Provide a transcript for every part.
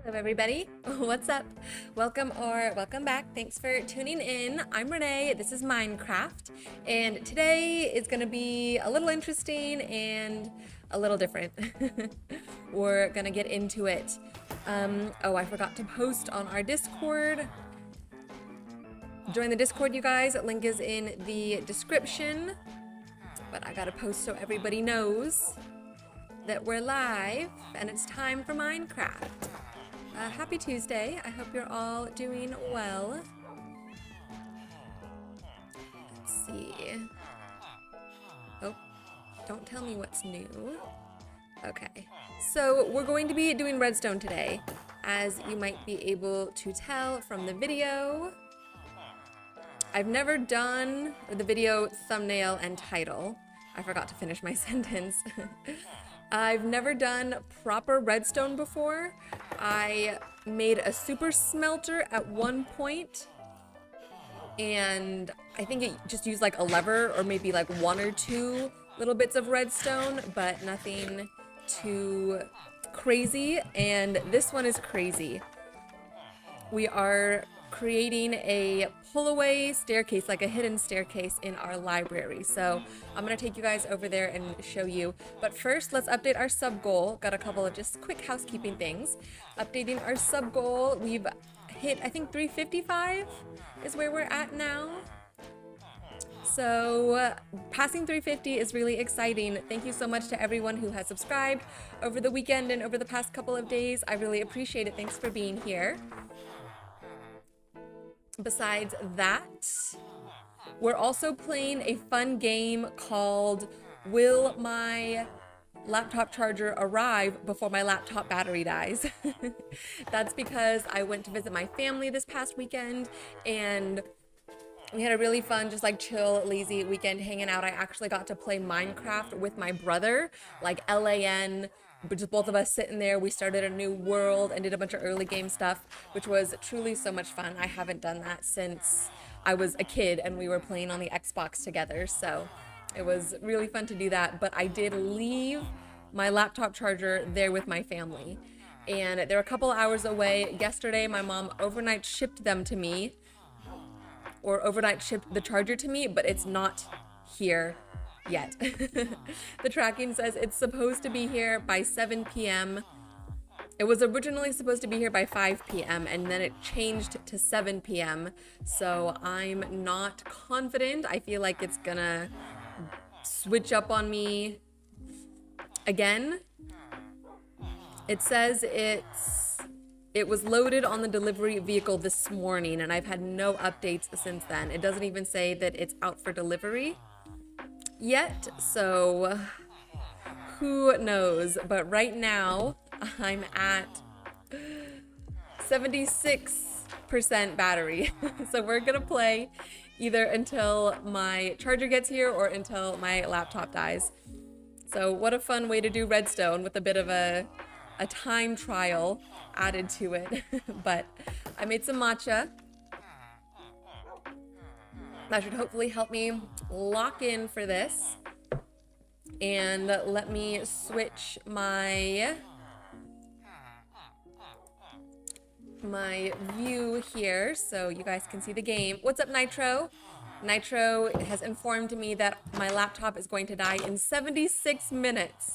Hello everybody, what's up? Welcome or welcome back. Thanks for tuning in. I'm Renee, this is Minecraft, and today is gonna be a little interesting and a little different. We're gonna get into it. Oh, I forgot to post on our Discord. Join the Discord, you guys. Link is in the description, but I gotta post so everybody knows that we're live and it's time for Minecraft. Happy Tuesday. I hope you're all doing well. Let's see. Oh, don't tell me what's new. Okay, so we're going to be doing redstone today, as you might be able to tell from the video. I've never done the video thumbnail and title. I forgot to finish my sentence. I've never done proper redstone before. I made a super smelter at one point, and I think it just used like a lever or maybe like one or two little bits of redstone, but nothing too crazy. And this one is crazy. We are creating a pull-away staircase, like a hidden staircase in our library. So I'm gonna take you guys over there and show you. But first, let's update our sub goal. Got a couple of just quick housekeeping things. Updating our sub goal, we've hit, I think 355 is where we're at now. So passing 350 is really exciting. Thank you so much to everyone who has subscribed over the weekend and over the past couple of days. I really appreciate it. Thanks for being here. Besides that, we're also playing a fun game called Will My Laptop Charger Arrive Before My Laptop Battery Dies? That's because I went to visit my family this past weekend, and we had a really fun, just like chill, lazy weekend hanging out. I actually got to play Minecraft with my brother, like LAN, but just both of us sitting there. We started a new world and did a bunch of early game stuff, which was truly so much fun. I haven't done that since I was a kid and we were playing on the Xbox together. So it was really fun to do that. But I did leave my laptop charger there with my family, and they're a couple hours away. Yesterday, my mom overnight shipped them to me, or overnight shipped the charger to me, but it's not here yet. The tracking says it's supposed to be here by 7 p.m. It was originally supposed to be here by 5 p.m. and then it changed to 7 p.m. So I'm not confident. I feel like it's gonna switch up on me again. It says it was loaded on the delivery vehicle this morning, and I've had no updates since then. It doesn't even say that it's out for delivery yet, so who knows? But right now I'm at 76% battery. So we're gonna play either until my charger gets here or until my laptop dies. So what a fun way to do redstone, with a bit of a time trial added to it. But I made some matcha. That should hopefully help me lock in for this. And let me switch my view here so you guys can see the game. What's up, Nitro? Nitro has informed me that my laptop is going to die in 76 minutes.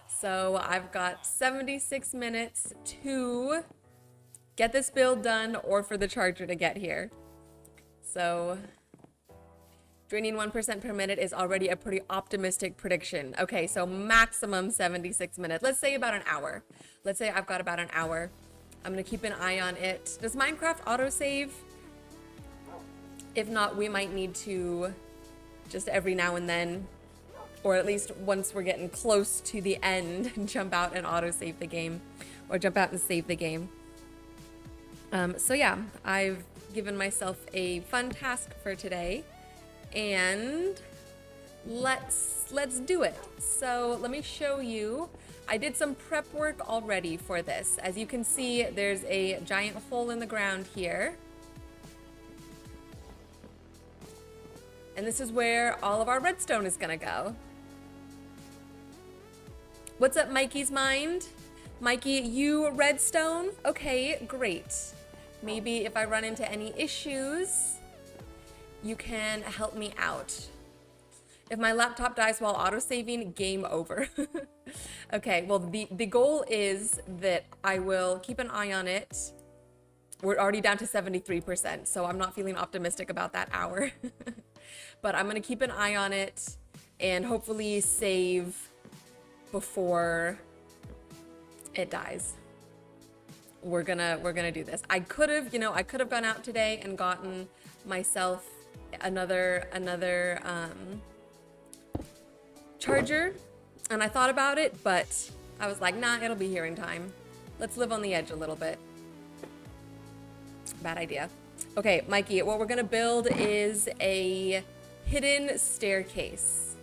So I've got 76 minutes to get this build done, or for the charger to get here. So draining 1% per minute is already a pretty optimistic prediction. Okay, so maximum 76 minutes. Let's say about an hour. Let's say I've got about an hour. I'm gonna keep an eye on it. Does Minecraft autosave? If not, we might need to just every now and then, or at least once we're getting close to the end, jump out and autosave the game, or jump out and save the game. So yeah, I've given myself a fun task for today, and let's do it. So let me show you. I did some prep work already for this. As you can see, there's a giant hole in the ground here. And this is where all of our redstone is gonna go. What's up, Mikey's Mind? Mikey, you redstone? Okay, great. Maybe if I run into any issues, you can help me out. If my laptop dies while autosaving, game over. Okay, well, the goal is that I will keep an eye on it. We're already down to 73%, so I'm not feeling optimistic about that hour. But I'm gonna keep an eye on it and hopefully save before it dies. We're gonna do this. I could have, I could have gone out today and gotten myself another charger, and I thought about it, but I was like, nah, it'll be here in time. Let's live on the edge a little bit. Bad idea. Okay, Mikey, what we're gonna build is a hidden staircase.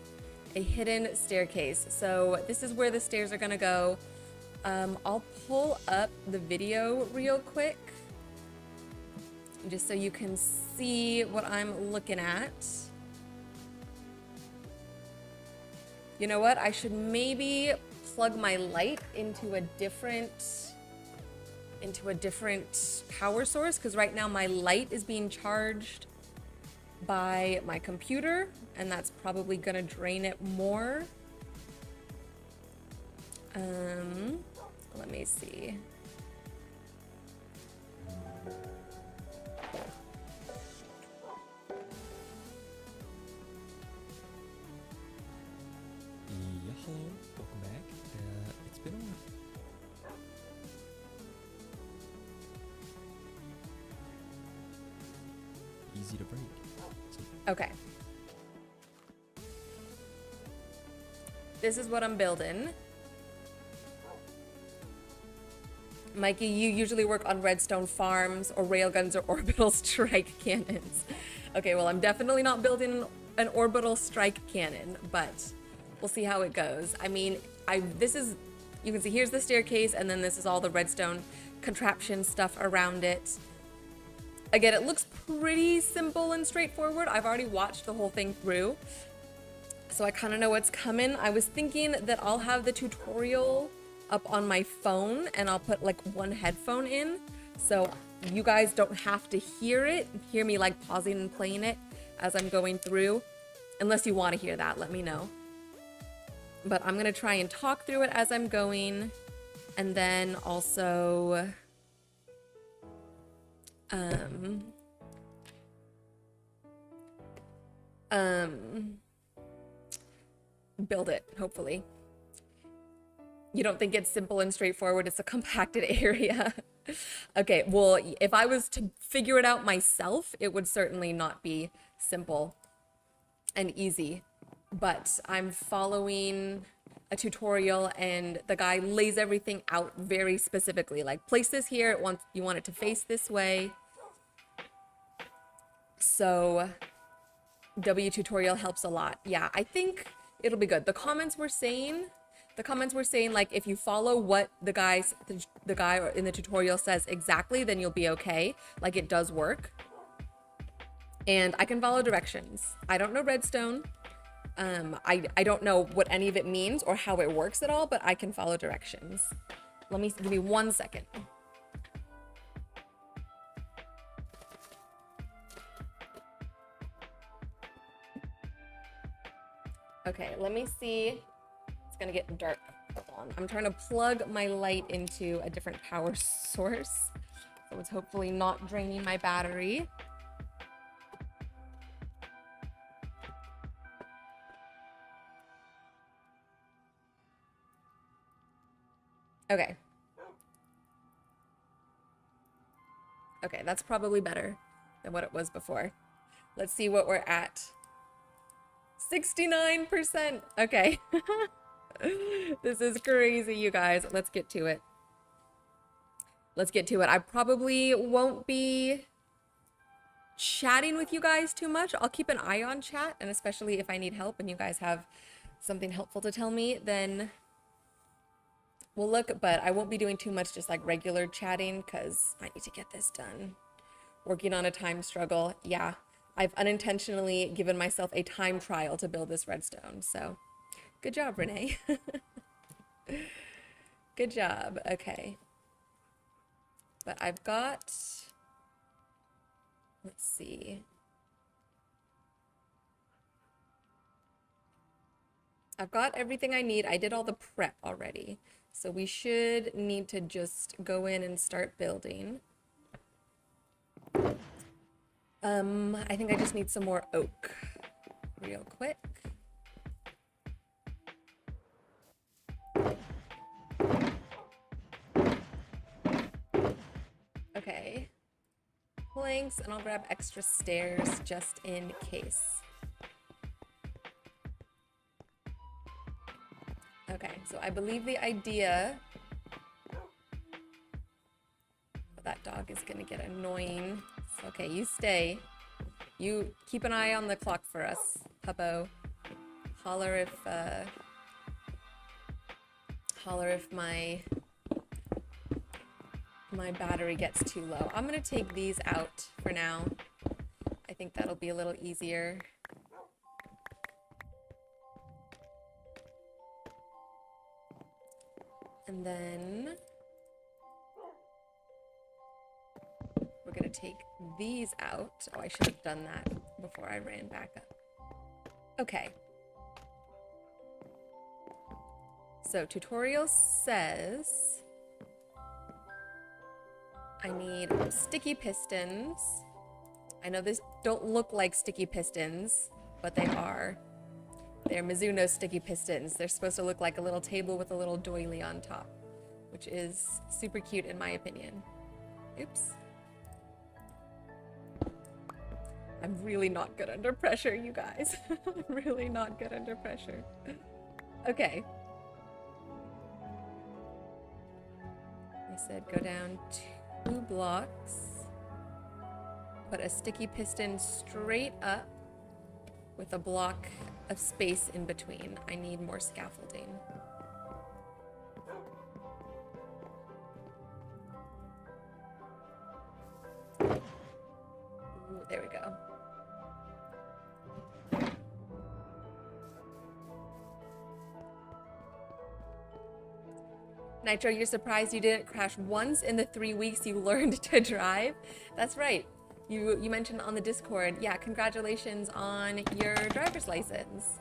A hidden staircase. So this is where the stairs are gonna go. I'll pull up the video real quick, just so you can see what I'm looking at. You know what? I should maybe plug my light into a different power source, because right now my light is being charged by my computer, and that's probably gonna drain it more. Let me see. Yeah, hello, welcome back. It's been a while. Easy to break. Okay. This is what I'm building. Mikey, you usually work on redstone farms or railguns or orbital strike cannons. Okay, well, I'm definitely not building an orbital strike cannon, but we'll see how it goes. I mean, you can see here's the staircase, and then this is all the redstone contraption stuff around it. Again, it looks pretty simple and straightforward. I've already watched the whole thing through, so I kind of know what's coming. I was thinking that I'll have the tutorial up on my phone, and I'll put like one headphone in, so you guys don't have to hear me like pausing and playing it as I'm going through. Unless you want to hear that, let me know. But I'm gonna try and talk through it as I'm going, and then also build it, hopefully. You don't think it's simple and straightforward, it's a compacted area. Okay, well, if I was to figure it out myself, it would certainly not be simple and easy. But I'm following a tutorial, and the guy lays everything out very specifically. Like, place this here, you want it to face this way. So W tutorial helps a lot. Yeah, I think it'll be good. The comments were saying like, if you follow what the guy in the tutorial says exactly, then you'll be okay. Like, it does work. And I can follow directions. I don't know redstone. I don't know what any of it means or how it works at all, but I can follow directions. Give me 1 second. Okay, let me see. It's gonna get dark. Hold on. I'm trying to plug my light into a different power source, so it's hopefully not draining my battery. Okay. Okay, that's probably better than what it was before. Let's see what we're at. 69%. Okay. This is crazy, you guys. Let's get to it. Let's get to it. I probably won't be chatting with you guys too much. I'll keep an eye on chat, and especially if I need help and you guys have something helpful to tell me, then we'll look, but I won't be doing too much, just like regular chatting, because I need to get this done. Working on a time struggle. Yeah, I've unintentionally given myself a time trial to build this redstone, so good job, Renee. Good job. Okay. But I've got, let's see. I've got everything I need. I did all the prep already. So we should need to just go in and start building. I think I just need some more oak real quick. Okay. Planks, and I'll grab extra stairs just in case. Okay, so I believe the idea... That dog is gonna get annoying. Okay, you stay. You keep an eye on the clock for us, Puppo. Holler if my battery gets too low. I'm gonna take these out for now. I think that'll be a little easier. And then we're gonna take these out. Oh, I should have done that before I ran back up. Okay. So tutorial says I need sticky pistons. I know these don't look like sticky pistons, but they are. They're Mizunos sticky pistons. They're supposed to look like a little table with a little doily on top, which is super cute in my opinion. Oops. I'm really not good under pressure, you guys. I'm really not good under pressure. Okay. I said go down 2 blocks. Put a sticky piston straight up with a block of space in between. I need more scaffolding. Ooh, there we go. Nitro, you're surprised you didn't crash once in the 3 weeks you learned to drive? That's right. You mentioned on the Discord, yeah, congratulations on your driver's license.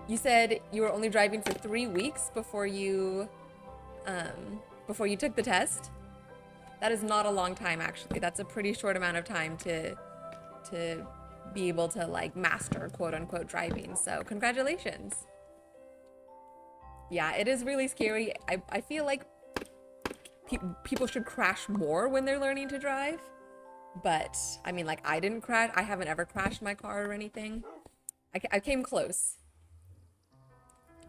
You said you were only driving for 3 weeks before you took the test. That is not a long time, actually. That's a pretty short amount of time to be able to like master quote unquote driving. So congratulations. Yeah, it is really scary. I feel like people should crash more when they're learning to drive. But I mean, like, I didn't crash. I haven't ever crashed my car or anything. I came close.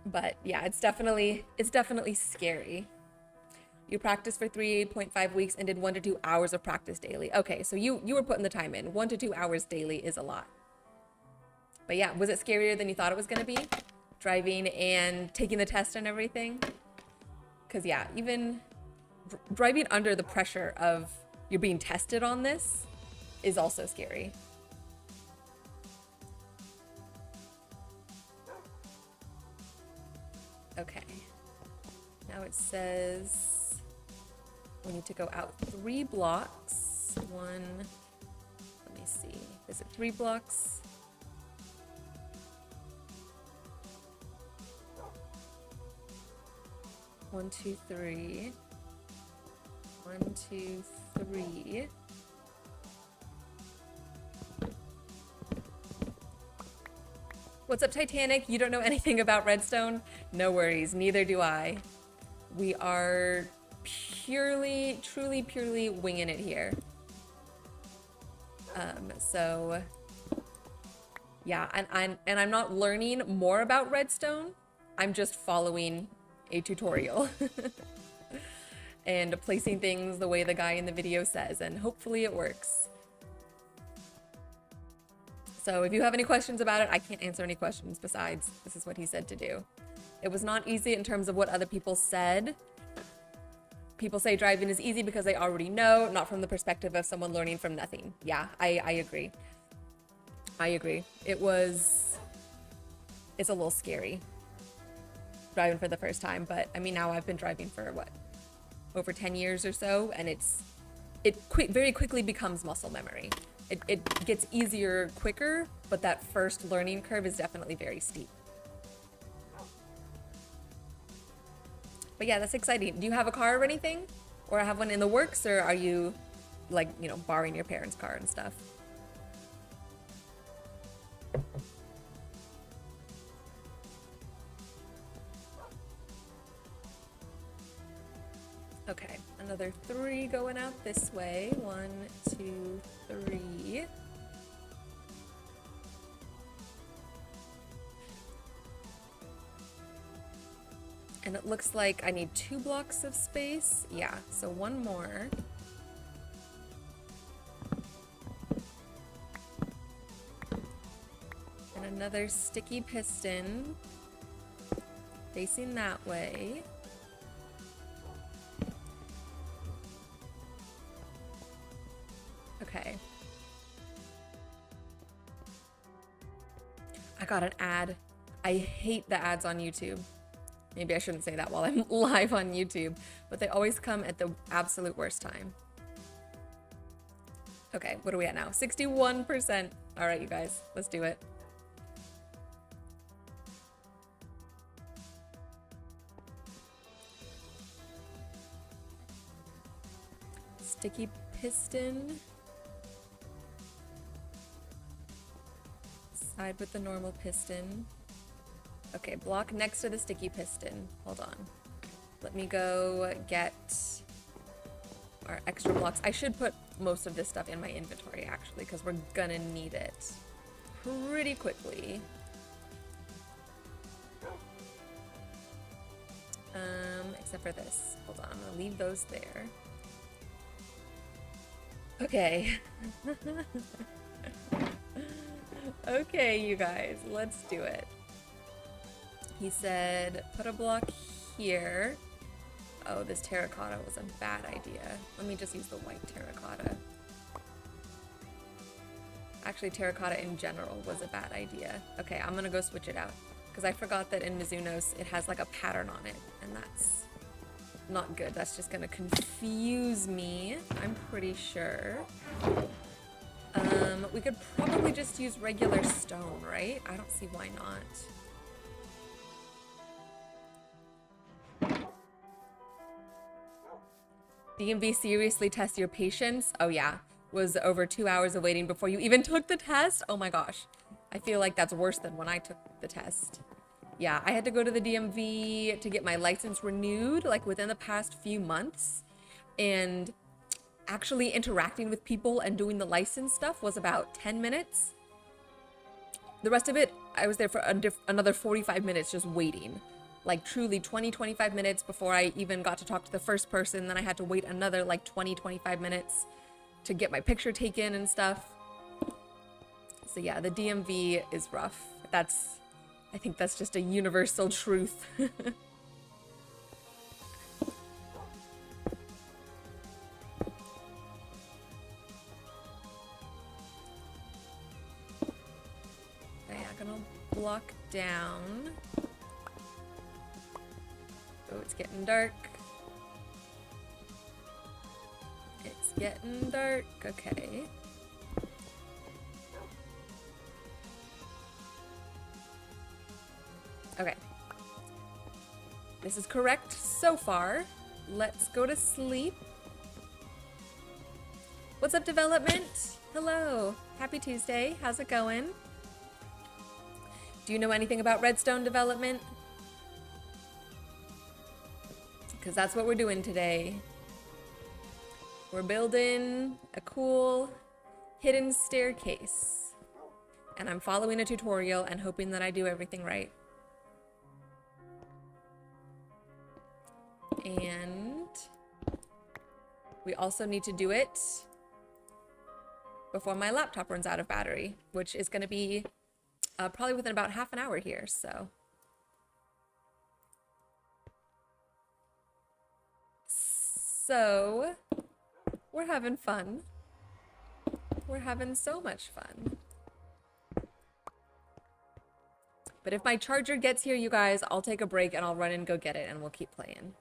But yeah, it's definitely scary. You practiced for 3.5 weeks and did 1 to 2 hours of practice daily. Okay, so you were putting the time in. 1 to 2 hours daily is a lot. But yeah, was it scarier than you thought it was gonna be? Driving and taking the test and everything? Because yeah, even driving under the pressure of you're being tested on this is also scary. Okay. Now it says we need to go out 3 blocks. Let me see. Is it 3 blocks? One, two, three. 1, 2, 3. What's up, Titanic? You don't know anything about redstone? No worries, neither do I. We are purely, truly, purely winging it here. So yeah, and I'm not learning more about redstone. I'm just following a tutorial. And placing things the way the guy in the video says, and hopefully it works. So if you have any questions about it, I can't answer any questions besides this is what he said to do. It was not easy in terms of what other people said. People say driving is easy because they already know, not from the perspective of someone learning from nothing. Yeah, I agree. I agree. It's a little scary. driving for the first time, but I mean, now I've been driving for what, over 10 years or so, and very quickly becomes muscle memory. It gets easier quicker, but that first learning curve is definitely very steep. But yeah, that's exciting. Do you have a car or anything? Or have one in the works, or are you like, you know, borrowing your parents' car and stuff? Okay, another 3 going out this way. 1, 2, 3. And it looks like I need 2 blocks of space. Yeah, so 1 more. And another sticky piston facing that way. Okay. I got an ad. I hate the ads on YouTube. Maybe I shouldn't say that while I'm live on YouTube, but they always come at the absolute worst time. Okay, what are we at now? 61%. All right, you guys, let's do it. Sticky piston. Side with the normal piston. Okay, block next to the sticky piston. Hold on. Let me go get our extra blocks. I should put most of this stuff in my inventory, actually, because we're gonna need it pretty quickly. Except for this. Hold on, I'm gonna leave those there. Okay. Okay, you guys, let's do it. He said, put a block here. Oh, this terracotta was a bad idea. Let me just use the white terracotta. Actually, terracotta in general was a bad idea. Okay, I'm gonna go switch it out, because I forgot that in Mizunos it has like a pattern on it, and that's not good. That's just gonna confuse me, I'm pretty sure. We could probably just use regular stone, right? I don't see why not. DMV seriously tests your patience? Oh yeah, was over 2 hours of waiting before you even took the test? Oh my gosh. I feel like that's worse than when I took the test. Yeah, I had to go to the DMV to get my license renewed, like within the past few months. And actually interacting with people and doing the license stuff was about 10 minutes. The rest of it, I was there for another 45 minutes just waiting. Like truly 20-25 minutes before I even got to talk to the first person. Then I had to wait another like 20-25 minutes to get my picture taken and stuff. So yeah, the DMV is rough. I think that's just a universal truth. Diagonal block down. Oh, it's getting dark. It's getting dark. Okay. Okay. This is correct so far. Let's go to sleep. What's up, development? Hello. Happy Tuesday. How's it going? Do you know anything about redstone development? Because that's what we're doing today. We're building a cool hidden staircase. And I'm following a tutorial and hoping that I do everything right. And we also need to do it before my laptop runs out of battery, which is going to be probably within about half an hour here, so. So, we're having fun. We're having so much fun. But if my charger gets here, you guys, I'll take a break and I'll run and go get it and we'll keep playing.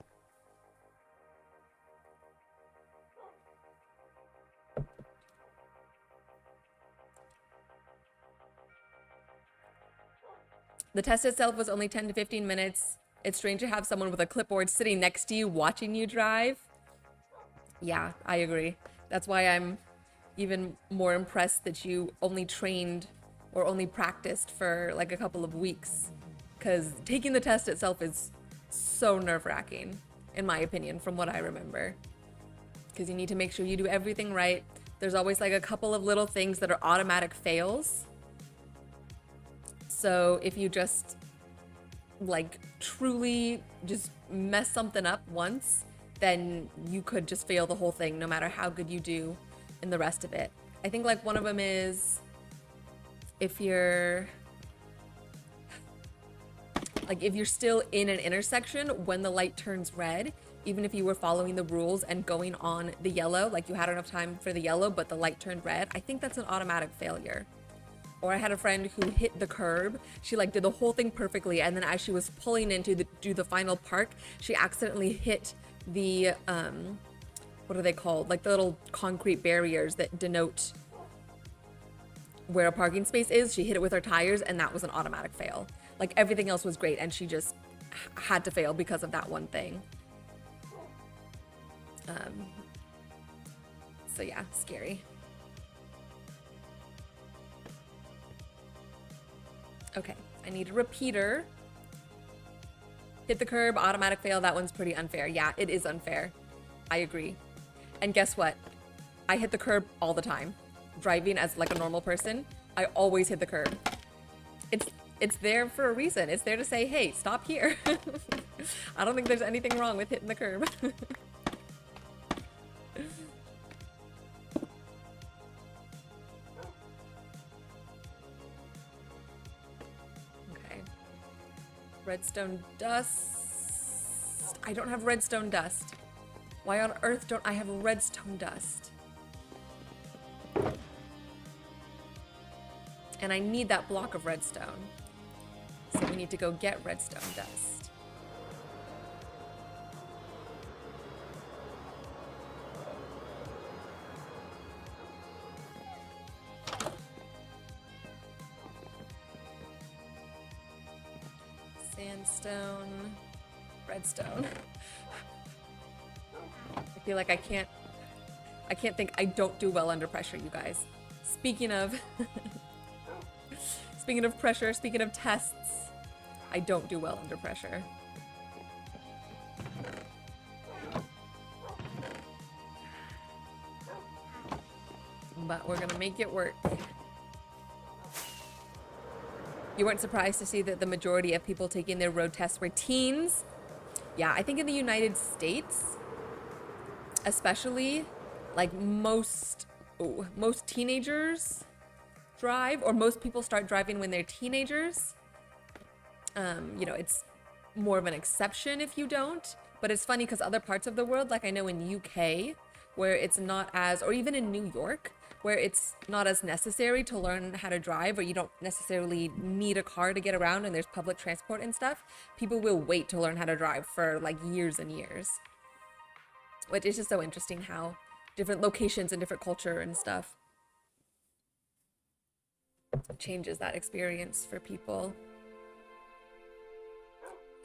The test itself was only 10 to 15 minutes. It's strange to have someone with a clipboard sitting next to you watching you drive. Yeah, I agree. That's why I'm even more impressed that you only trained or only practiced for like a couple of weeks. Because taking the test itself is so nerve-wracking, in my opinion, from what I remember. Because you need to make sure you do everything right. There's always like a couple of little things that are automatic fails. So if you just like truly just mess something up once, then you could just fail the whole thing no matter how good you do in the rest of it. I think like one of them is if you're still in an intersection when the light turns red, even if you were following the rules and going on the yellow, like you had enough time for the yellow but the light turned red, I think that's an automatic failure. Or I had a friend who hit the curb. She like did the whole thing perfectly, and then as she was pulling in to do the final park, she accidentally hit the what are they called? Like the little concrete barriers that denote where a parking space is. She hit it with her tires, and that was an automatic fail. Like everything else was great, and she just had to fail because of that one thing. So yeah, scary. Okay, I need a repeater. Hit the curb, automatic fail. That one's pretty unfair. Yeah, it is unfair. I agree. And guess what? I hit the curb all the time. Driving as like a normal person, I always hit the curb. It's there for a reason. It's there to say, hey, stop here. I don't think there's anything wrong with hitting the curb. Redstone dust. I don't have redstone dust. Why on earth don't I have redstone dust? And I need that block of redstone. So we need to go get redstone dust. Sandstone, redstone. I feel like I can't think. I don't do well under pressure, you guys. Speaking of speaking of pressure, speaking of tests, I don't do well under pressure. But we're gonna make it work. You weren't surprised to see that the majority of people taking their road tests were teens? Yeah, I think in the United States, especially, like most teenagers drive, or most people start driving when they're teenagers. You know, it's more of an exception if you don't, but it's funny because other parts of the world, like I know in UK, where it's not as, or even in New York, where it's not as necessary to learn how to drive, or you don't necessarily need a car to get around and there's public transport and stuff, people will wait to learn how to drive for like years and years. Which is just so interesting how different locations and different culture and stuff changes that experience for people.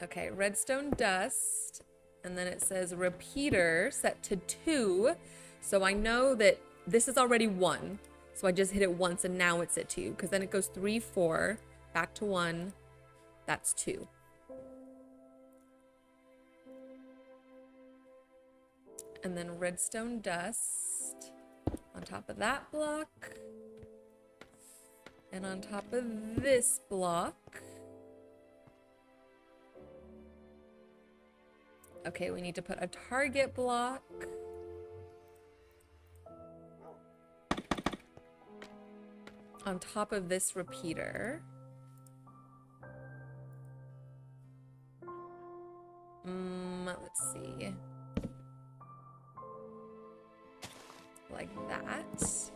Okay, redstone dust, and then it says repeater set to 2, so I know that this is already 1, so I just hit it once and now it's at 2, because then it goes 3, 4, back to 1, that's 2. And then redstone dust on top of that block, and on top of this block. Okay, we need to put a target block. On top of this repeater. Let's see. Like that.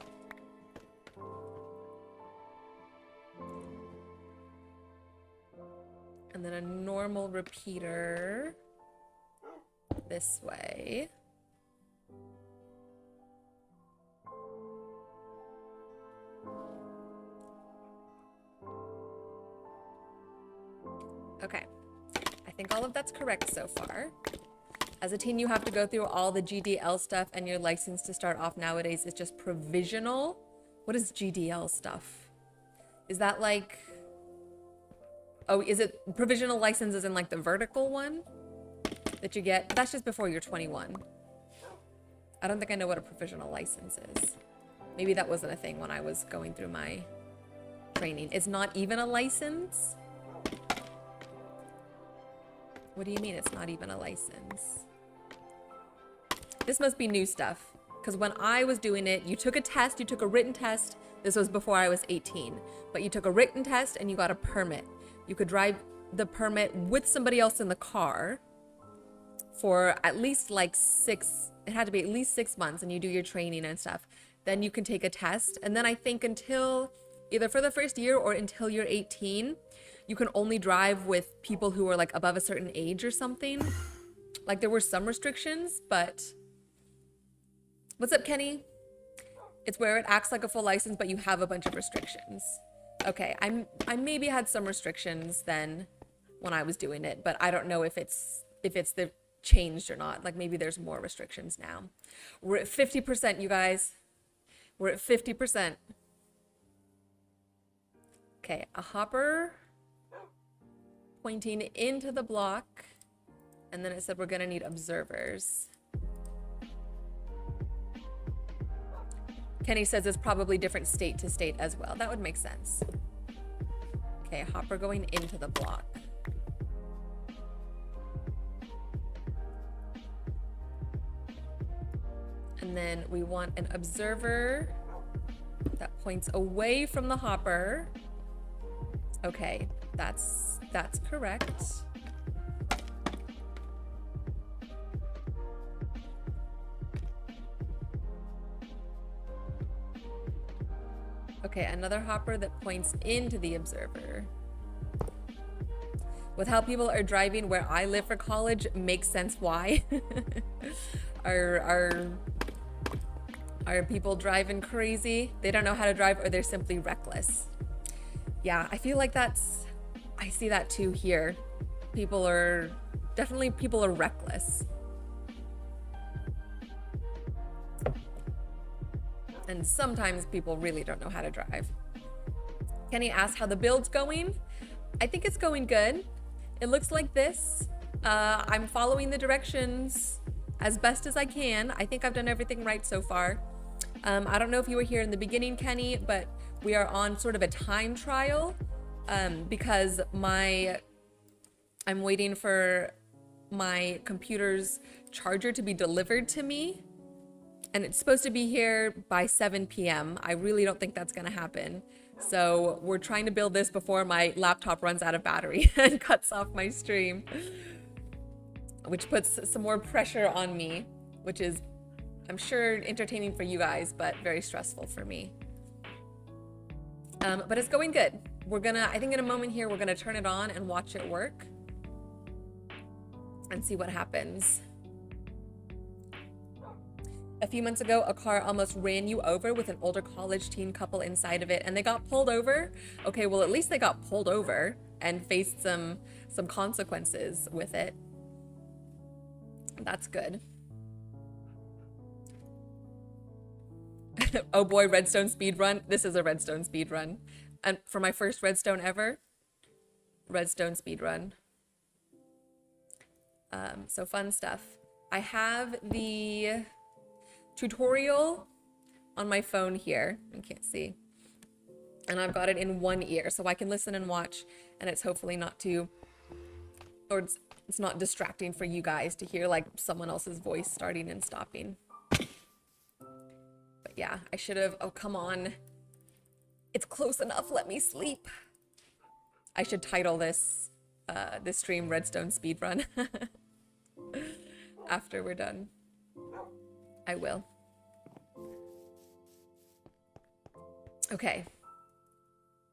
And then a normal repeater this way. Okay, I think all of that's correct so far. As a teen, you have to go through all the GDL stuff, and your license to start off nowadays is just provisional. What is GDL stuff? Is that like... Oh, is it provisional licenses in like the vertical one that you get? That's just before you're 21. I don't think I know what a provisional license is. Maybe that wasn't a thing when I was going through my training. It's not even a license? What do you mean it's not even a license? This must be new stuff. Because when I was doing it, you took a test, you took a written test. This was before I was 18. But you took a written test and you got a permit. You could drive the permit with somebody else in the car for at least like it had to be at least 6 months, and you do your training and stuff. Then you can take a test. And then I think until either for the first year or until you're 18, you can only drive with people who are like above a certain age or something. Like there were some restrictions, but what's up, Kenny? It's where it acts like a full license, but you have a bunch of restrictions. Okay, I maybe had some restrictions then when I was doing it, but I don't know if they've changed or not. Like maybe there's more restrictions now. We're at 50%, you guys. We're at 50%. Okay, a hopper pointing into the block, and then it said we're gonna need observers. Kenny says it's probably different state to state as well. That would make sense. Okay, hopper going into the block. And then we want an observer that points away from the hopper. Okay, that's correct. Okay, another hopper that points into the observer. With how people are driving where I live for college, makes sense why. Are people driving crazy? They don't know how to drive, or they're simply reckless. Yeah, I feel like I see that too here. People are reckless. And sometimes people really don't know how to drive. Kenny asked how the build's going. I think it's going good. It looks like this. I'm following the directions as best as I can. I think I've done everything right so far. I don't know if you were here in the beginning, Kenny, but we are on sort of a time trial because I'm waiting for my computer's charger to be delivered to me. And it's supposed to be here by 7 p.m. I really don't think that's gonna happen. So we're trying to build this before my laptop runs out of battery and cuts off my stream, which puts some more pressure on me, which is, I'm sure, entertaining for you guys, but very stressful for me. But it's going good. I think in a moment here, we're gonna turn it on and watch it work and see what happens. A few months ago, a car almost ran you over with an older college teen couple inside of it, and they got pulled over. Okay, well, at least they got pulled over and faced some consequences with it. That's good. Oh boy, redstone speedrun. This is a redstone speedrun. And for my first redstone ever, redstone speedrun. So fun stuff. I have the tutorial on my phone here. You can't see. And I've got it in one ear so I can listen and watch, and it's hopefully not too, or it's not distracting for you guys to hear like someone else's voice starting and stopping. But yeah, I should have, oh come on. It's close enough, let me sleep. I should title this stream Redstone Speedrun after we're done. I will. Okay,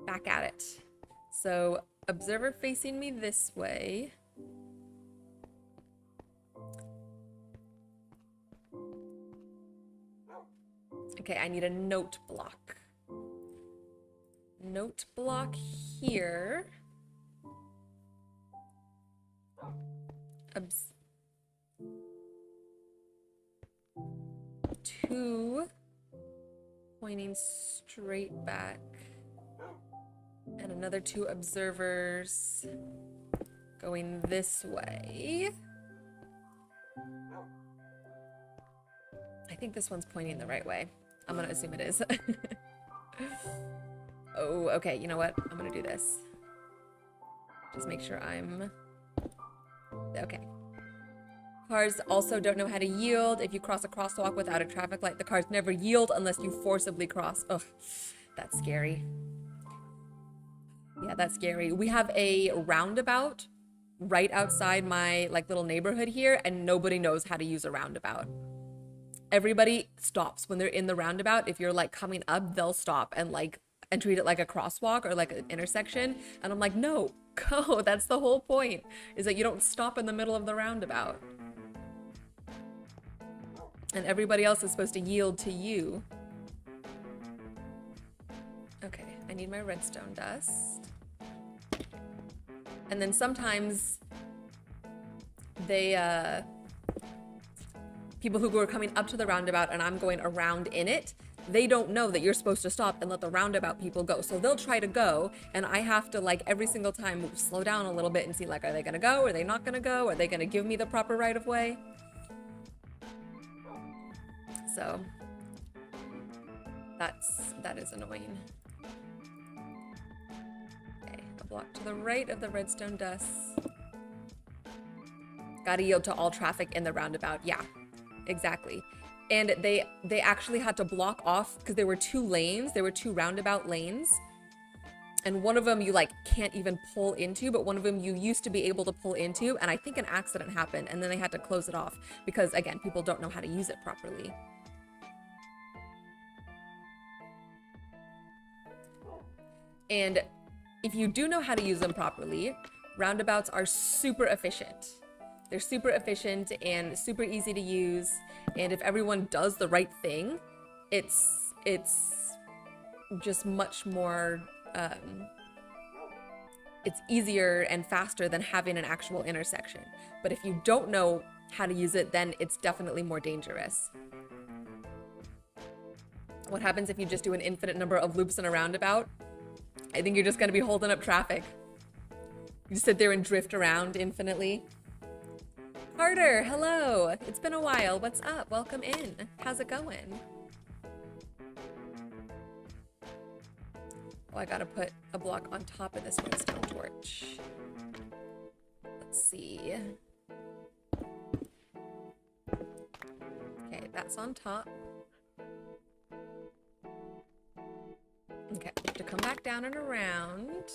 back at it. So observer facing me this way. Okay, I need a note block. Note block here. Two pointing straight back. And another two observers going this way. I think this one's pointing the right way. I'm gonna assume it is. Oh, okay, you know what? I'm gonna do this. Just make sure I'm... Okay. Cars also don't know how to yield. If you cross a crosswalk without a traffic light, the cars never yield unless you forcibly cross. Ugh, that's scary. Yeah, that's scary. We have a roundabout right outside my little neighborhood here, and nobody knows how to use a roundabout. Everybody stops when they're in the roundabout. If you're coming up, they'll stop and treat it like a crosswalk or like an intersection. And I'm like, no, go. That's the whole point, is that you don't stop in the middle of the roundabout. And everybody else is supposed to yield to you. Okay, I need my redstone dust. And then sometimes they, people who are coming up to the roundabout and I'm going around in it, they don't know that you're supposed to stop and let the roundabout people go. So they'll try to go, and I have to every single time slow down a little bit and see are they gonna go? Are they not gonna go? Are they gonna give me the proper right of way? So that is annoying. Okay, a block to the right of the redstone dust. Gotta yield to all traffic in the roundabout. Yeah, exactly. And they actually had to block off because there were two lanes. There were two roundabout lanes. And one of them you can't even pull into, but one of them you used to be able to pull into. And I think an accident happened, and then they had to close it off because, again, people don't know how to use it properly. And if you do know how to use them properly, roundabouts are super efficient. They're super efficient and super easy to use. And if everyone does the right thing, it's just much more, it's easier and faster than having an actual intersection. But if you don't know how to use it, then it's definitely more dangerous. What happens if you just do an infinite number of loops in a roundabout? I think you're just gonna be holding up traffic. You just sit there and drift around infinitely. Carter, hello. It's been a while. What's up? Welcome in. How's it going? Oh, I gotta put a block on top of this redstone torch. Let's see. Okay, that's on top. Okay, to come back down and around.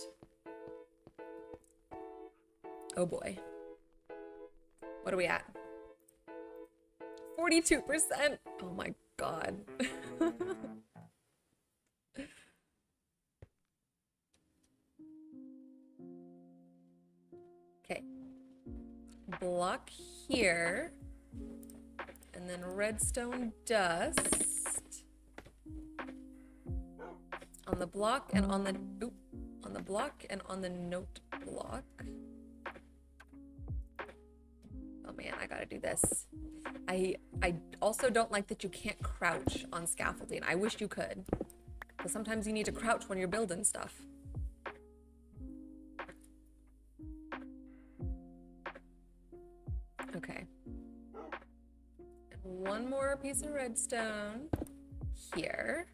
Oh boy. What are we at? 42%. Oh my God. Okay. Block here. And then redstone dust. On the block and on the block and on the note block. Oh man, I gotta do this. I also don't like that you can't crouch on scaffolding. I wish you could. Because sometimes you need to crouch when you're building stuff. Okay. And one more piece of redstone here.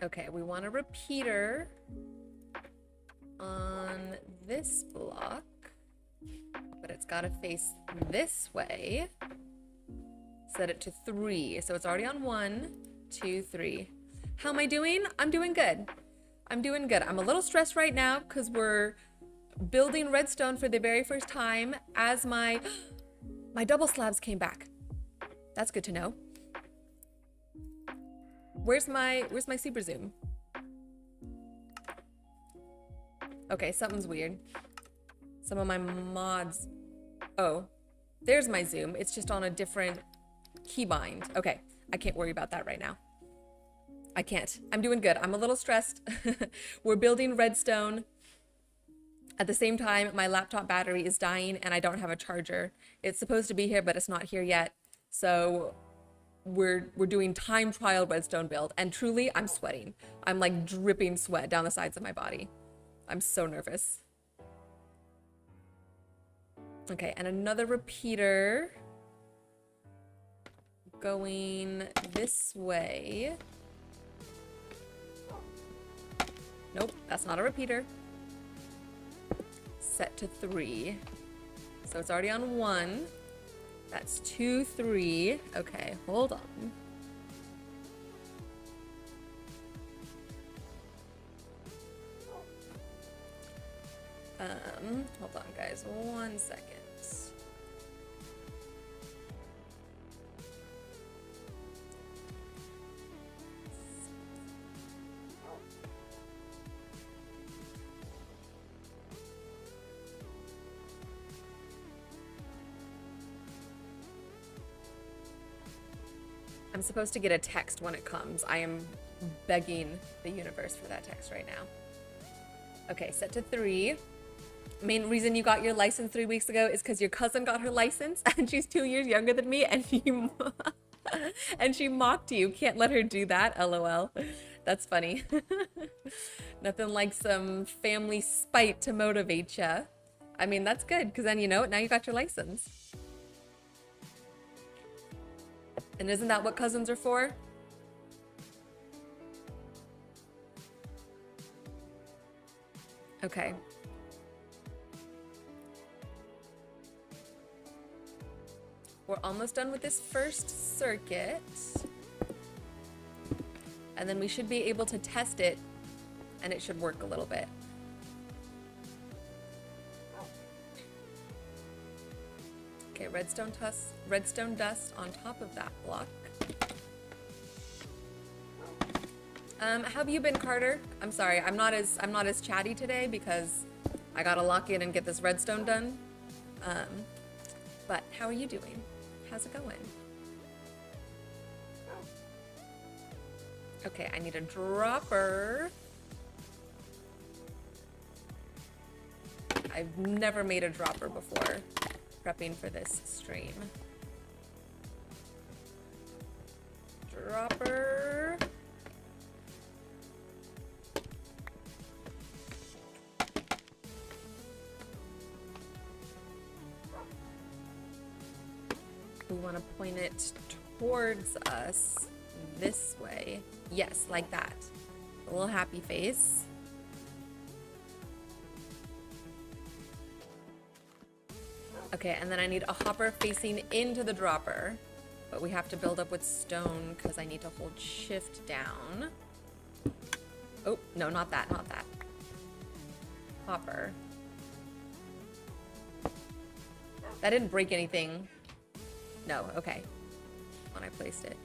Okay, we want a repeater on this block, but it's got to face this way. Set it to 3, so it's already on 1, 2, 3. How am I doing? I'm doing good. I'm doing good. I'm a little stressed right now because we're building redstone for the very first time as my double slabs came back. That's good to know. Where's my super zoom? Okay, something's weird. Some of my mods. Oh, there's my zoom. It's just on a different keybind. Okay, I can't worry about that right now. I can't. I'm doing good. I'm a little stressed. We're building redstone. At the same time, my laptop battery is dying and I don't have a charger. It's supposed to be here, but it's not here yet. So we're doing time trial redstone build, and truly I'm sweating. I'm like dripping sweat down the sides of my body. I'm so nervous. Okay, and another repeater going this way. Nope, that's not a repeater. Set to 3. So it's already on 1. That's 2, 3. Okay, hold on. Hold on, guys. 1 second. I'm supposed to get a text when it comes. I am begging the universe for that text right now. Okay, set to 3. Main reason you got your license 3 weeks ago is because your cousin got her license and she's 2 years younger than me, and she mocked you. Can't let her do that, LOL. That's funny. Nothing like some family spite to motivate ya. I mean, that's good, because then you know it, now you got your license. And isn't that what cousins are for? Okay. We're almost done with this first circuit. And then we should be able to test it, and it should work a little bit. Okay, redstone dust on top of that block. How have you been, Carter? I'm sorry, I'm not as chatty today because I gotta lock in and get this redstone done. But how are you doing? How's it going? Okay, I need a dropper. I've never made a dropper before, prepping for this stream. Dropper. We want to point it towards us this way. Yes, like that. A little happy face. Okay, and then I need a hopper facing into the dropper. But we have to build up with stone because I need to hold shift down. Oh, no, not that, not that. Hopper. That didn't break anything. No, okay. When I placed it.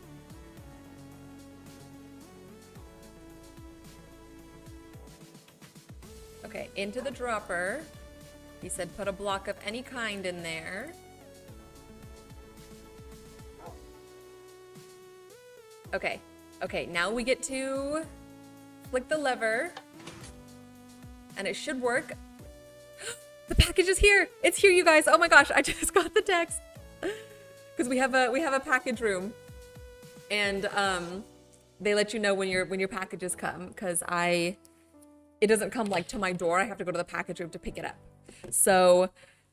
Okay, into the dropper. He said put a block of any kind in there. Okay, okay, now we get to flick the lever. And it should work. The package is here! It's here, you guys! Oh my gosh, I just got the text. Because we have a package room. And they let you know when your packages come, because it doesn't come like to my door. I have to go to the package room to pick it up. So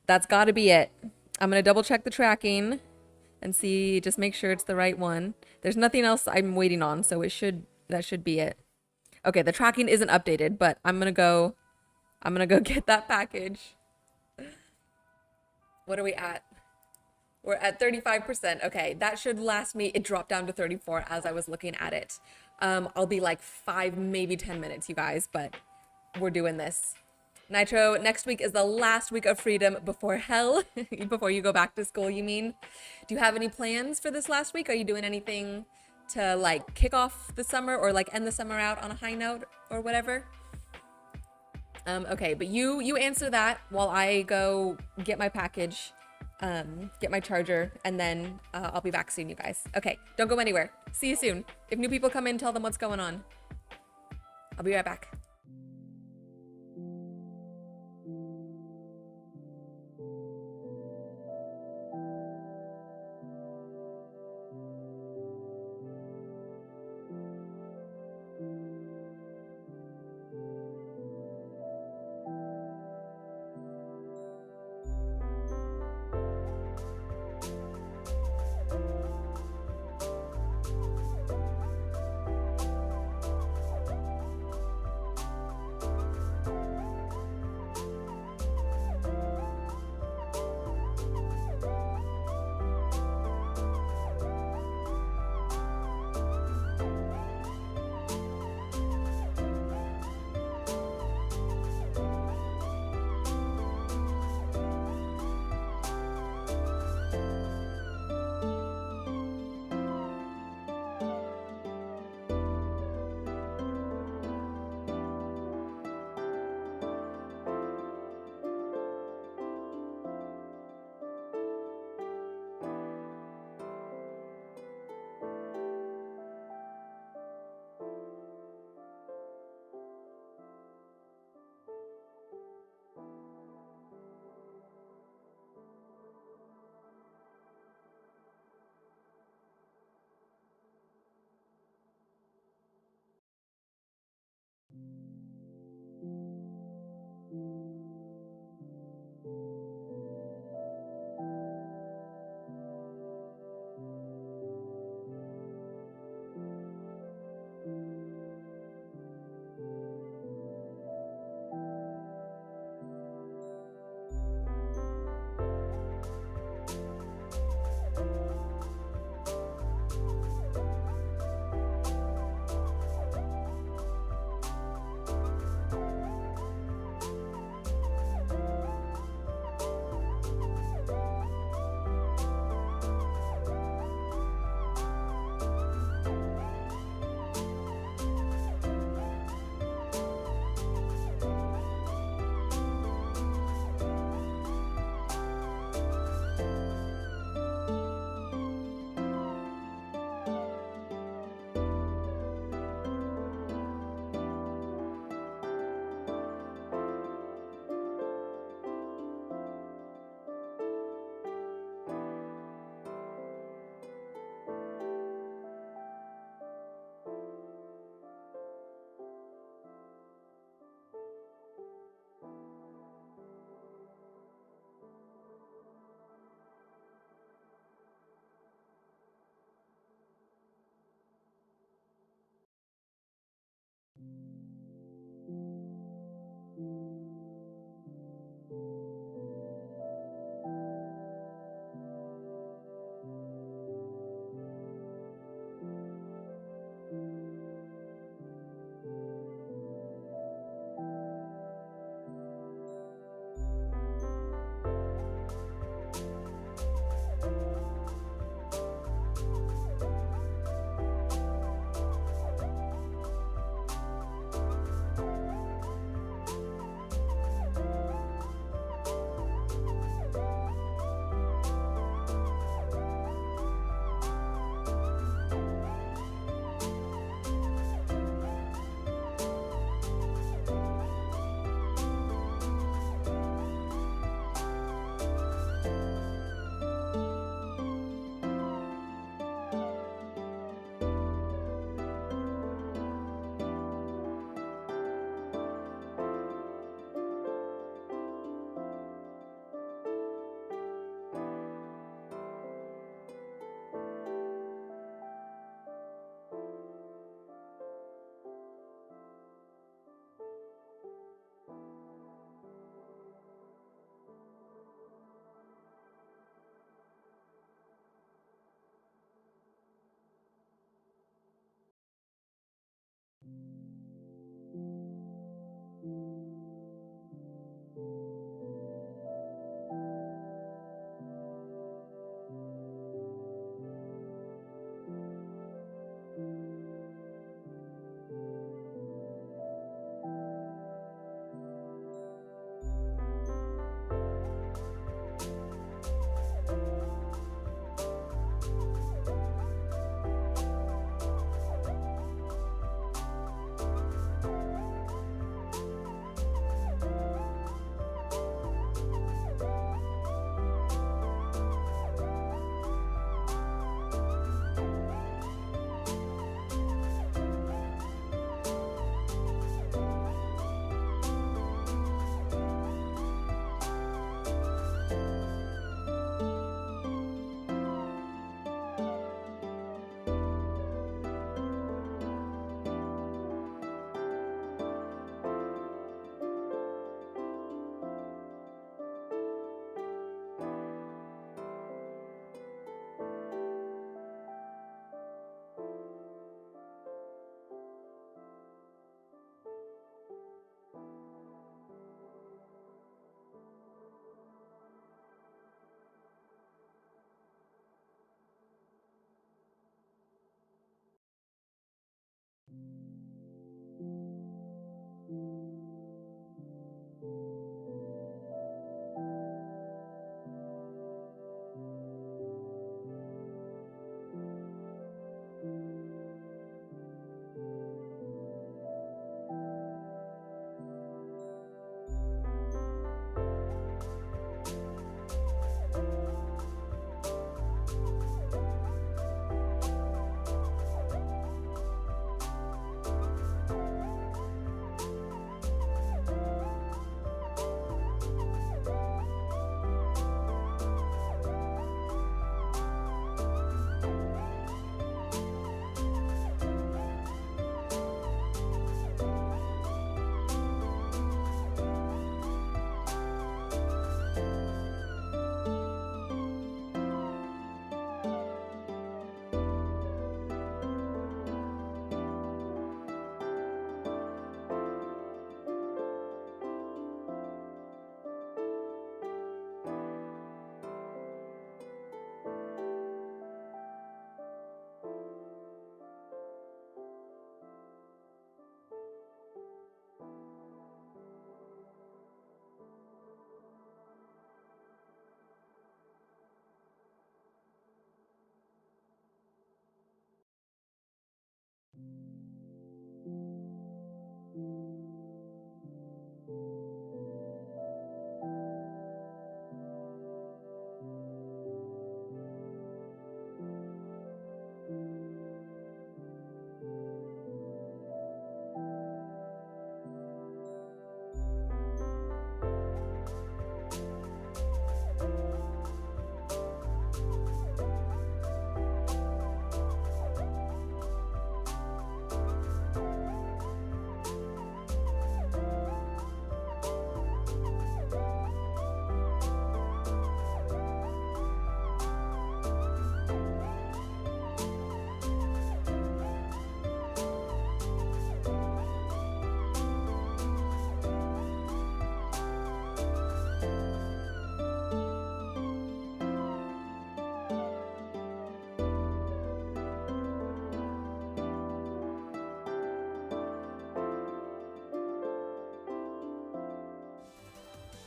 that's got to be it. I'm going to double check the tracking and see, just make sure it's the right one. There's nothing else I'm waiting on, so that should be it. Okay, the tracking isn't updated, but I'm going to go get that package. What are we at? We're at 35%. Okay, that should last me. It dropped down to 34 as I was looking at it. I'll be like 5, maybe 10 minutes, you guys, but we're doing this. Nitro, next week is the last week of freedom before hell. Before you go back to school, you mean? Do you have any plans for this last week? Are you doing anything to like kick off the summer or like end the summer out on a high note or whatever? Okay, but you answer that while I go get my package, get my charger, and then I'll be back soon, you guys. Okay, don't go anywhere. See you soon. If new people come in, tell them what's going on. I'll be right back.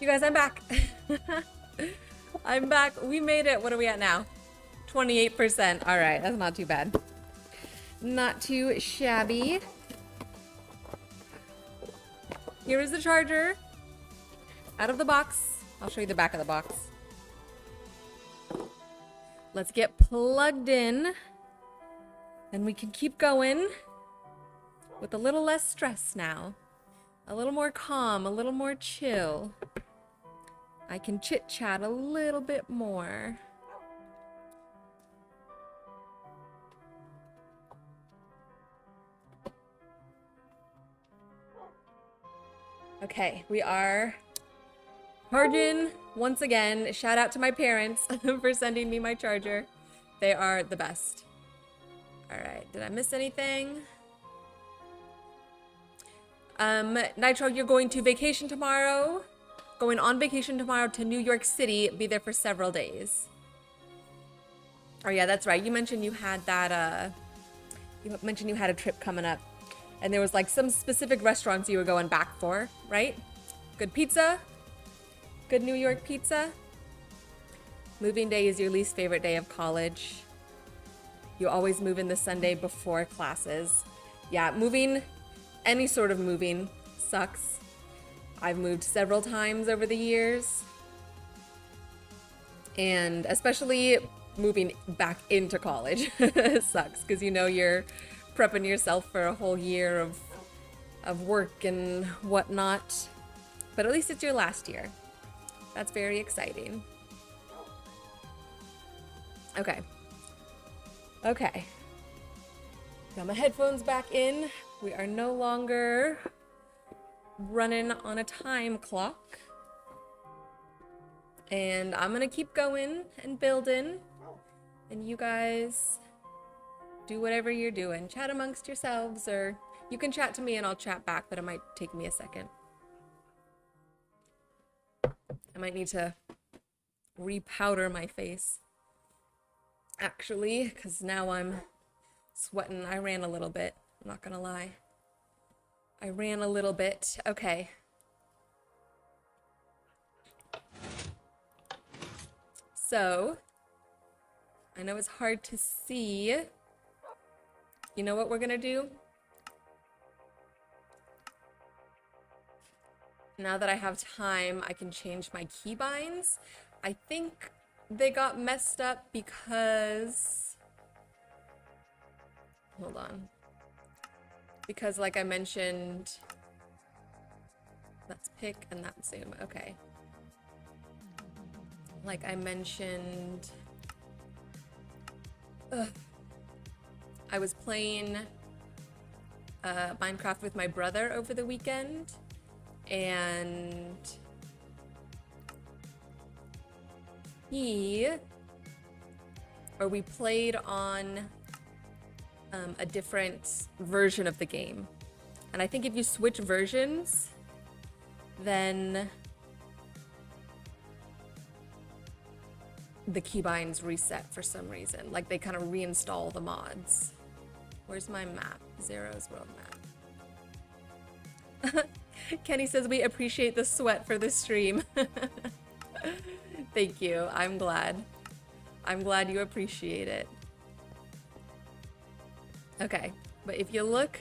You guys, I'm back. I'm back. We made it. What are we at now? 28%. All right, that's not too bad. Not too shabby. Here is the charger. Out of the box. I'll show you the back of the box. Let's get plugged in. And we can keep going with a little less stress now. A little more calm, a little more chill. I can chit-chat a little bit more. Okay, we are charging once again. Shout out to my parents for sending me my charger. They are the best. All right, did I miss anything? Nitro, you're going to vacation tomorrow. Going on vacation tomorrow to New York City. Be there for several days. Oh yeah, that's right. You mentioned you had that, you mentioned you had a trip coming up. And there was like some specific restaurants you were going back for, right? Good pizza? Good New York pizza? Moving day is your least favorite day of college. You always move in the Sunday before classes. Yeah, moving, any sort of moving sucks. I've moved several times over the years. And especially moving back into college sucks, because you know you're prepping yourself for a whole year of work and whatnot. But at least it's your last year. That's very exciting. Okay. Okay. Got my headphones back in. We are no longer running on a time clock. And I'm gonna keep going and building. And you guys do whatever you're doing. Chat amongst yourselves, or you can chat to me and I'll chat back, but it might take me a second. I might need to repowder my face, actually, because now I'm sweating. I ran a little bit, I'm not gonna lie. I ran a little bit. Okay. So, I know it's hard to see. You know what we're gonna do? Now that I have time, I can change my keybinds. I think they got messed up because... Hold on. Because like I mentioned, that's pick and that's zoom. Okay. Like I mentioned, I was playing Minecraft with my brother over the weekend, and we played on a different version of the game. And I think if you switch versions, then the keybinds reset for some reason. Like they kind of reinstall the mods. Where's my map? Xaero's world map. Kenny says we appreciate the sweat for the stream. Thank you. I'm glad. I'm glad you appreciate it. Okay, but if you look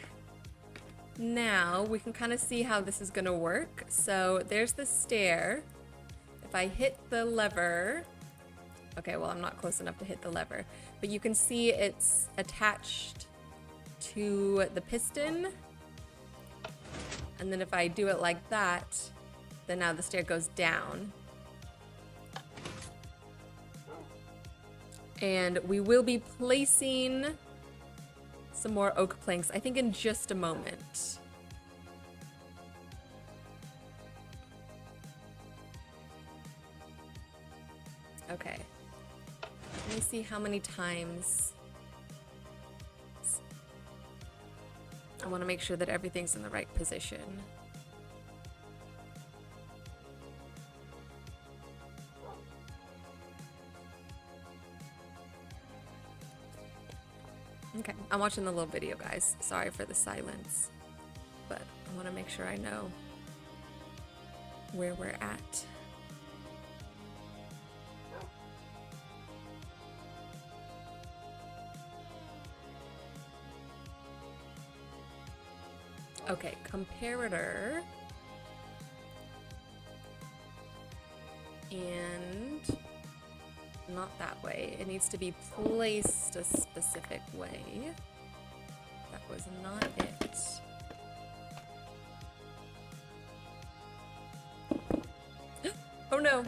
now, we can kind of see how this is gonna work. So there's the stair. If I hit the lever, okay, well, I'm not close enough to hit the lever, but you can see it's attached to the piston. And then if I do it like that, then now the stair goes down. And we will be placing some more oak planks, I think, in just a moment. Okay. Let me see how many times. I want to make sure that everything's in the right position. Okay, I'm watching the little video, guys. Sorry for the silence, but I want to make sure I know where we're at. Okay, comparator. And not that way. It needs to be placed a specific way. That was not it. Oh no.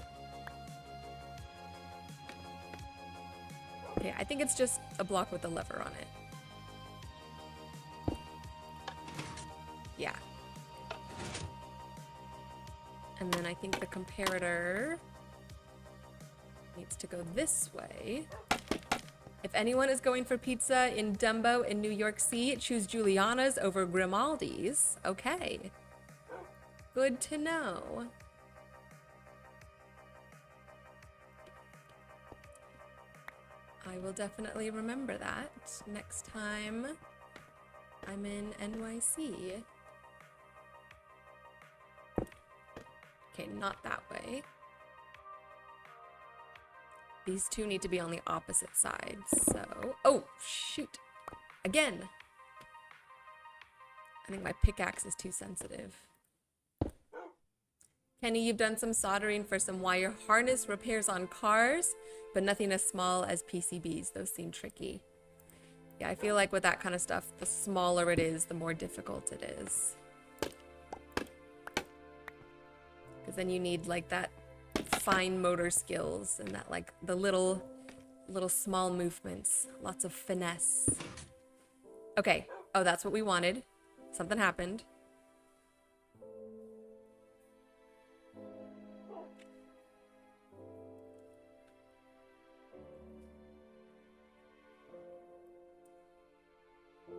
Okay, I think it's just a block with a lever on it. Yeah. And then I think the comparator needs to go this way. If anyone is going for pizza in Dumbo in New York City, choose Giuliana's over Grimaldi's. Okay. Good to know. I will definitely remember that next time I'm in NYC. Okay, not that way. These two need to be on the opposite sides, so... Oh, shoot. Again. I think my pickaxe is too sensitive. Kenny, you've done some soldering for some wire harness repairs on cars, but nothing as small as PCBs. Those seem tricky. Yeah, I feel like with that kind of stuff, the smaller it is, the more difficult it is. Because then you need like that fine motor skills and that like the little small movements, lots of finesse. Okay. Oh, that's what we wanted. Something happened.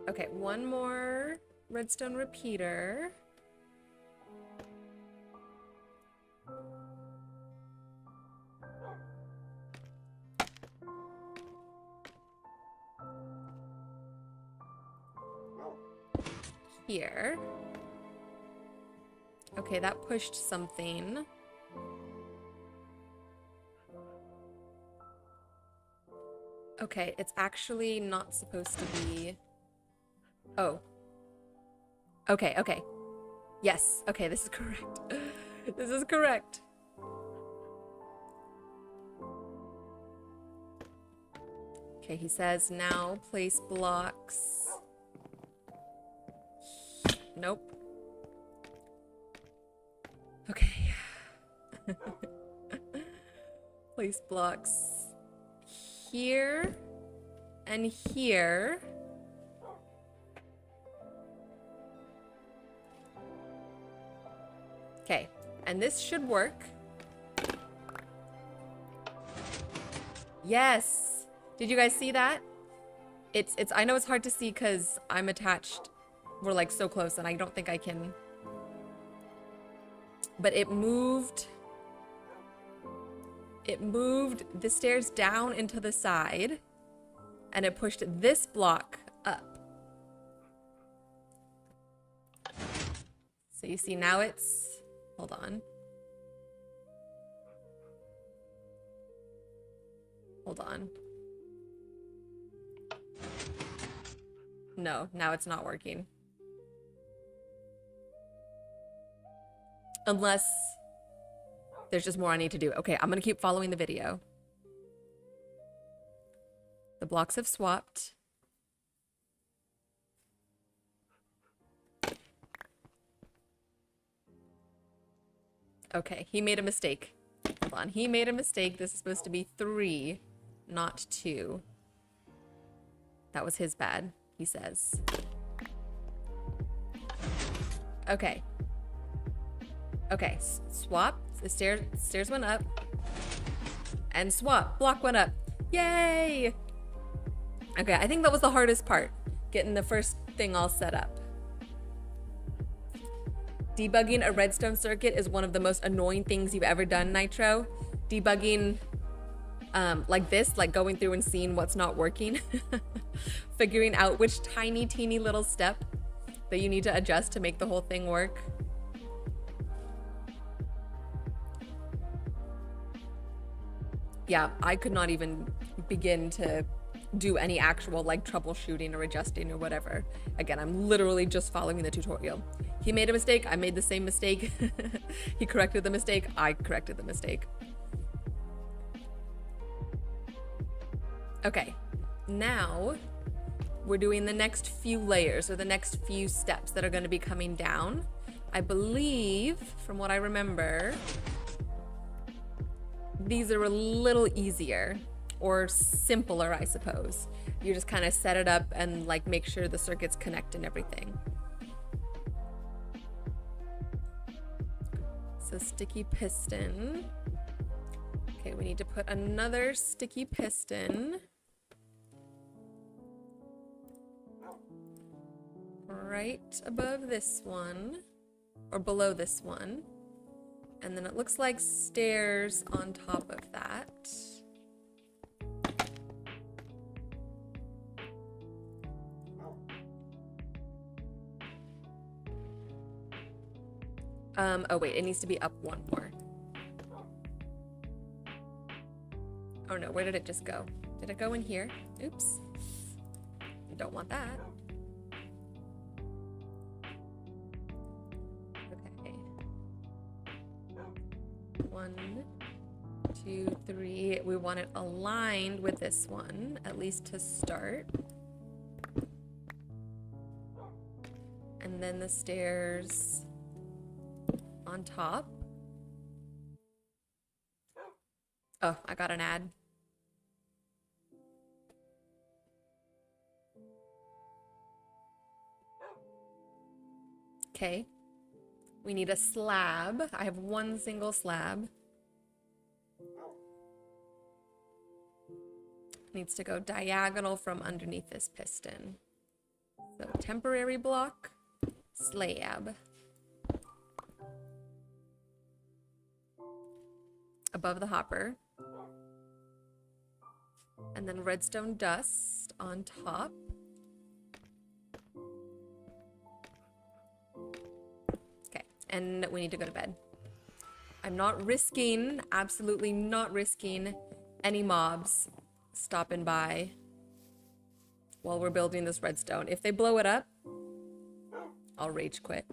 Okay, one more redstone repeater. Here. Okay, that pushed something. Okay, it's actually not supposed to be... Oh. Okay, okay. Yes, okay, this is correct. This is correct. Okay, he says now place blocks. Nope. Okay. Place blocks here and here. Okay, and this should work. Yes. Did you guys see that? It's I know it's hard to see because I'm attached. We're like so close and I don't think I can. But it moved the stairs down into the side and it pushed this block up. So you see now it's, hold on. Hold on. No, now it's not working. Unless there's just more I need to do. Okay, I'm gonna keep following the video. The blocks have swapped. Okay, he made a mistake. Hold on, he made a mistake. This is supposed to be 3, not 2. That was his bad, he says. Okay. Okay, swap. The stairs went up. And swap. Block went up. Yay! Okay, I think that was the hardest part. Getting the first thing all set up. Debugging a redstone circuit is one of the most annoying things you've ever done, Nitro. Debugging like this, like going through and seeing what's not working. Figuring out which tiny, teeny little step that you need to adjust to make the whole thing work. Yeah, I could not even begin to do any actual like troubleshooting or adjusting or whatever. Again, I'm literally just following the tutorial. He made a mistake, I made the same mistake. He corrected the mistake, I corrected the mistake. Okay, now we're doing the next few layers or the next few steps that are going to be coming down. I believe, from what I remember, these are a little easier or simpler, I suppose. You just kind of set it up and like make sure the circuits connect and everything. So sticky piston. Okay, we need to put another sticky piston right above this one, or below this one. And then it looks like stairs on top of that. Oh wait, it needs to be up one more. Oh no, where did it just go? Did it go in here? Oops. Don't want that. Okay. 1, 2, 3. We want it aligned with this one, at least to start. And then the stairs on top. Oh, I got an ad. Okay. We need a slab. I have one single slab. Needs to go diagonal from underneath this piston. So temporary block, slab. Above the hopper. And then redstone dust on top. Okay, and we need to go to bed. I'm not risking, absolutely not risking any mobs stopping by while we're building this redstone. If they blow it up, I'll rage quit.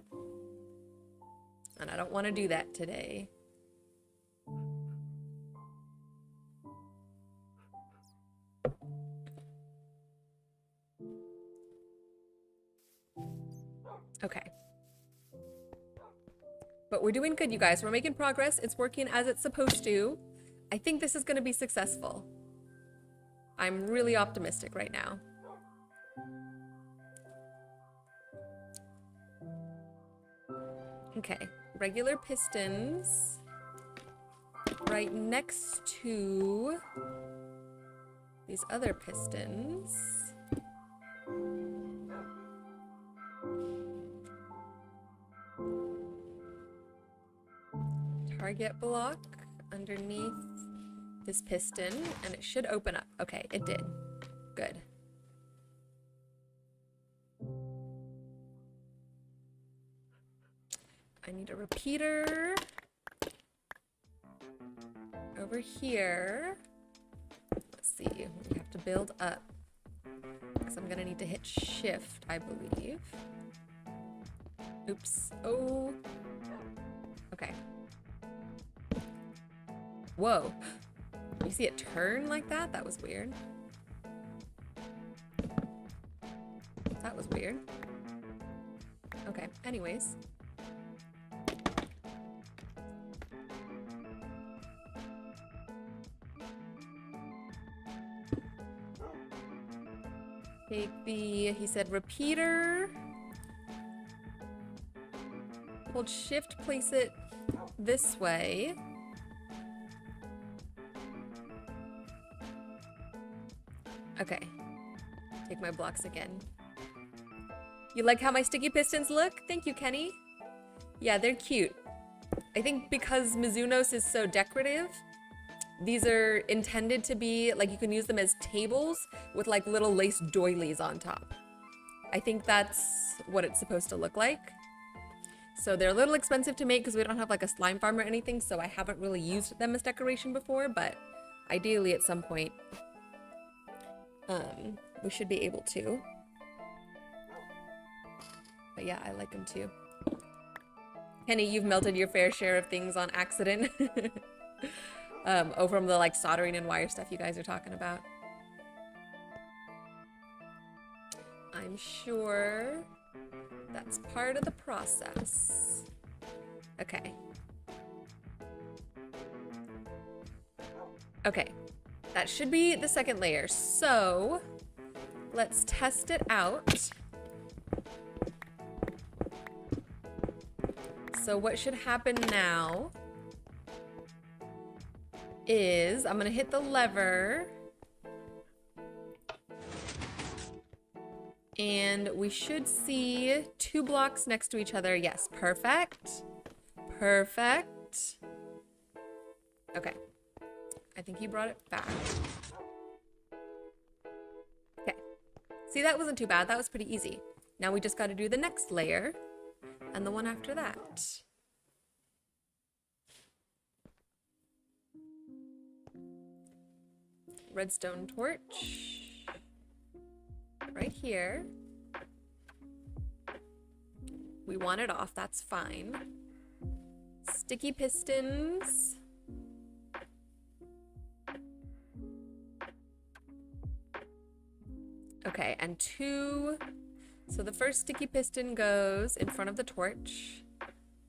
And I don't want to do that today. Okay. But we're doing good, you guys. We're making progress. It's working as it's supposed to. I think this is going to be successful. I'm really optimistic right now. Okay, regular pistons right next to these other pistons. Target block underneath this piston, and it should open up. Okay, it did. Good. I need a repeater over here. Let's see, we have to build up because I'm gonna need to hit shift, I believe. Oops. Oh. Okay. Whoa. You see it turn like that? That was weird. That was weird. Okay, anyways. Take the, he said repeater. Hold shift, place it this way. Okay, take my blocks again. You like how my sticky pistons look? Thank you, Kenny. Yeah, they're cute. I think because Mizunos is so decorative, these are intended to be, like you can use them as tables with like little lace doilies on top. I think that's what it's supposed to look like. So they're a little expensive to make because we don't have like a slime farm or anything, so I haven't really used them as decoration before, but ideally at some point, we should be able to. But yeah, I like them too. Kenny, you've melted your fair share of things on accident. Oh, from the like soldering and wire stuff you guys are talking about. I'm sure that's part of the process. Okay. Okay, that should be the second layer. So let's test it out. So what should happen now is I'm gonna hit the lever and we should see 2 blocks next to each other. Yes, perfect. Perfect. Okay. I think he brought it back. Okay. See, that wasn't too bad. That was pretty easy. Now we just got to do the next layer and the one after that. Redstone torch. Right here. We want it off. That's fine. Sticky pistons. Okay, and 2. So the first sticky piston goes in front of the torch,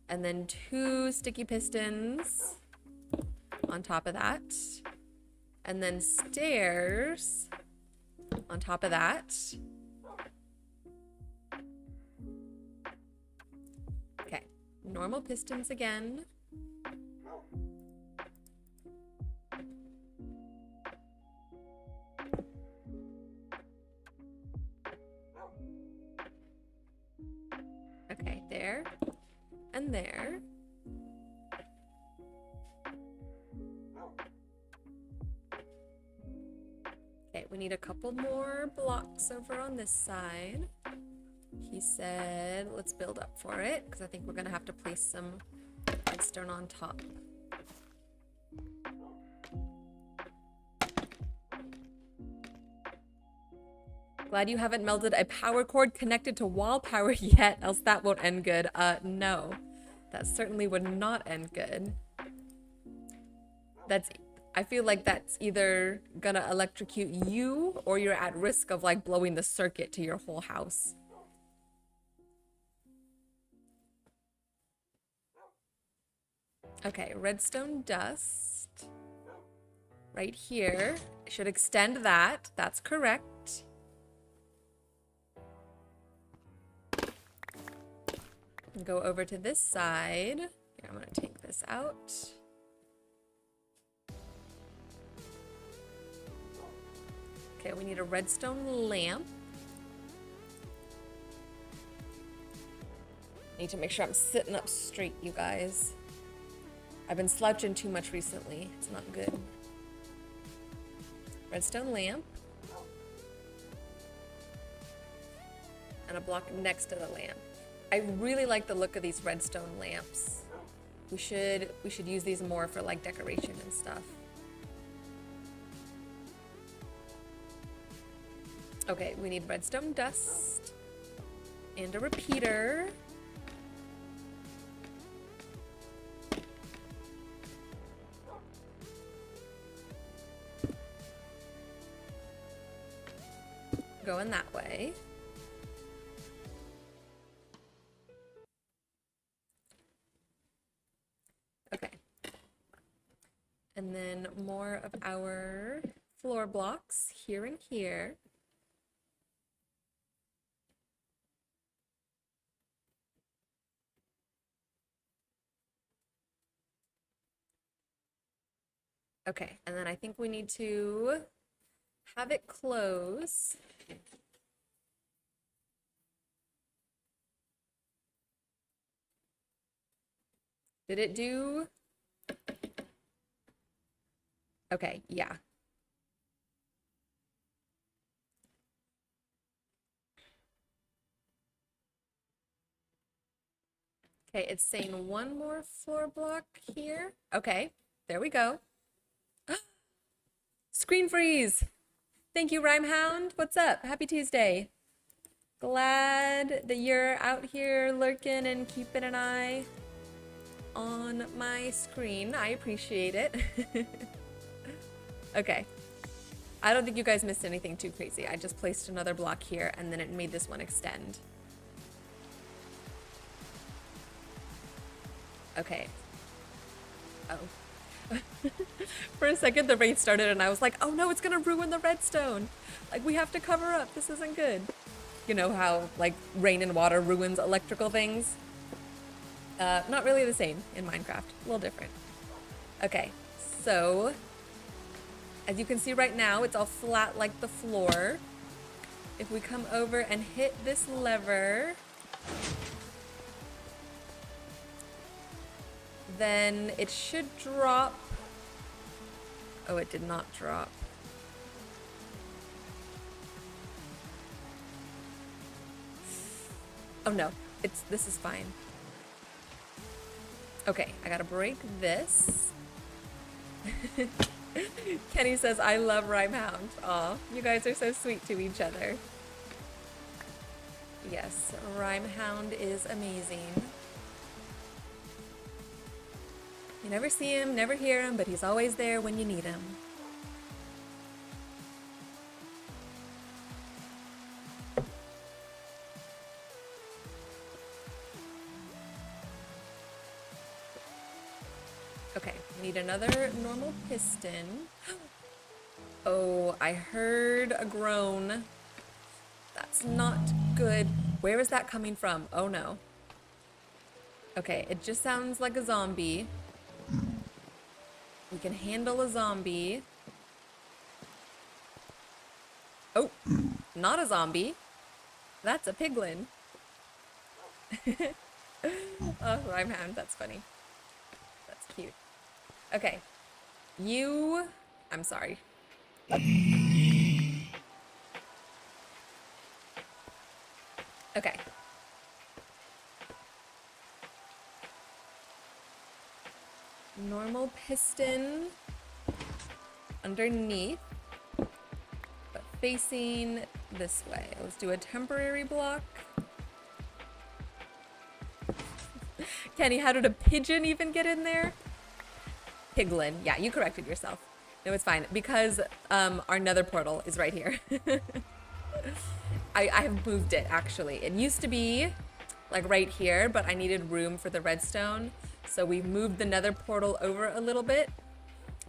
and then 2 sticky pistons on top of that, and then stairs on top of that. Okay, normal pistons again. Okay, there and there. Okay, we need a couple more blocks over on this side. He said, let's build up for it, because I think we're gonna have to place some redstone on top. Glad you haven't melted a power cord connected to wall power yet, else that won't end good. No. That certainly would not end good. I feel like that's either gonna electrocute you or you're at risk of like blowing the circuit to your whole house. Okay, redstone dust. Right here. Should extend that. That's correct. Go over to this side. Here, I'm gonna take this out. Okay, we need a redstone lamp. Need to make sure I'm sitting up straight, you guys. I've been slouching too much recently. It's not good. Redstone lamp. And a block next to the lamp. I really like the look of these redstone lamps. We should use these more for like decoration and stuff. Okay, we need redstone dust and a repeater. Going that way. Okay. And then more of our floor blocks here and here. Okay, and then I think we need to have it close. Did it do? Okay, yeah. Okay, it's saying one more floor block here. Okay, there we go. Screen freeze. Thank you, Rhymehound. What's up? Happy Tuesday. Glad that you're out here lurking and keeping an eye on my screen. I appreciate it. Okay. I don't think you guys missed anything too crazy. I just placed another block here and then it made this one extend. Okay. Oh. For a second the rain started and I was like, oh no, it's gonna ruin the redstone. Like, we have to cover up. This isn't good. You know how like rain and water ruins electrical things? Not really the same in Minecraft, a little different. Okay, so as you can see right now, it's all flat like the floor. If we come over and hit this lever, then it should drop. Oh, it did not drop. Oh no, this is fine. Okay, I gotta break this. Kenny says, I love Rhymehound. Aw, you guys are so sweet to each other. Yes, Rhymehound is amazing. You never see him, never hear him, but he's always there when you need him. Okay, need another normal piston. Oh, I heard a groan. That's not good. Where is that coming from? Oh no. Okay, it just sounds like a zombie. We can handle a zombie. Oh, not a zombie. That's a piglin. Oh, Rhymehound, that's funny. That's cute. Okay, I'm sorry. Okay. Normal piston underneath, but facing this way. Let's do a temporary block. Kenny, how did a pigeon even get in there? Piglin. Yeah, you corrected yourself. No, it's fine because our nether portal is right here. I have moved it actually. It used to be like right here, but I needed room for the redstone. So we moved the nether portal over a little bit.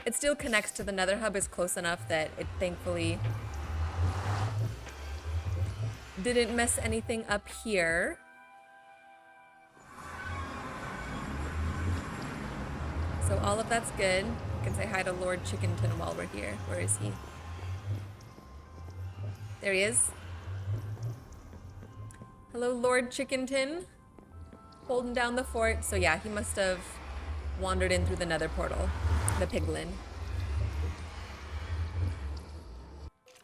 It still connects to the nether hub, is close enough that it thankfully didn't mess anything up here. So all of that's good. You can say hi to Lord Chickenton while we're here. Where is he? There he is. Hello, Lord Chickenton. Holding down the fort. So yeah, he must have wandered in through the nether portal, the piglin.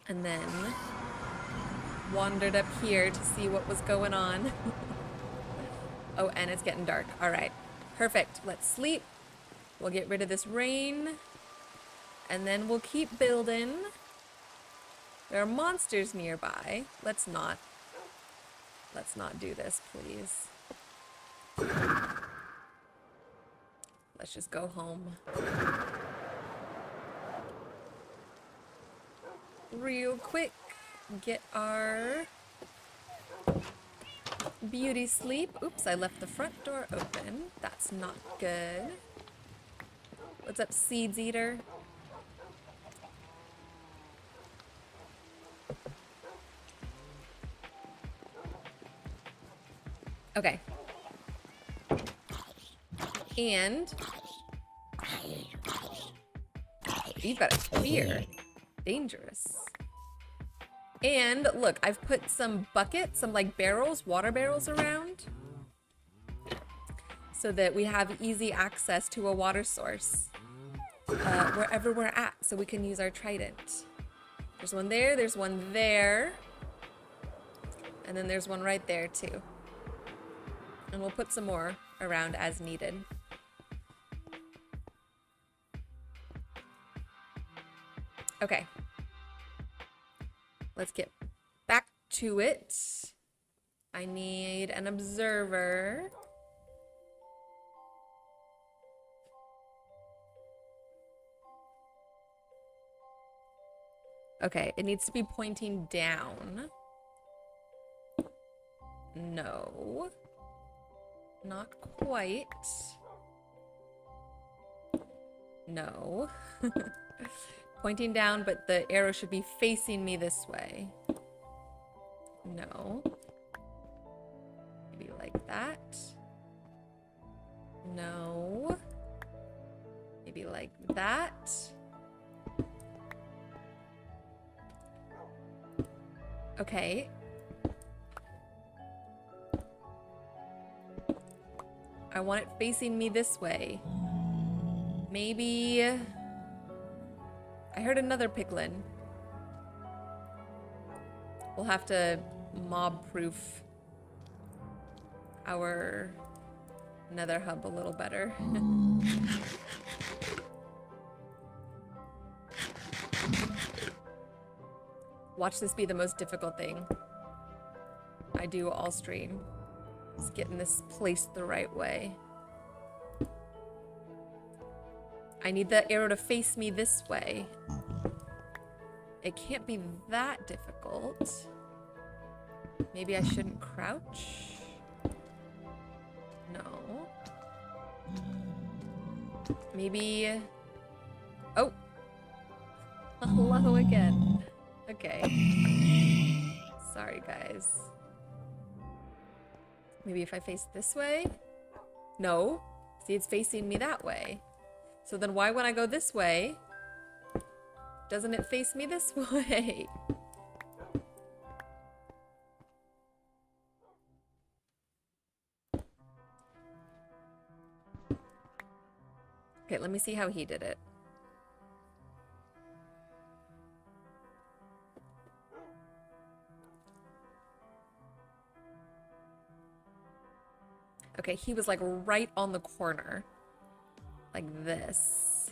And then wandered up here to see what was going on. Oh, and it's getting dark. All right, perfect. Let's sleep. We'll get rid of this rain. And then we'll keep building. There are monsters nearby. Let's not do this, please. Let's just go home. Real quick, get our beauty sleep. Oops, I left the front door open. That's not good. What's up, Seeds Eater? Okay. And you've got a spear. Dangerous. And look, I've put some buckets, some like barrels, water barrels around so that we have easy access to a water source wherever we're at, so we can use our trident. There's one there, there's one there, and then there's one right there too. And we'll put some more around as needed. Okay. Let's get back to it. I need an observer. Okay, it needs to be pointing down. No. Not quite. No. Pointing down, but the arrow should be facing me this way. No. Maybe like that. No. Maybe like that. Okay. I want it facing me this way. Maybe... I heard another piglin. We'll have to mob-proof our nether hub a little better. Watch this be the most difficult thing I do all stream. Is getting this placed the right way. I need the arrow to face me this way. It can't be that difficult. Maybe I shouldn't crouch? No. Maybe... Oh! Hello again. Okay. Sorry, guys. Maybe if I face this way? No. See, it's facing me that way. So then why when I go this way, doesn't it face me this way? Okay, let me see how he did it. Okay, he was like right on the corner. Like this.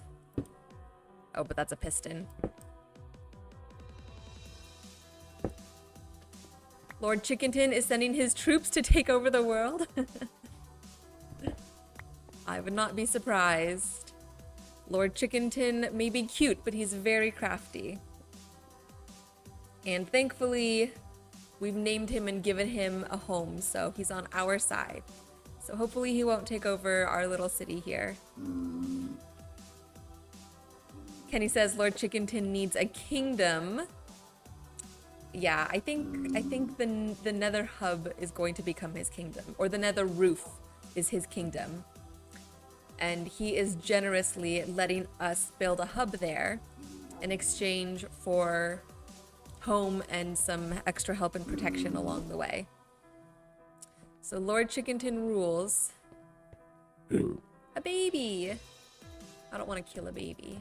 Oh, but that's a piston. Lord Chickenton is sending his troops to take over the world. I would not be surprised. Lord Chickenton may be cute, but he's very crafty. And thankfully, we've named him and given him a home, so he's on our side. So hopefully he won't take over our little city here. Kenny says Lord Chickenton needs a kingdom. Yeah, I think the nether hub is going to become his kingdom, or the nether roof is his kingdom. And he is generously letting us build a hub there in exchange for home and some extra help and protection along the way. So Lord Chickenton rules. A baby! I don't want to kill a baby.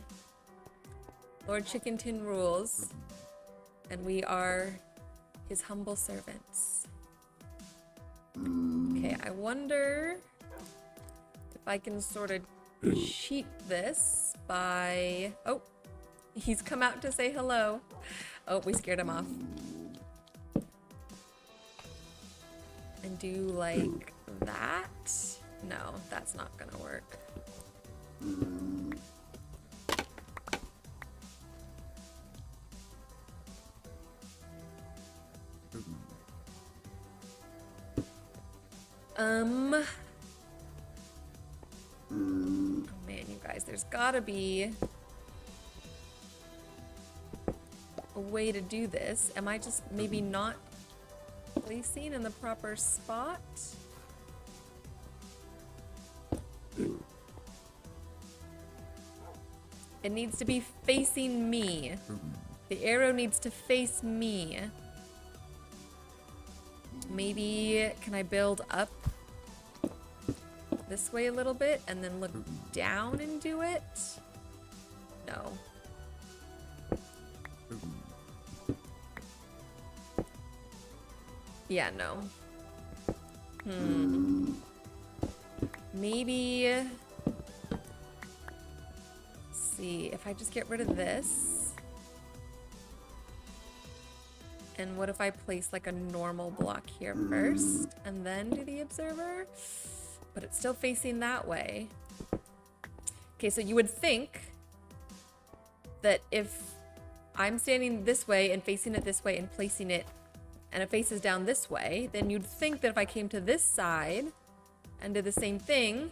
Lord Chickenton rules, and we are his humble servants. Okay, I wonder if I can sort of cheat this by... Oh, he's come out to say hello. Oh, we scared him off. And do like that? No, that's not gonna work. Oh man, you guys, there's gotta be a way to do this. Am I just maybe not placing in the proper spot? It needs to be facing me. The arrow needs to face me. Maybe, can I build up this way a little bit and then look down and do it? No. Yeah, no. Maybe... Let's see, if I just get rid of this And what if I place like a normal block here first and then do the observer? But it's still facing that way. Okay, so you would think that if I'm standing this way and facing it this way and placing it and it faces down this way, then you'd think that if I came to this side and did the same thing,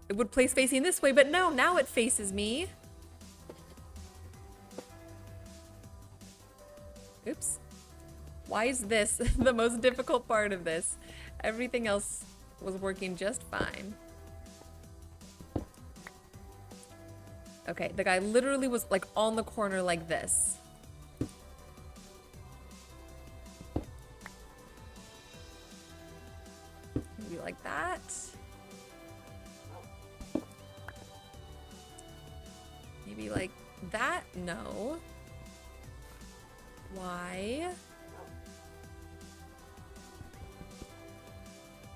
it would place facing this way, but no, now it faces me. Oops. Why is this the most difficult part of this? Everything else was working just fine. Okay, the guy literally was like on the corner like this. Maybe like that. Maybe like that? No. Why?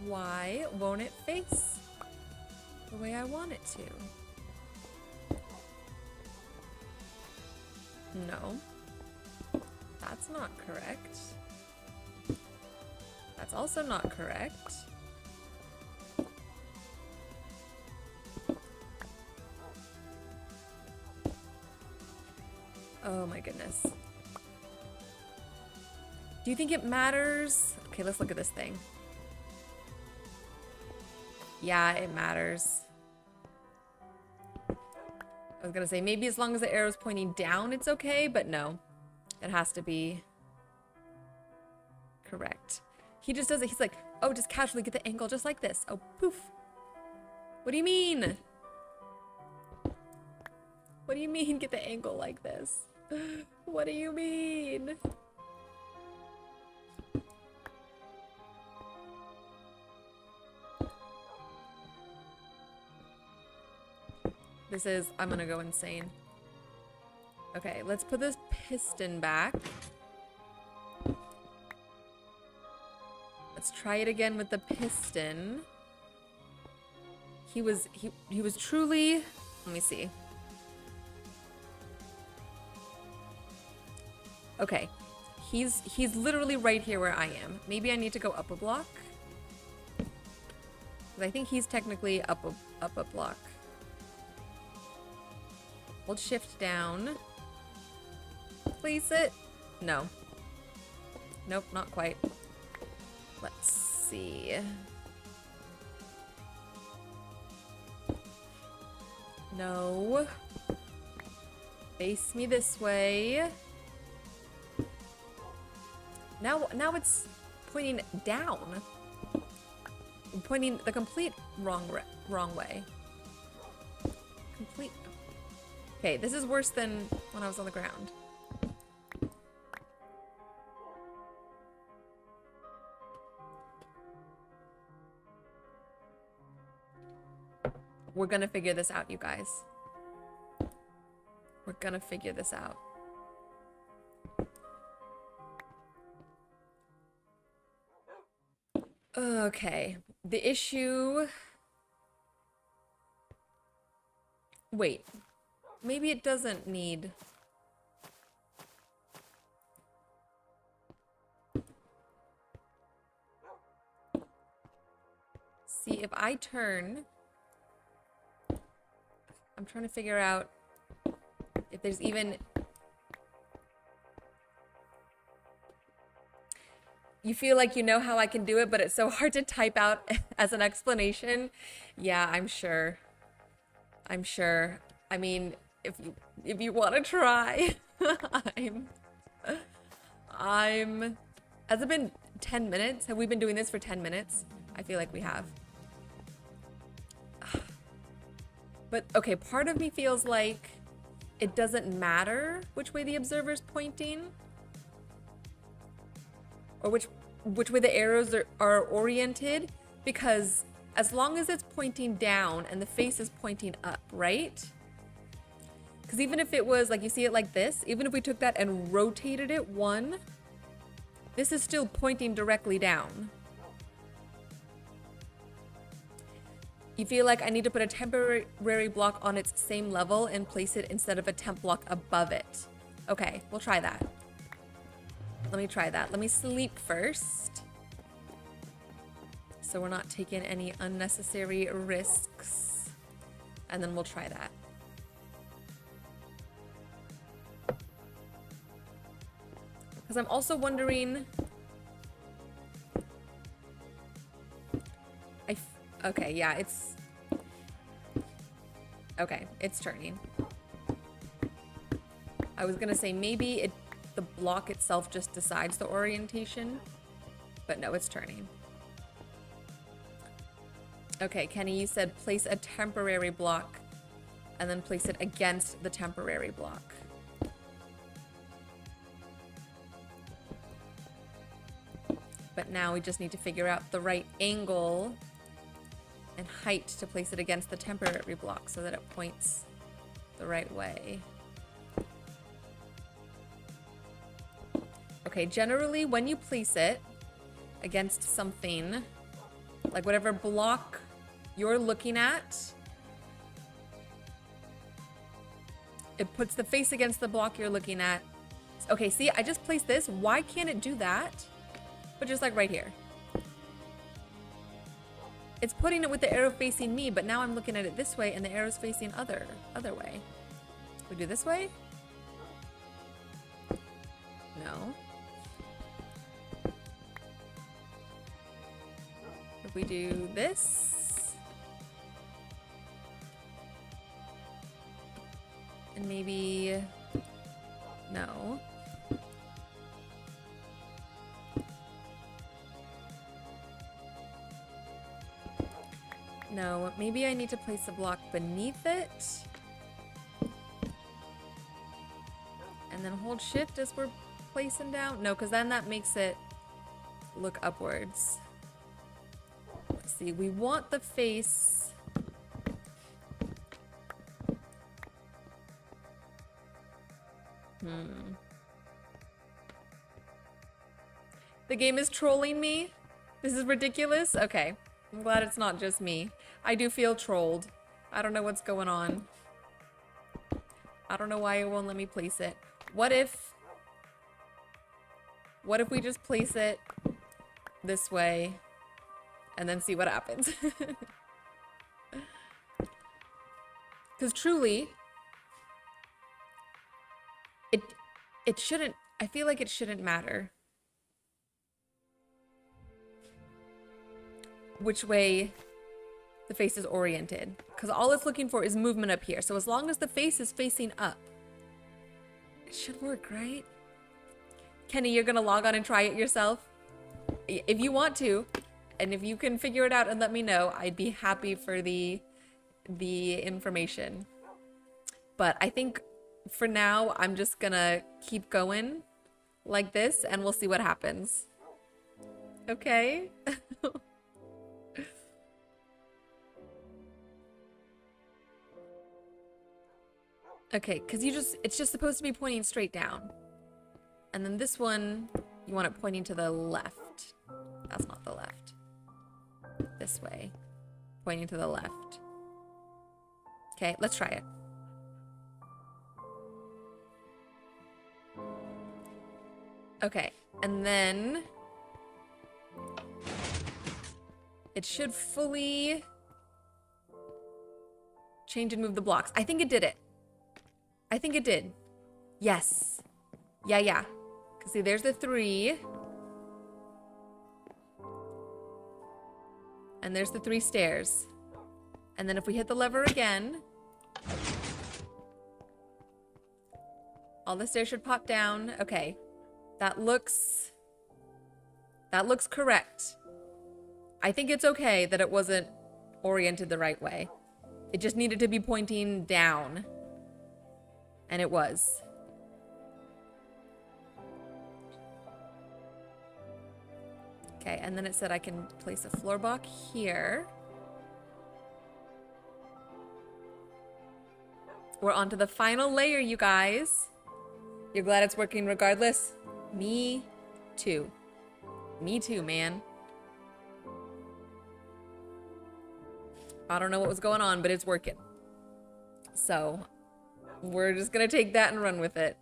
Why won't it face the way I want it to? No. That's not correct. That's also not correct. Oh my goodness. Do you think it matters? Okay, let's look at this thing. Yeah, it matters. I was gonna say, maybe as long as the arrow's pointing down, it's okay, but no. It has to be correct. He just does it. He's like, oh, just casually get the angle just like this. Oh, poof. What do you mean? What do you mean get the angle like this? What do you mean? This is, I'm gonna go insane. Okay, let's put this piston back. Let's try it again with the piston. He was truly, let me see. Okay, he's literally right here where I am. Maybe I need to go up a block. Because I think he's technically up a block. Hold shift down. Place it. No. Nope, not quite. Let's see. No. Face me this way. Now it's pointing down. I'm pointing the complete wrong way. Complete. Okay, this is worse than when I was on the ground. We're gonna figure this out, you guys. We're gonna figure this out. Okay, the issue... Wait. Maybe it doesn't need... See, if I turn... I'm trying to figure out if there's even... You feel like you know how I can do it, but it's so hard to type out as an explanation. Yeah, I'm sure. I'm sure. I mean... If you want to try, I'm, has it been 10 minutes? Have we been doing this for 10 minutes? I feel like we have. But okay, part of me feels like it doesn't matter which way the observer's pointing or which way the arrows are oriented, because as long as it's pointing down and the face is pointing up, right? Because even if it was, like, you see it like this, even if we took that and rotated it one, this is still pointing directly down. You feel like I need to put a temporary block on its same level and place it instead of a temp block above it. Okay, we'll try that. Let me try that. Let me sleep first. So we're not taking any unnecessary risks. And then we'll try that. Because I'm also wondering... Okay, yeah, it's... Okay, it's turning. I was gonna say maybe the block itself just decides the orientation, but no, it's turning. Okay, Kenny, you said place a temporary block and then place it against the temporary block. But now we just need to figure out the right angle and height to place it against the temporary block so that it points the right way. Okay, generally when you place it against something, like whatever block you're looking at, it puts the face against the block you're looking at. Okay, see, I just placed this. Why can't it do that? But just like right here. It's putting it with the arrow facing me, but now I'm looking at it this way and the arrow's facing other way. We do this way? No. If we do this, and maybe, no. No, maybe I need to place a block beneath it. And then hold shift as we're placing down. No, because then that makes it look upwards. Let's see, we want the face. The game is trolling me? This is ridiculous? Okay. I'm glad it's not just me. I do feel trolled. I don't know what's going on. I don't know why it won't let me place it. What if we just place it this way and then see what happens? Because truly, it shouldn't, I feel like it shouldn't matter which way the face is oriented, because all it's looking for is movement up here. So as long as the face is facing up, it should work, right? Kenny, you're gonna log on and try it yourself if you want to, and if you can figure it out and let me know, I'd be happy for the information. But I think for now I'm just gonna keep going like this and we'll see what happens. Okay. Okay, because it's just supposed to be pointing straight down. And then this one, you want it pointing to the left. That's not the left. This way. Pointing to the left. Okay, let's try it. Okay, and then it should fully change and move the blocks. I think it did it. I think it did. Yes. Yeah. Cause see, there's the 3. And there's the 3 stairs. And then if we hit the lever again, all the stairs should pop down. Okay. That looks correct. I think it's okay that it wasn't oriented the right way. It just needed to be pointing down. And it was. Okay, and then it said I can place a floor block here. We're on to the final layer, you guys. You're glad it's working regardless? Me too. Me too, man. I don't know what was going on, but it's working. So we're just gonna take that and run with it.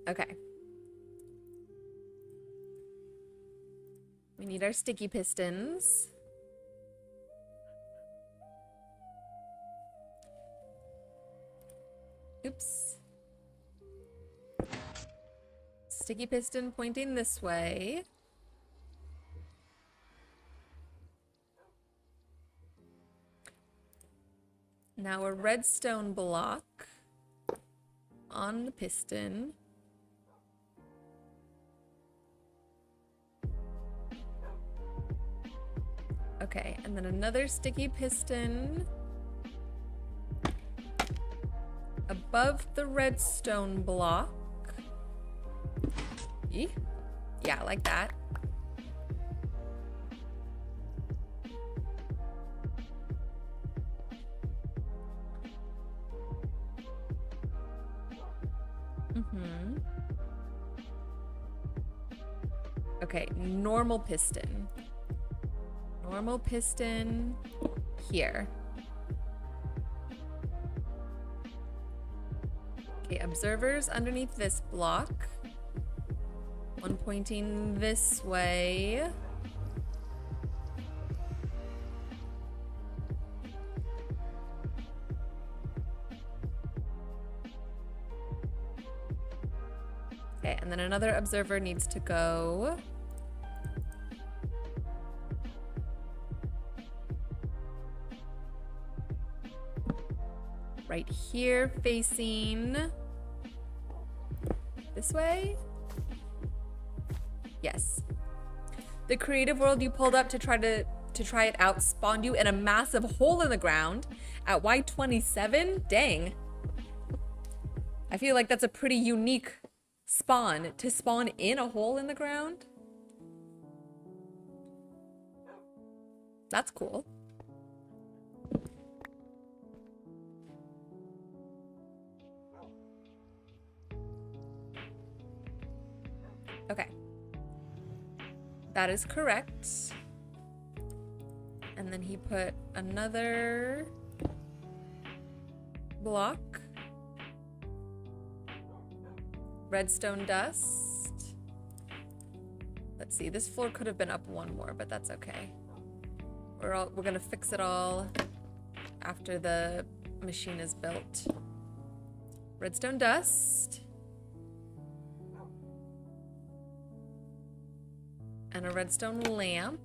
Okay. We need our sticky pistons. Oops. Sticky piston pointing this way. Now a redstone block on the piston. Okay, and then another sticky piston above the redstone block. Yeah, like that. Okay, normal piston. Normal piston here. Okay, observers underneath this block. One pointing this way. Okay, and then another observer needs to go right here, facing this way. Yes. The creative world you pulled up to try it out spawned you in a massive hole in the ground at Y27. Dang. I feel like that's a pretty unique spawn, to spawn in a hole in the ground. That's cool. Okay. That is correct. And then he put another block. Redstone dust. Let's see, this floor could have been up one more, but that's okay. We're gonna fix it all after the machine is built. Redstone dust. And a redstone lamp.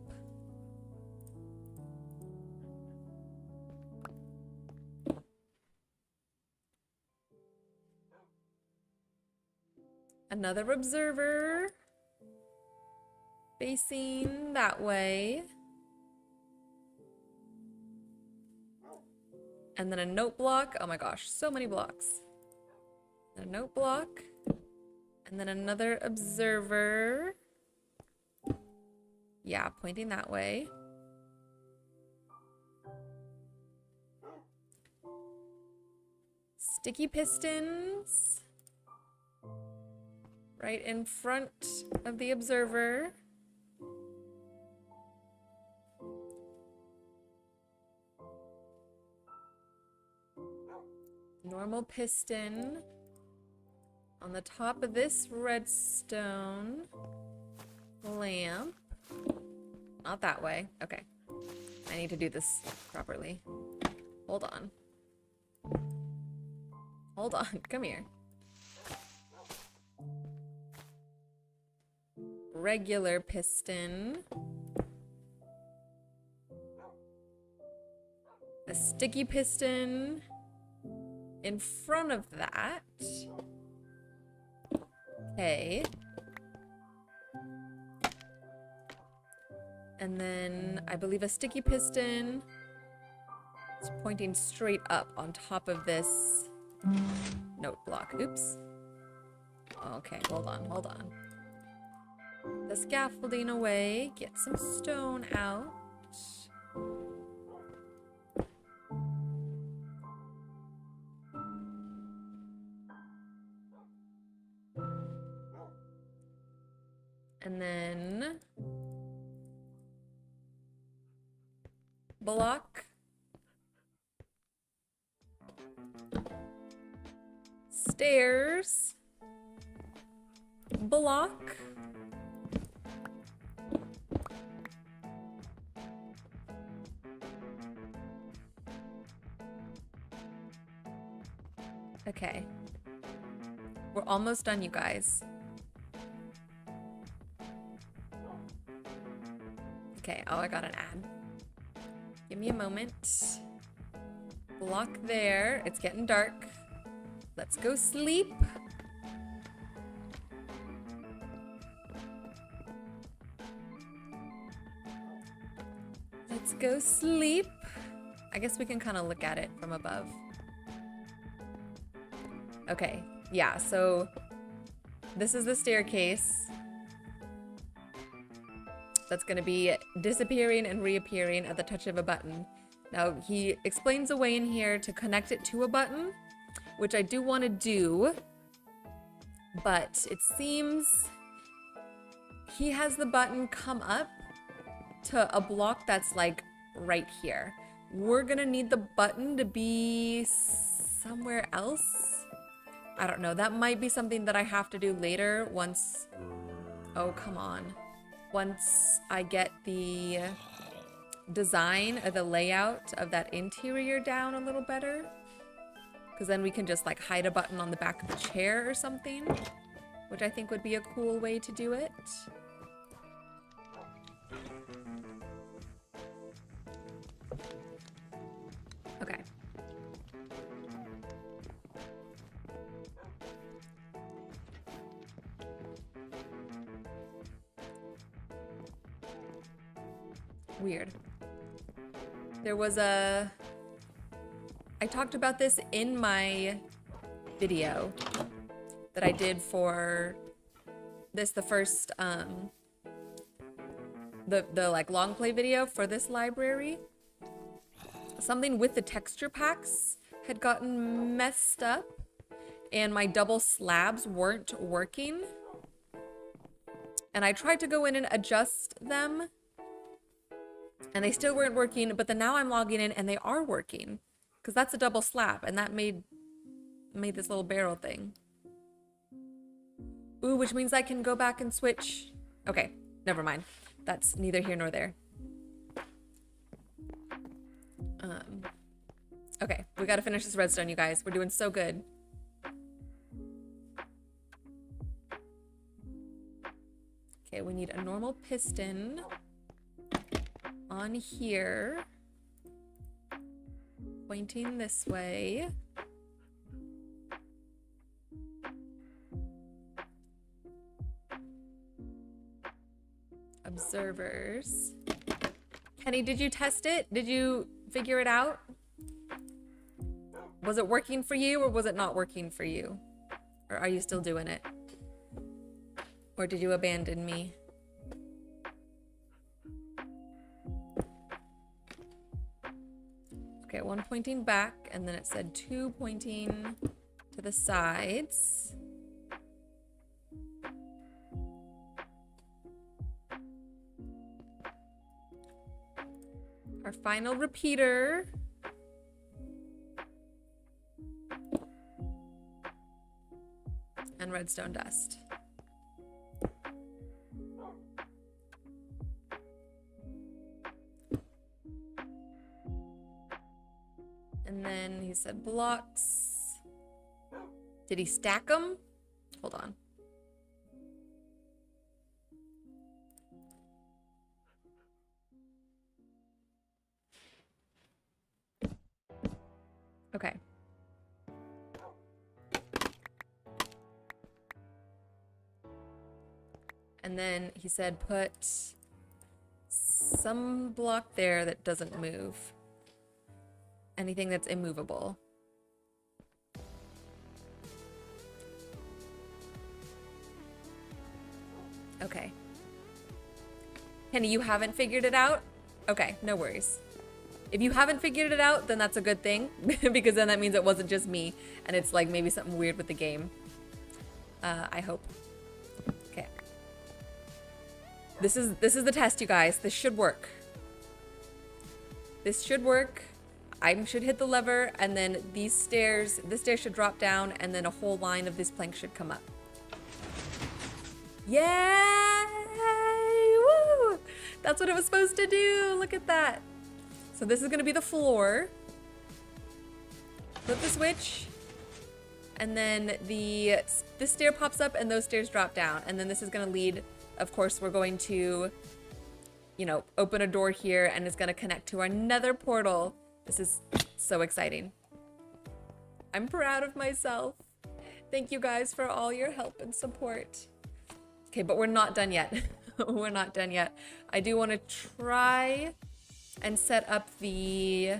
Another observer facing that way. And then a note block. Oh my gosh, so many blocks. A note block. And then another observer. Yeah, pointing that way. Sticky pistons. Right in front of the observer. Normal piston on the top of this redstone lamp. Not that way. Okay. I need to do this properly. Hold on. Hold on. Come here. Regular piston. A sticky piston in front of that. Okay. And then I believe a sticky piston is pointing straight up on top of this note block. Oops. Okay, hold on, hold on. The scaffolding away, get some stone out. And then block. Stairs. block. Okay. We're almost done, you guys. Okay, oh, I got an ad. Give me a moment. Block there. It's getting dark. Let's go sleep. Let's go sleep. I guess we can kind of look at it from above. Okay, yeah, so this is the staircase that's gonna be disappearing and reappearing at the touch of a button. Now, he explains a way in here to connect it to a button, which I do want to do, but it seems he has the button come up to a block that's like right here. We're gonna need the button to be somewhere else. I don't know. That might be something that I have to do later once... Oh, come on. Once I get the design or the layout of that interior down a little better. Because then we can just like hide a button on the back of a chair or something, which I think would be a cool way to do it. Okay. Weird. There was a... I talked about this in my video that I did for this, the first, the like long play video for this library. Something with the texture packs had gotten messed up and my double slabs weren't working. And I tried to go in and adjust them and they still weren't working, but then now I'm logging in and they are working. Because that's a double slab, and that made this little barrel thing. Ooh, which means I can go back and switch. Okay, never mind. That's neither here nor there. Okay, we gotta finish this redstone, you guys. We're doing so good. Okay, we need a normal piston on here. Pointing this way. Observers. Kenny, did you test it? Did you figure it out? Was it working for you or was it not working for you? Or are you still doing it? Or did you abandon me? Okay, one pointing back, and then it said two pointing to the sides. Our final repeater. And redstone dust. And then he said blocks. Did he stack them? Hold on. Okay. And then he said put some block there that doesn't move. Anything that's immovable. Okay. Kenny, you haven't figured it out? Okay, no worries. If you haven't figured it out, then that's a good thing. Because then that means it wasn't just me. And it's like maybe something weird with the game. I hope. Okay. This is the test, you guys. This should work. This should work. I should hit the lever, and then this stair should drop down, and then a whole line of this plank should come up. Yay! Woo! That's what it was supposed to do. Look at that. So this is gonna be the floor. Flip the switch. And then this stair pops up and those stairs drop down. And then this is gonna lead, of course, we're going to, you know, open a door here and it's gonna connect to our nether portal. This is so exciting. I'm proud of myself. Thank you guys for all your help and support. Okay, but we're not done yet. We're not done yet. I do want to try and set up the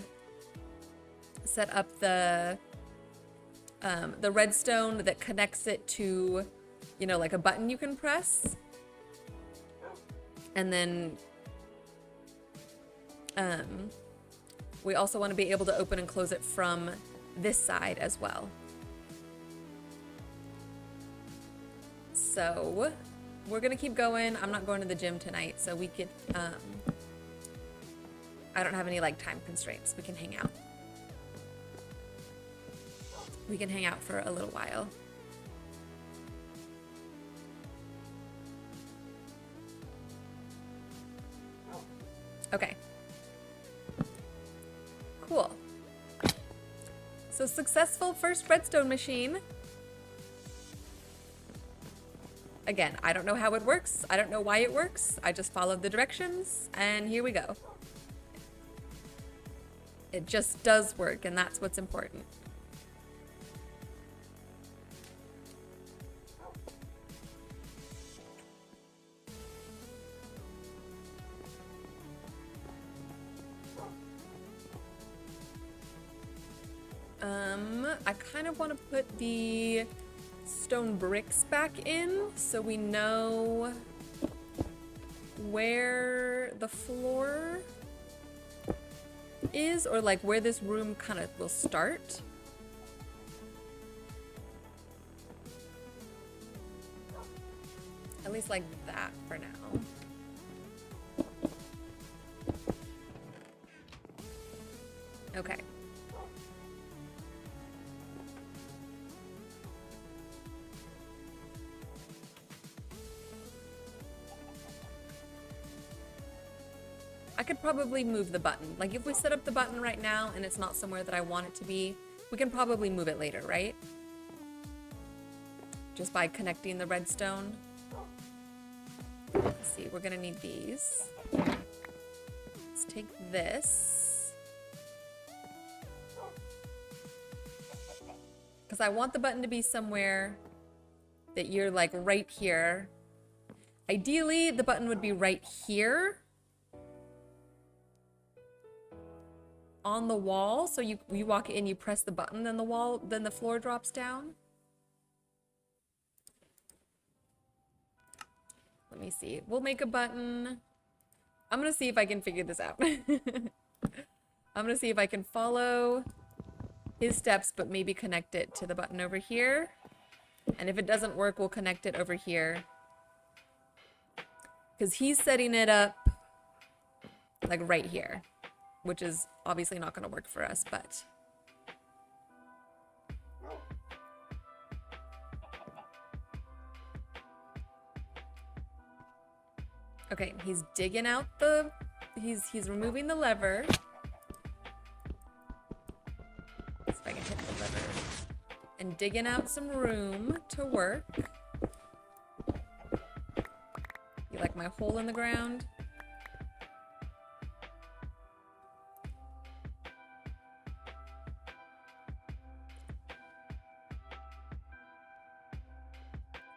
redstone that connects it to, you know, like a button you can press. And then we also want to be able to open and close it from this side as well. So we're gonna keep going. I'm not going to the gym tonight, so we could, I don't have any like time constraints. We can hang out. We can hang out for a little while. Okay. Cool. So successful first redstone machine. Again, I don't know how it works. I don't know why it works. I just followed the directions and here we go. It just does work and that's what's important. I kind of want to put the stone bricks back in so we know where the floor is, or like where this room kind of will start. At least like that for now. Okay. I could probably move the button. Like if we set up the button right now and it's not somewhere that I want it to be, we can probably move it later, right? Just by connecting the redstone. Let's see, we're gonna need these. Let's take this. Because I want the button to be somewhere that you're like right here. Ideally, the button would be right here. On the wall, so you walk in, you press the button, then the floor drops down. Let me see. We'll make a button. I'm gonna see if I can figure this out. I'm gonna see if I can follow his steps, but maybe connect it to the button over here. And if it doesn't work, we'll connect it over here. Because he's setting it up like right here, which is obviously not going to work for us, but... Okay, he's digging out the... He's removing the lever. See if I can hit the lever. And digging out some room to work. You like my hole in the ground?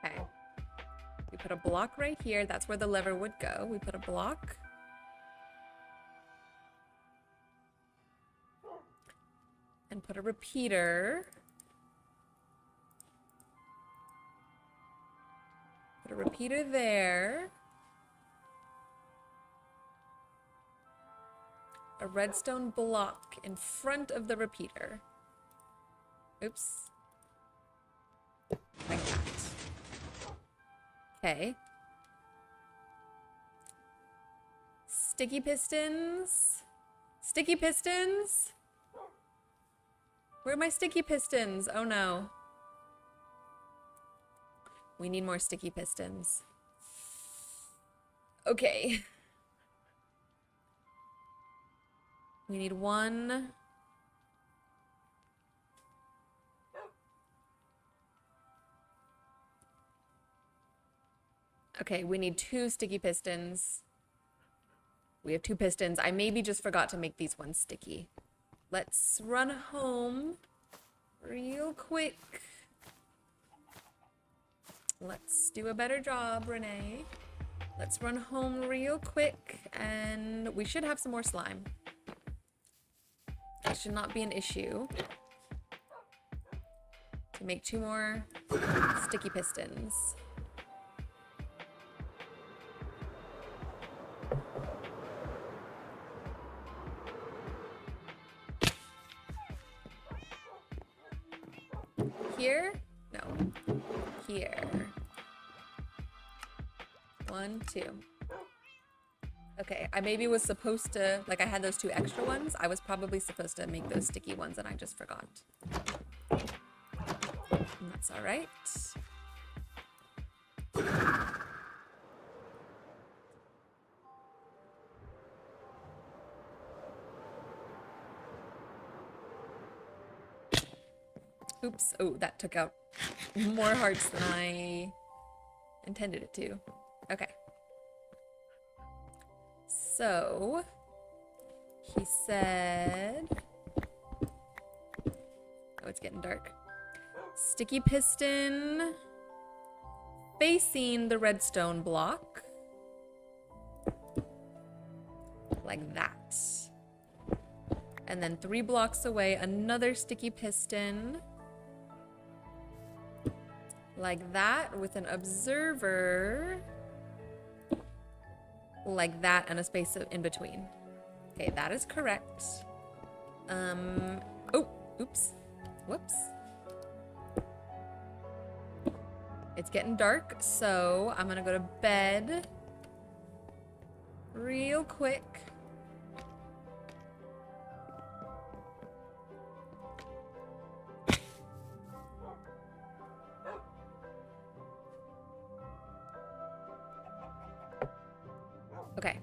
Okay. We put a block right here. That's where the lever would go. We put a block. And put a repeater. Put a repeater there. A redstone block in front of the repeater. Oops. Like that. Okay. Sticky pistons. Sticky pistons? Where are my sticky pistons? Oh no. We need more sticky pistons. Okay. We need one. Okay, we need 2 sticky pistons. We have 2 pistons. I maybe just forgot to make these ones sticky. Let's run home real quick. Let's do a better job, Renee. Let's run home real quick, and we should have some more slime. That should not be an issue. To make 2 more sticky pistons. Here? No. Here. 1, 2. Okay, I maybe was supposed to, like I had those 2 extra ones. I was probably supposed to make those sticky ones and I just forgot. And that's all right. Oops. Oh, that took out more hearts than I intended it to. Okay. So, he said... Oh, it's getting dark. Sticky piston facing the redstone block. Like that. And then 3 blocks away, another sticky piston. Like that, with an observer. Like that, and a space in between. Okay, that is correct. Oh, oops. Whoops. It's getting dark, so I'm gonna go to bed real quick. Okay.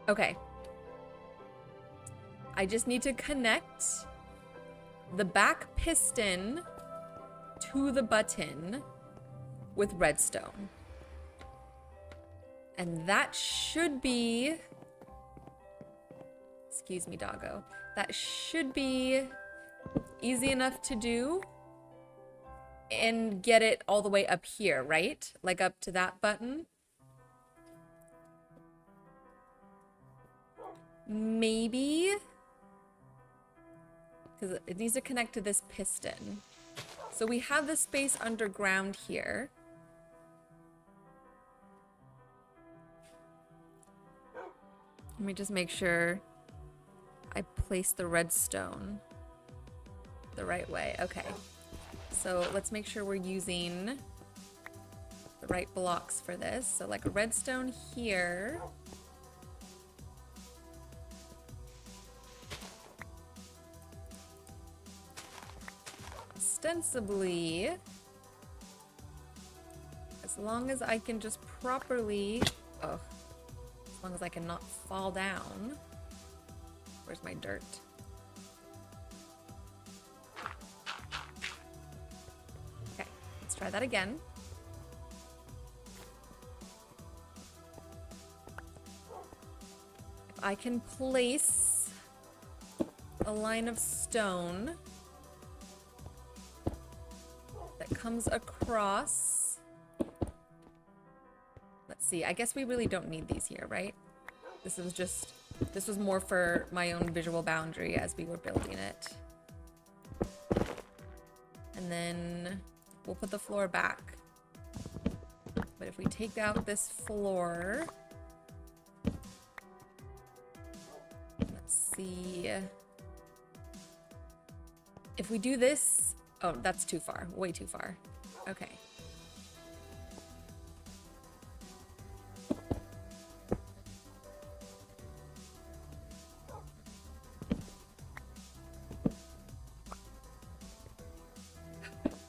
Okay. I just need to connect the back piston to the button with redstone. And that should be... Excuse me, doggo. That should be easy enough to do and get it all the way up here, right? Like up to that button. Maybe, because it needs to connect to this piston. So we have the space underground here. Let me just make sure I place the redstone the right way. Okay. So let's make sure we're using the right blocks for this. So like a redstone here. Ostensibly, as long as I can just properly, as long as I can not fall down. Where's my dirt? Okay, let's try that again. If I can place a line of stone that comes across. Let's see, I guess we really don't need these here, right? This was more for my own visual boundary as we were building it. And then we'll put the floor back. But if we take out this floor, let's see. If we do this, oh, that's too far, way too far. Okay.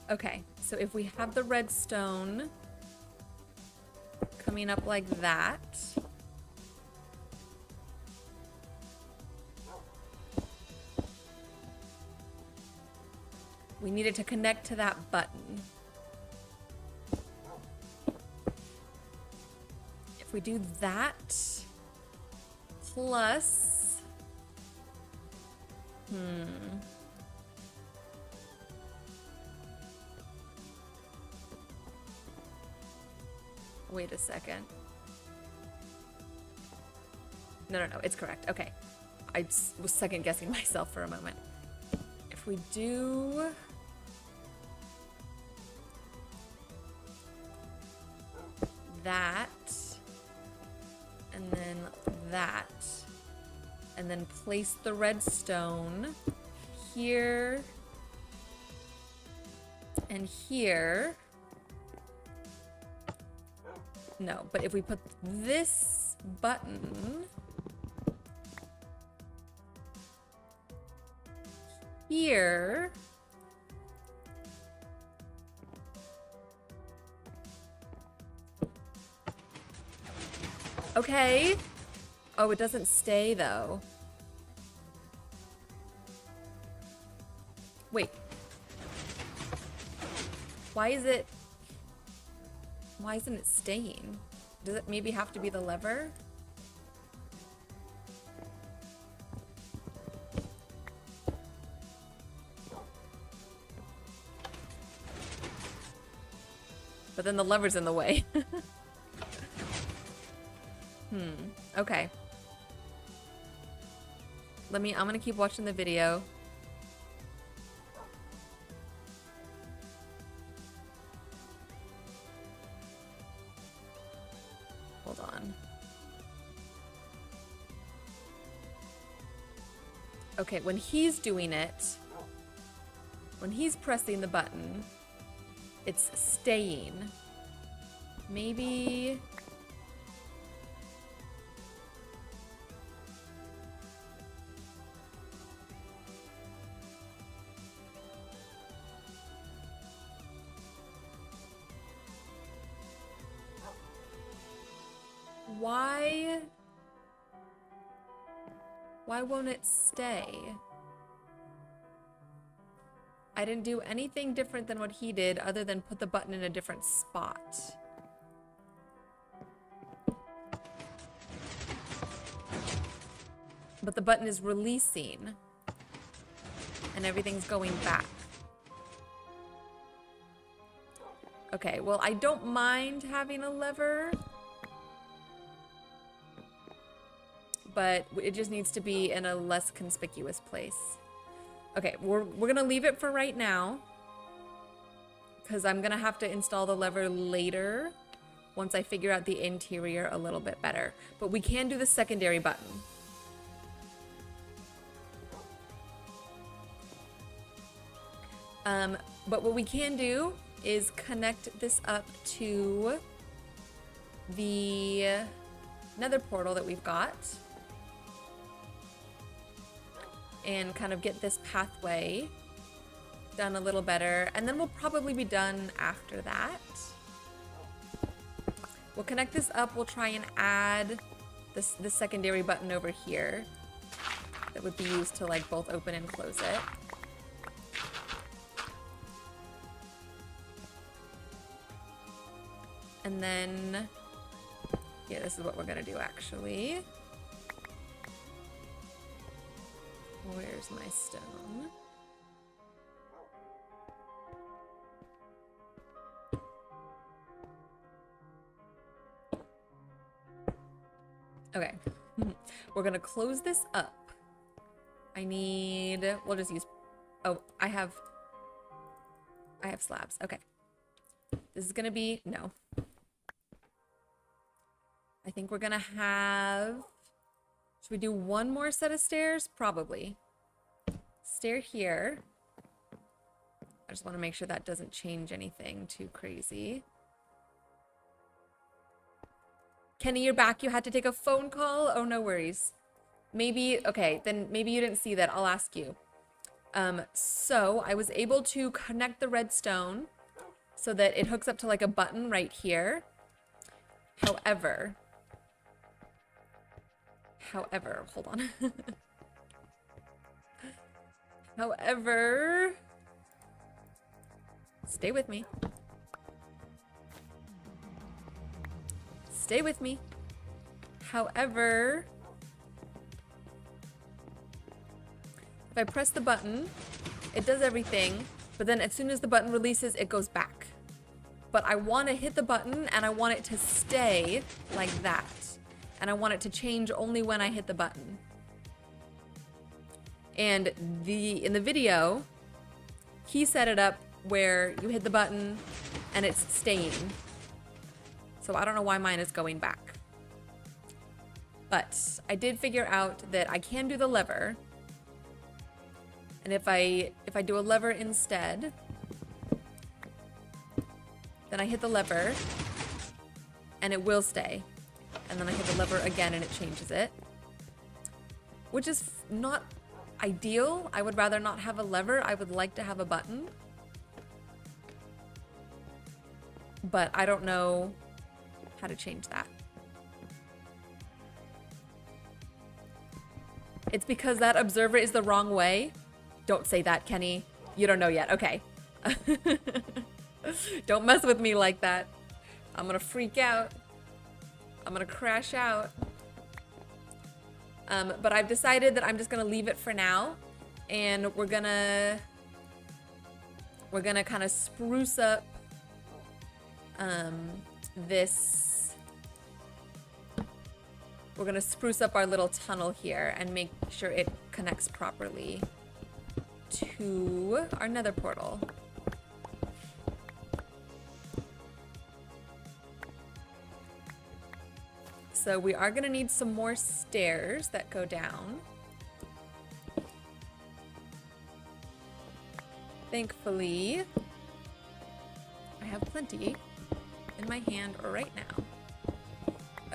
Okay, so if we have the redstone coming up like that. We need it to connect to that button. If we do that, plus, wait a second. No, it's correct. Okay. I was second guessing myself for a moment. If we do that, and then that, and then place the redstone here and here. No, but if we put this button here, okay. Oh, it doesn't stay though. Wait. Why isn't it staying? Does it maybe have to be the lever? But then the lever's in the way. Okay. I'm gonna keep watching the video. Hold on. Okay, when he's doing it, when he's pressing the button, it's staying. Maybe... Why won't it stay? I didn't do anything different than what he did other than put the button in a different spot. But the button is releasing and everything's going back. Okay, well, I don't mind having a lever, but it just needs to be in a less conspicuous place. Okay, we're gonna leave it for right now because I'm gonna have to install the lever later once I figure out the interior a little bit better. But we can do the secondary button. But what we can do is connect this up to the nether portal that we've got and kind of get this pathway done a little better, and then we'll probably be done after that. We'll connect this up, we'll try and add the secondary button over here that would be used to like both open and close it. And then, yeah, this is what we're gonna do actually. Where's my stone? Okay, we're gonna close this up. We'll just use, oh, I have slabs, okay. This is gonna be, no. I think we're gonna have, should we do one more set of stairs? Probably. Stair here. I just want to make sure that doesn't change anything too crazy. Kenny, you're back. You had to take a phone call? Oh, no worries. Maybe, okay, then maybe you didn't see that. I'll ask you. So I was able to connect the redstone so that it hooks up to like a button right here. However, hold on. However, stay with me. Stay with me. However, if I press the button, it does everything, but then as soon as the button releases, it goes back. But I want to hit the button and I want it to stay like that. And I want it to change only when I hit the button. And in the video, he set it up where you hit the button and it's staying. So I don't know why mine is going back. But I did figure out that I can do the lever. And if I do a lever instead, then I hit the lever and it will stay. And then I hit the lever again and it changes it. Which is not ideal. I would rather not have a lever. I would like to have a button. But I don't know how to change that. It's because that observer is the wrong way. Don't say that, Kenny. You don't know yet. Okay. Don't mess with me like that. I'm gonna freak out. I'm gonna crash out. But I've decided that I'm just gonna leave it for now, and we're gonna kind of spruce up this. We're gonna spruce up our little tunnel here and make sure it connects properly to our nether portal. So we are gonna need some more stairs that go down. Thankfully, I have plenty in my hand right now.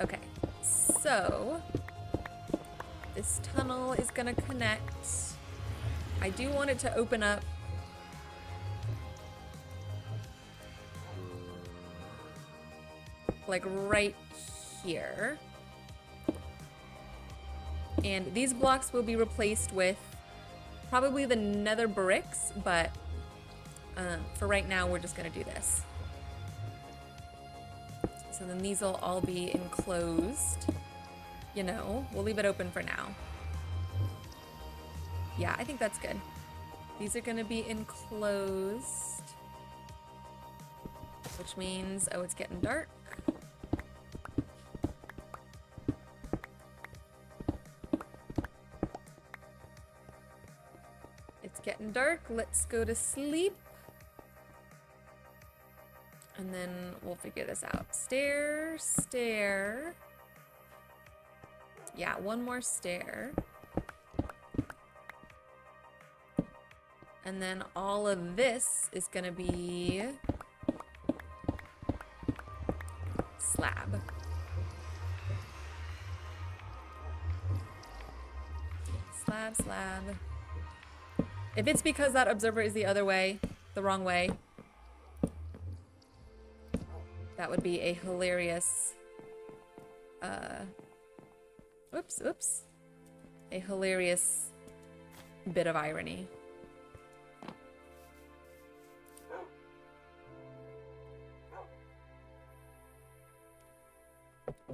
Okay, so this tunnel is gonna connect. I do want it to open up like right here. And these blocks will be replaced with probably the nether bricks, but for right now, we're just gonna do this. So then these will all be enclosed. You know, we'll leave it open for now. Yeah, I think that's good. These are gonna be enclosed, which means, oh, it's getting dark. It's getting dark, let's go to sleep. And then we'll figure this out. Stair, stair. Yeah, one more stair. And then all of this is gonna be slab. Slab, slab. If it's because that observer is the other way, the wrong way, that would be a hilarious, oops, a hilarious bit of irony.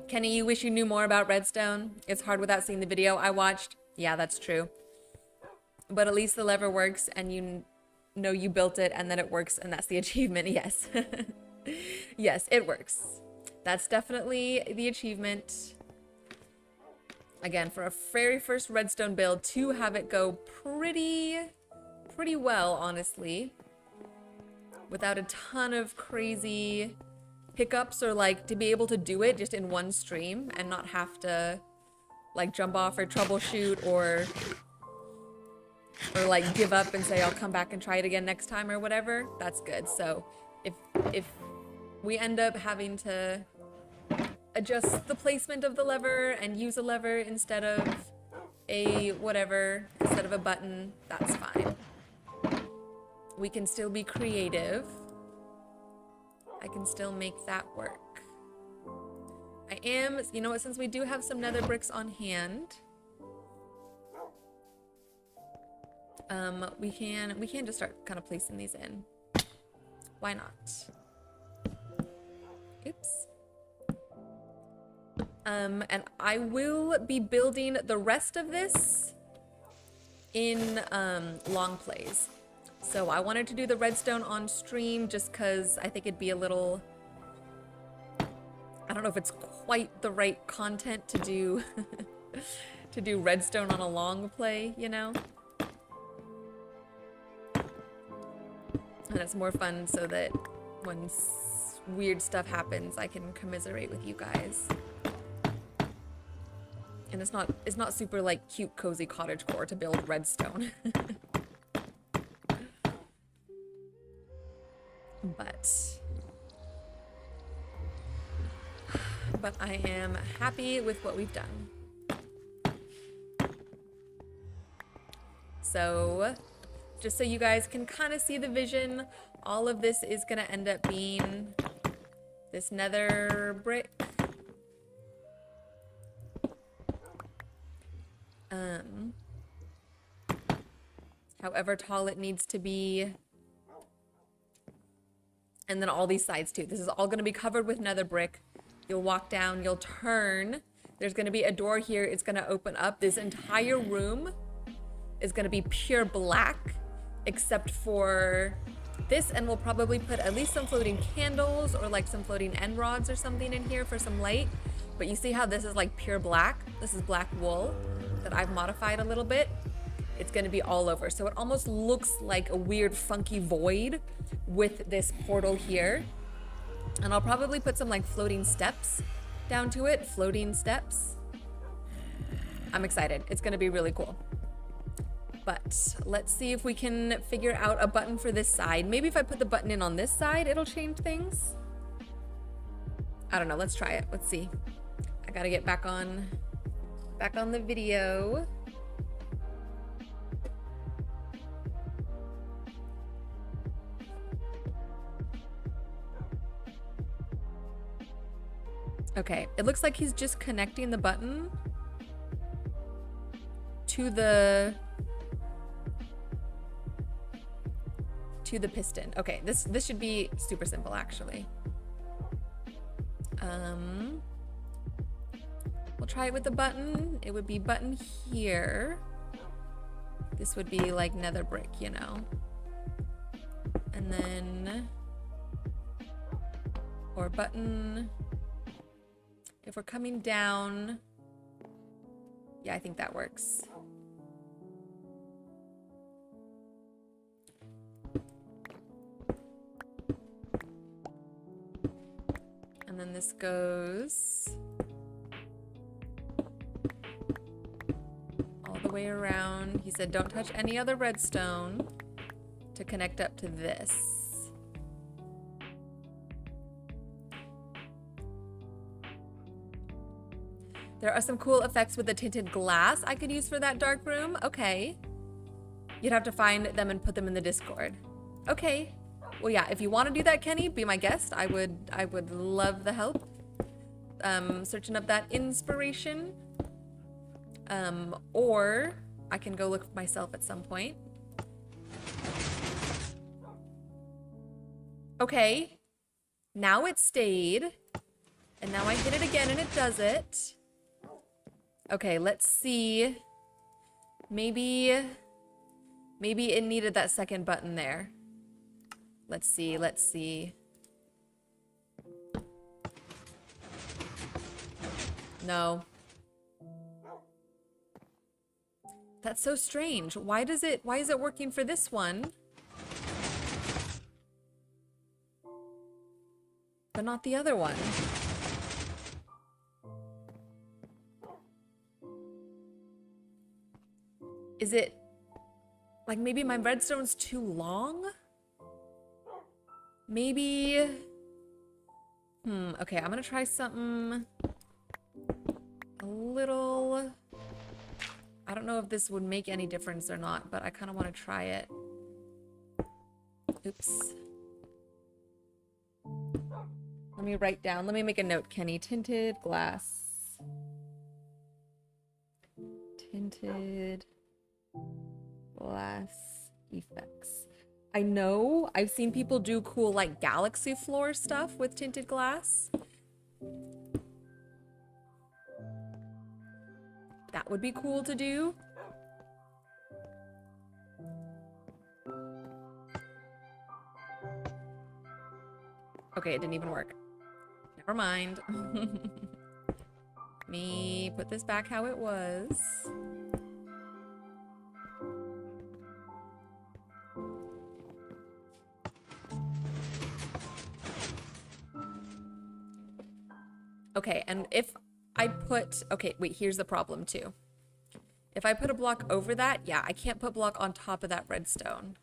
Kenny, you wish you knew more about redstone? It's hard without seeing the video I watched. Yeah, that's true. But at least the lever works and you know you built it and then it works and that's the achievement, yes. Yes, it works. That's definitely the achievement. Again, for a very first redstone build, to have it go pretty well, honestly. Without a ton of crazy hiccups, or like to be able to do it just in one stream and not have to like jump off or troubleshoot or like give up and say I'll come back and try it again next time or whatever. That's good. So if we end up having to adjust the placement of the lever and use a lever instead of a whatever, instead of a button, that's fine. We can still be creative. I can still make that work. I am, you know what, since we do have some nether bricks on hand, we can just start kind of placing these in. Why not? Oops. And I will be building the rest of this in long plays. So I wanted to do the redstone on stream just because I think it'd be a little, I don't know if it's quite the right content to do to do redstone on a long play, you know? And it's more fun so that when weird stuff happens, I can commiserate with you guys. And it's not super like cute, cozy cottagecore to build redstone. But I am happy with what we've done. So, just so you guys can kind of see the vision, all of this is gonna end up being this nether brick. However tall it needs to be. And then all these sides too. This is all gonna be covered with nether brick. You'll walk down, you'll turn. There's gonna be a door here. It's gonna open up. This entire room is gonna be pure black, except for this, and we'll probably put at least some floating candles or like some floating end rods or something in here for some light. But you see how this is like pure black? This is black wool that I've modified a little bit. It's gonna be all over. So it almost looks like a weird funky void with this portal here. And I'll probably put some like floating steps down to it. Floating steps. I'm excited. It's gonna be really cool. But let's see if we can figure out a button for this side. Maybe if I put the button in on this side, it'll change things. I don't know. Let's try it. Let's see. I gotta get back on the video. Okay, it looks like he's just connecting the button to the piston. Okay, this should be super simple actually. We'll try it with the button. It would be button here. This would be like nether brick, you know. And then, or button. If we're coming down, yeah, I think that works. And then this goes all the way around. He said, don't touch any other redstone to connect up to this. There are some cool effects with the tinted glass I could use for that dark room. Okay. You'd have to find them and put them in the Discord. Okay. Well, yeah, if you want to do that, Kenny, be my guest. I would love the help. Searching up that inspiration. Or I can go look myself at some point. Okay. Now it stayed. And now I hit it again and it does it. Okay, let's see. Maybe it needed that second button there. Let's see. No. That's so strange. Why is it working for this one, but not the other one? Is it like maybe my redstone's too long? Maybe. Okay, I'm gonna try something a little. I don't know if this would make any difference or not, but I kind of want to try it. Oops. Let me write down. Let me make a note, Kenny. Tinted glass. Tinted glass effects. I know I've seen people do cool like galaxy floor stuff with tinted glass. That would be cool to do. Okay, it didn't even work. Never mind. Let me put this back how it was. Okay, and if I put, okay, wait, here's the problem too. If I put a block over that, yeah, I can't put block on top of that redstone.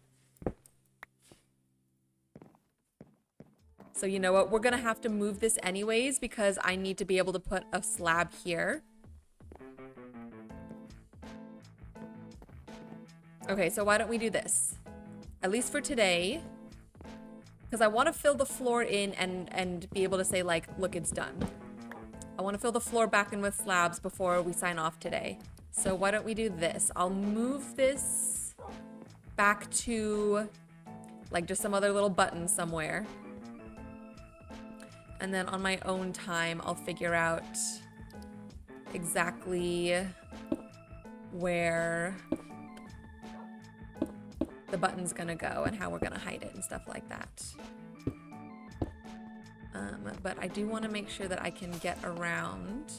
So you know what, we're gonna have to move this anyways because I need to be able to put a slab here. Okay, so why don't we do this? At least for today, because I want to fill the floor in and be able to say like, look, it's done. I want to fill the floor back in with slabs before we sign off today. So why don't we do this? I'll move this back to like just some other little button somewhere. And then on my own time, I'll figure out exactly where the button's gonna go and how we're gonna hide it and stuff like that. But I do want to make sure that I can get around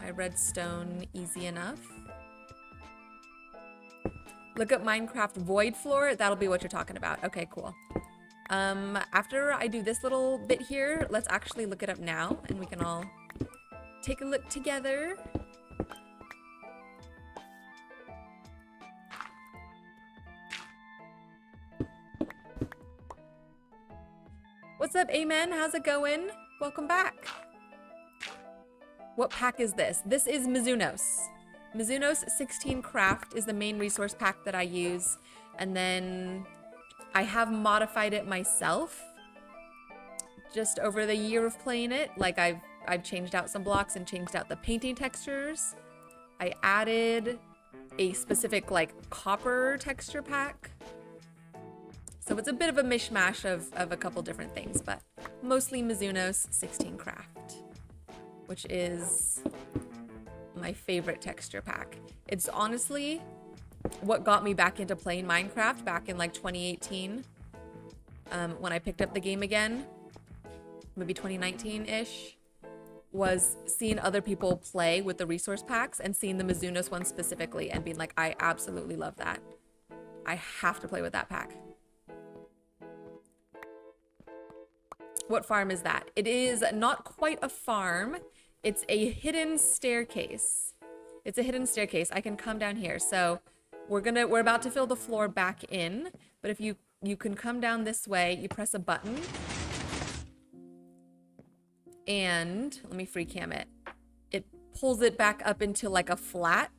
my redstone easy enough. Look at Minecraft Void Floor. That'll be what you're talking about. Okay, cool. After I do this little bit here, let's actually look it up now and we can all take a look together. What's up, Amen? How's it going? Welcome back. What pack is this? This is Mizunos. Mizunos 16 Craft is the main resource pack that I use. And then I have modified it myself just over the year of playing it. Like I've changed out some blocks and changed out the painting textures. I added a specific like copper texture pack. So it's a bit of a mishmash of a couple different things, but mostly Mizunos 16 Craft, which is my favorite texture pack. It's honestly what got me back into playing Minecraft back in like 2018, when I picked up the game again, maybe 2019-ish, was seeing other people play with the resource packs and seeing the Mizunos one specifically and being like, I absolutely love that. I have to play with that pack. What farm is that? It is not quite a farm. It's a hidden staircase. It's a hidden staircase. I can come down here. So we're about to fill the floor back in, but if you can come down this way, you press a button. And let me free cam it. It pulls it back up into like a flat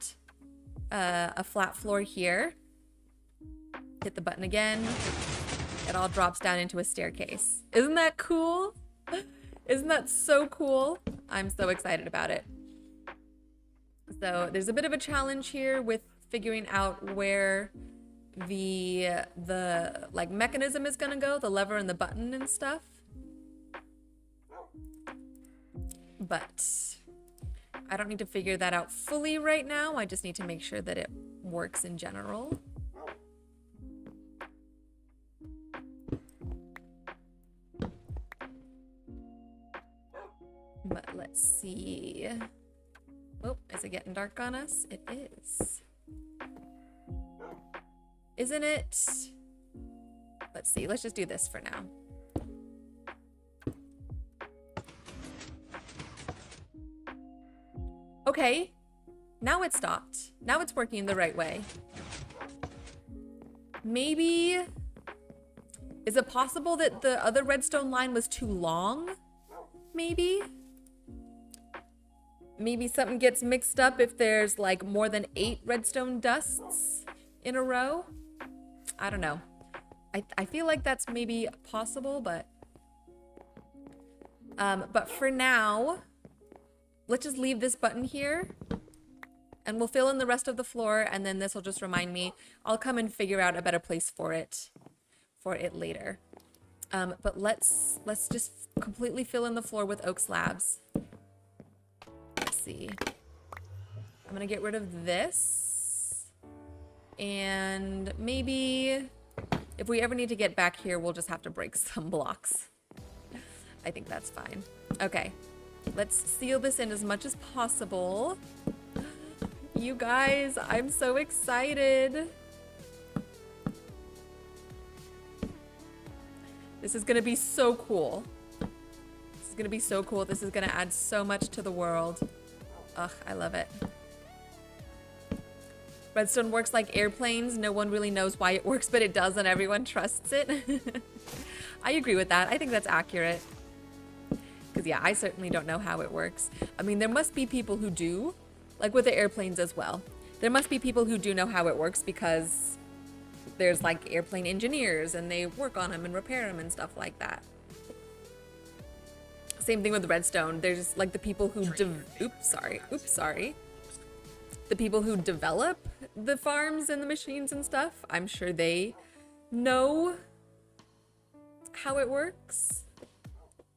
floor here. Hit the button again. It all drops down into a staircase. Isn't that cool? Isn't that so cool? I'm so excited about it. So there's a bit of a challenge here with figuring out where the like mechanism is gonna go, the lever and the button and stuff. But I don't need to figure that out fully right now. I just need to make sure that it works in general. But let's see. Oh, is it getting dark on us? It is. Isn't it? Let's see. Let's just do this for now. Okay. Now it stopped. Now it's working the right way. Maybe... Is it possible that the other redstone line was too long? Maybe? Maybe something gets mixed up if there's like more than 8 redstone dusts in a row. I don't know. I feel like that's maybe possible, but for now, let's just leave this button here and we'll fill in the rest of the floor, and then this will just remind me. I'll come and figure out a better place for it later. But let's just completely fill in the floor with oak slabs. Let's see. I'm gonna get rid of this. And maybe if we ever need to get back here, we'll just have to break some blocks. I think that's fine. Okay, let's seal this in as much as possible. You guys, I'm so excited. This is gonna be so cool. This is gonna be so cool. This is gonna add so much to the world. Ugh, I love it. Redstone works like airplanes. No one really knows why it works, but it does, and everyone trusts it. I agree with that. I think that's accurate. Because, yeah, I certainly don't know how it works. I mean, there must be people who do, like with the airplanes as well. There must be people who do know how it works because there's, like, airplane engineers, and they work on them and repair them and stuff like that. Same thing with redstone. There's, like, the people who... Oops, sorry. The people who develop the farms and the machines and stuff, I'm sure they know how it works.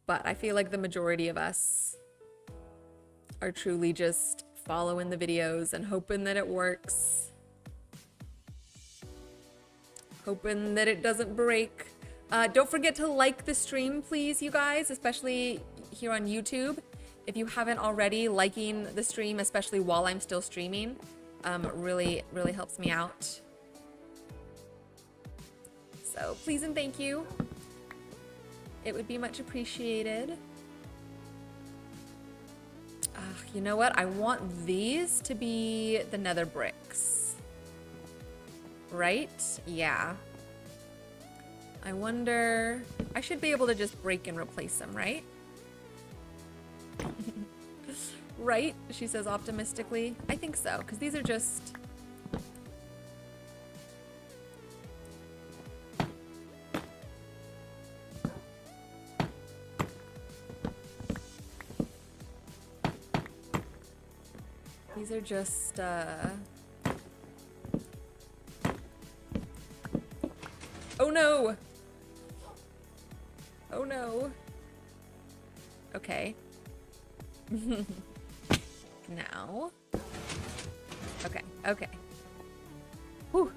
But I feel like the majority of us are truly just following the videos and hoping that it works. Hoping that it doesn't break. Don't forget to like the stream, please, you guys, especially here on YouTube. If you haven't already, liking the stream, especially while I'm still streaming, really helps me out. So please and thank you. It would be much appreciated. You know what? I want these to be the nether bricks. Right? Yeah. I wonder... I should be able to just break and replace them, right? Right? She says optimistically. I think so, because these are just... These are just, Oh no! Oh no. Okay. Now. Okay. Whew.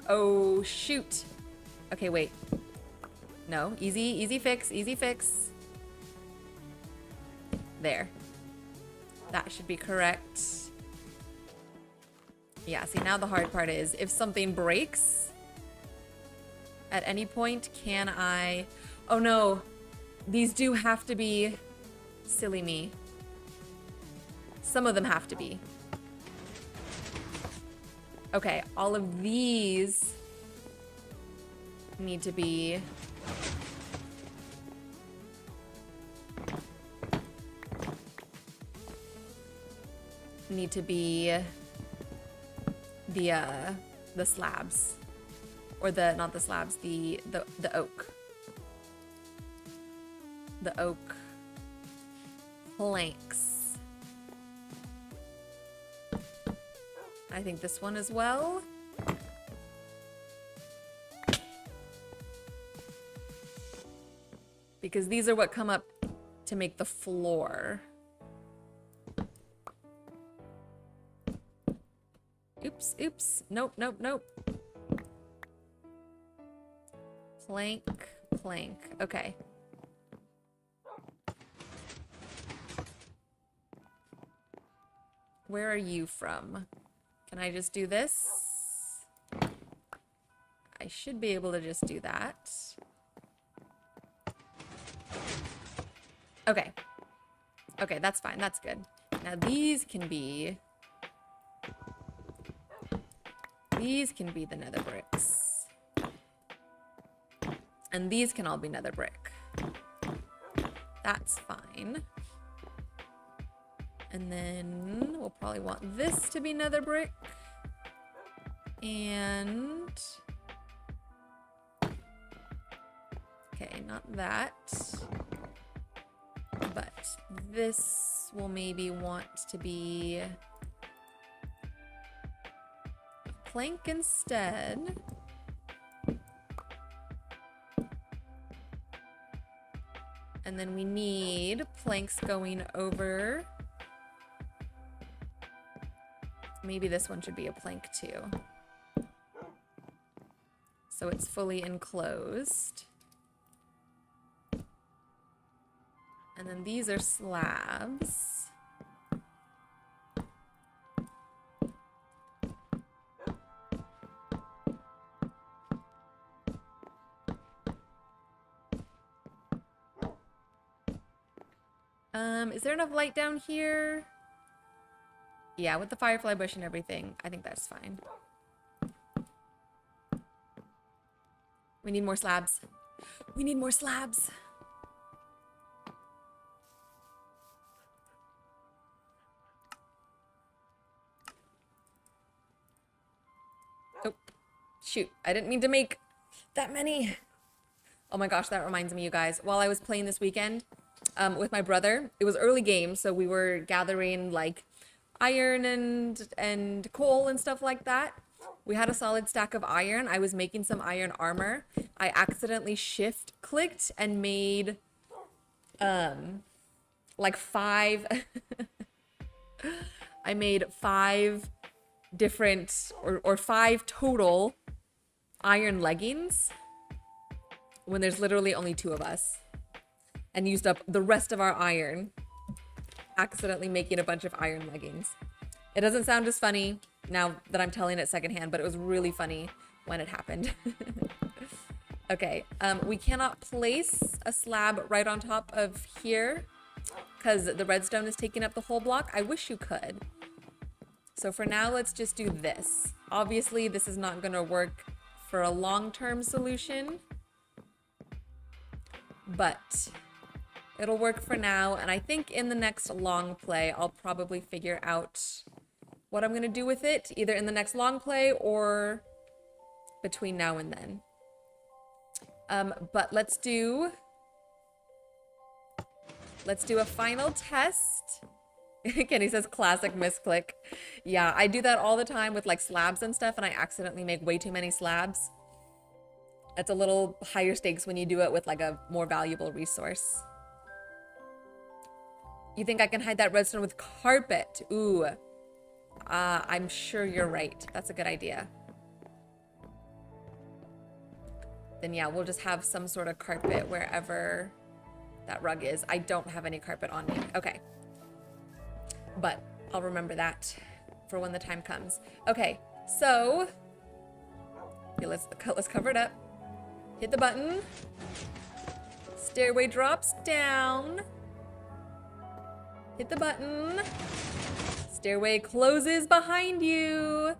Oh, shoot. Okay, wait. No, easy fix. There. That should be correct. Yeah, see, now the hard part is if something breaks at any point, can I... Oh no, these do have to be... Silly me. Some of them have to be. Okay, all of these need to be... the slabs, or not the slabs, the oak planks. I think this one as well. Because these are what come up to make the floor. Oops. Nope. Plank. Okay. Where are you from? Can I just do this? I should be able to just do that. Okay. Okay, that's fine. That's good. Now these can be the nether bricks. And these can all be nether brick. That's fine. And then we'll probably want this to be nether brick. And not that. But this will maybe want to be a plank instead. And then we need planks going over. Maybe this one should be a plank too. So it's fully enclosed. And then these are slabs. Is there enough light down here? Yeah, with the firefly bush and everything, I think that's fine. We need more slabs. We need more slabs. Oh, shoot. I didn't mean to make that many. Oh my gosh, that reminds me, you guys. While I was playing this weekend with my brother, it was early game, so we were gathering like iron and coal and stuff like that. We had a solid stack of iron. I was making some iron armor. I accidentally shift clicked and made like 5 I made 5 different or 5 total iron leggings when there's literally only 2 of us, and used up the rest of our iron accidentally making a bunch of iron leggings. It doesn't sound as funny now that I'm telling it secondhand, but it was really funny when it happened. Okay, we cannot place a slab right on top of here because the redstone is taking up the whole block. I wish you could. So for now, let's just do this. Obviously, this is not going to work for a long-term solution, but it'll work for now. And I think in the next long play, I'll probably figure out what I'm going to do with it, either in the next long play or between now and then. But let's do a final test. Kenny says classic misclick. Yeah, I do that all the time with like slabs and stuff, and I accidentally make way too many slabs. It's a little higher stakes when you do it with like a more valuable resource. You think I can hide that redstone with carpet? Ooh. I'm sure you're right. That's a good idea. Then yeah, we'll just have some sort of carpet wherever that rug is. I don't have any carpet on me. Okay. But I'll remember that for when the time comes. Okay, so okay, let's cover it up. Hit the button. Stairway drops down. Hit the button. Stairway closes behind you.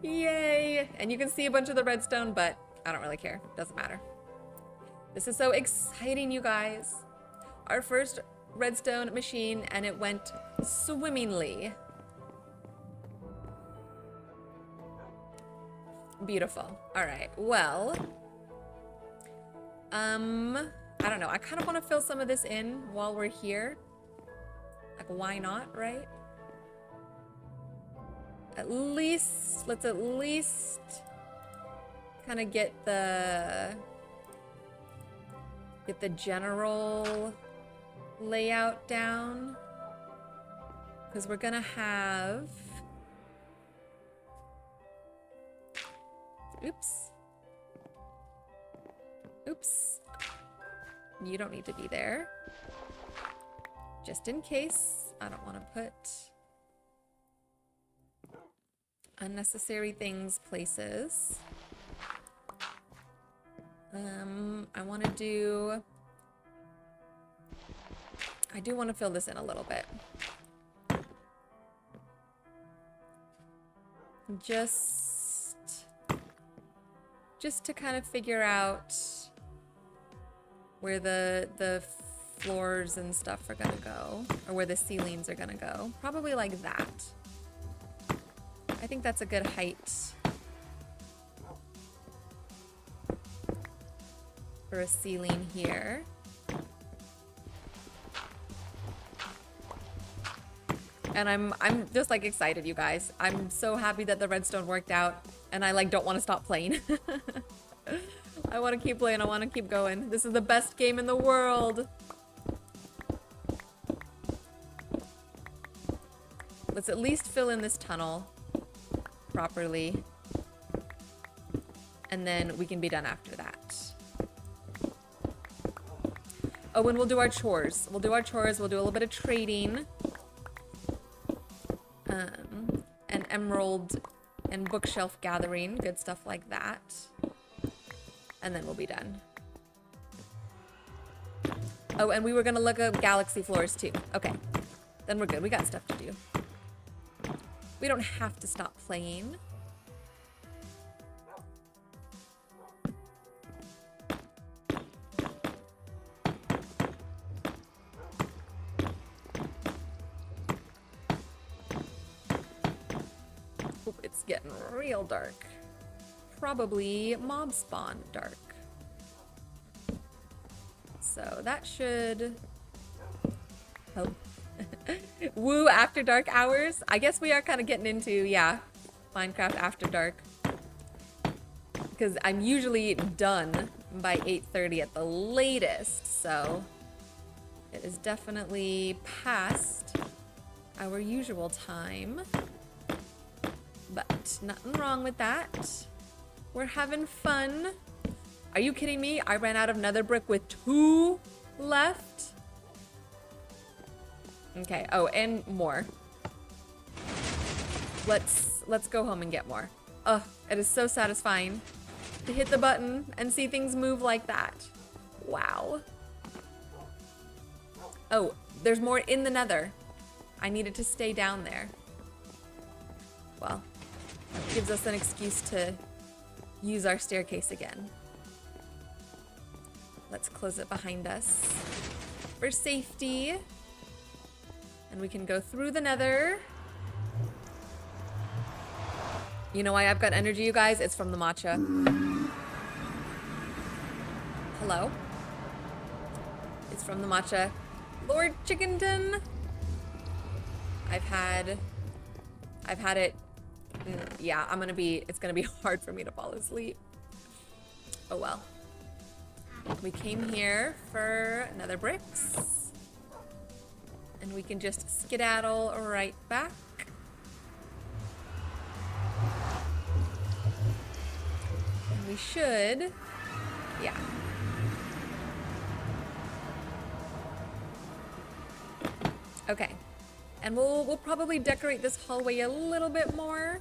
Yay. And you can see a bunch of the redstone, but I don't really care. Doesn't matter. This is so exciting, you guys. Our first redstone machine, and it went swimmingly. Beautiful. All right. Well, I don't know. I kind of want to fill some of this in while we're here. Like, why not, right? Let's at least kind of get the general layout down, because we're gonna have, oops, you don't need to be there, just in case. I don't want to put unnecessary things places. I do want to fill this in a little bit. Just to kind of figure out where the floors and stuff are gonna go, or where the ceilings are gonna go. Probably like that. I think that's a good height for a ceiling here. And I'm just like excited, you guys. I'm so happy that the redstone worked out, and I like don't want to stop playing. I want to keep playing. I want to keep going. This is the best game in the world. Let's at least fill in this tunnel properly. And then we can be done after that. Oh, and we'll do our chores. We'll do our chores. We'll do a little bit of trading. And emerald and bookshelf gathering. Good stuff like that. And then we'll be done. Oh, and we were gonna look up galaxy floors too. Okay. Then we're good. We got stuff to do. We don't have to stop playing. Oop, it's getting real dark. Probably mob spawn dark. So that should help. Woo, after dark hours. I guess we are kind of getting into, yeah, Minecraft after dark. Because I'm usually done by 8:30 at the latest, so it is definitely past our usual time. But nothing wrong with that. We're having fun. Are you kidding me? I ran out of nether brick with 2 left. Okay. Oh, and more. Let's go home and get more. Ugh, it is so satisfying to hit the button and see things move like that. Wow. Oh, there's more in the nether. I needed to stay down there. Well, gives us an excuse to use our staircase again. Let's close it behind us for safety. And we can go through the nether. You know why I've got energy, you guys? It's from the matcha. Hello? It's from the matcha. Lord Chickenton! I've had it. Yeah, it's gonna be hard for me to fall asleep. Oh well. We came here for nether bricks. And we can just skedaddle right back. And we should, yeah. Okay. And we'll probably decorate this hallway a little bit more.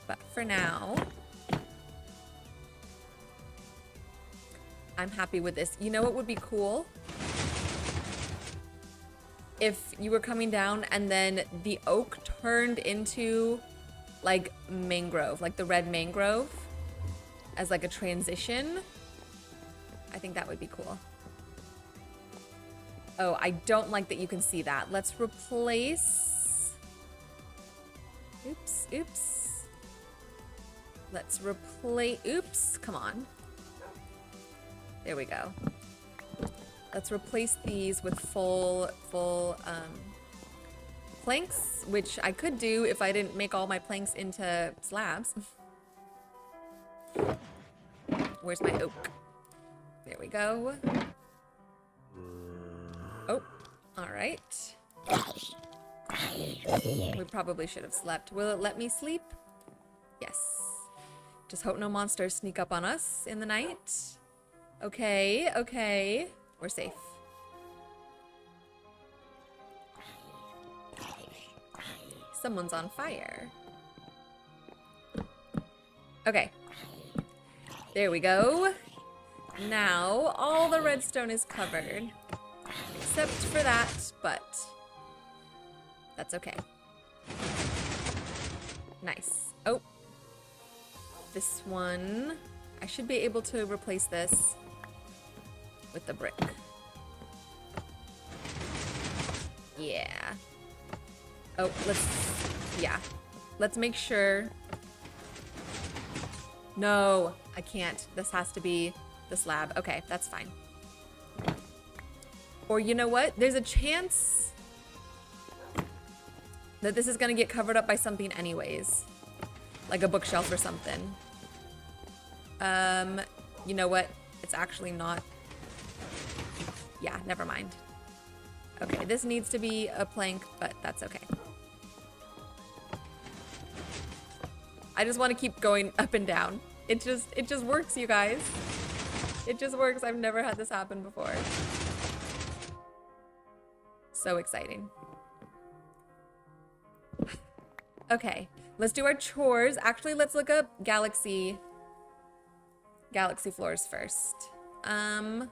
But for now, I'm happy with this. You know what would be cool? If you were coming down and then the oak turned into like mangrove, like the red mangrove as like a transition. I think that would be cool. Oh, I don't like that you can see that. Let's replace... Oops. Let's replace... Oops, come on. There we go. Let's replace these with full planks, which I could do if I didn't make all my planks into slabs. Where's my oak? There we go. Oh, all right. We probably should have slept. Will it let me sleep? Yes. Just hope no monsters sneak up on us in the night. Okay. We're safe. Someone's on fire. Okay. There we go. Now, all the redstone is covered. Except for that, but that's okay. Nice. Oh. This one. I should be able to replace this with the brick. Yeah. Oh, let's make sure No, I can't. This has to be the slab. Okay, that's fine. Or you know what? There's a chance that this is gonna get covered up by something anyways. Like a bookshelf or something. You know what? It's actually not. Yeah, never mind. Okay, this needs to be a plank, but that's okay. I just want to keep going up and down. It just works, you guys. It just works. I've never had this happen before. So exciting. Okay, let's do our chores. Actually, let's look up Galaxy floors first. I'm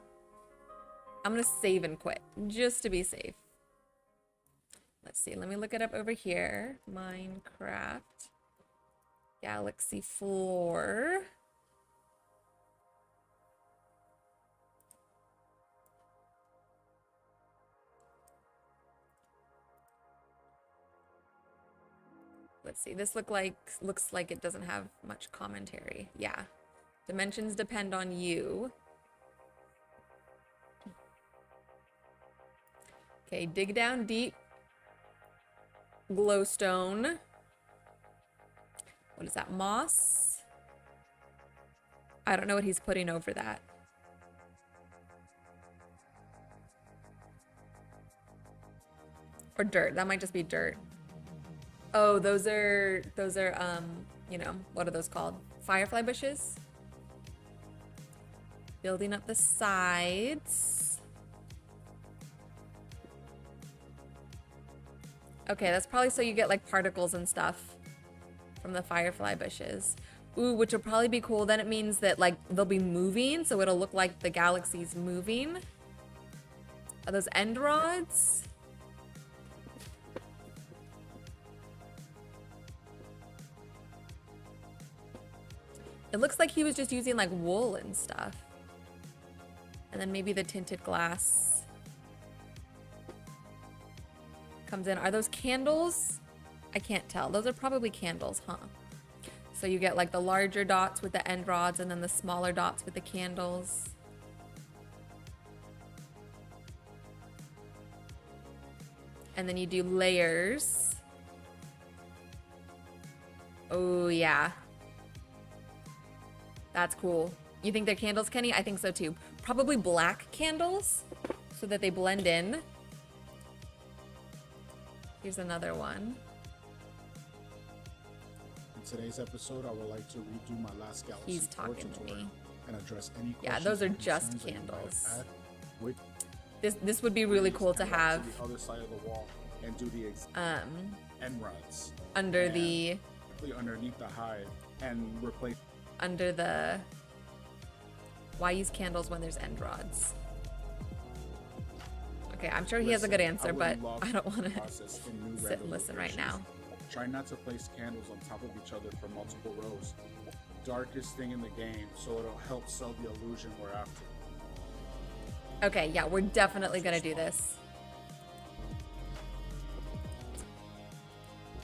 gonna save and quit just to be safe. Let's see, let me look it up over here. Minecraft Galaxy floor. Let's see, this looks like it doesn't have much commentary. Yeah. Dimensions depend on you. Okay, dig down deep. Glowstone. What is that? Moss? I don't know what he's putting over that. Or dirt. That might just be dirt. Oh, those are you know, what are those called? Firefly bushes? Building up the sides. Okay, that's probably so you get like particles and stuff from the firefly bushes. Ooh, which will probably be cool. Then it means that like they'll be moving, so it'll look like the galaxy's moving. Are those end rods? It looks like he was just using like wool and stuff. And then maybe the tinted glass comes in. Are those candles? I can't tell. Those are probably candles, huh? So you get like the larger dots with the end rods and then the smaller dots with the candles. And then you do layers. Oh yeah. That's cool. You think they're candles, Kenny? I think so too. Probably black candles so that they blend in. Here's another one. In today's episode, I would like to redo my last Galaxy He's talking to me. And address any Yeah, questions those are and just concerns that you might candles. have with This would be really cool to and walk have to the other side of the wall and do the end rods under the underneath the hive and replace under the. Why use candles when there's end rods? Okay, I'm sure he has a good answer, but I don't want to sit and listen right now. Try not to place candles on top of each other for multiple rows. Darkest thing in the game, so it'll help sell the illusion we're after. Okay, yeah, we're definitely gonna do this.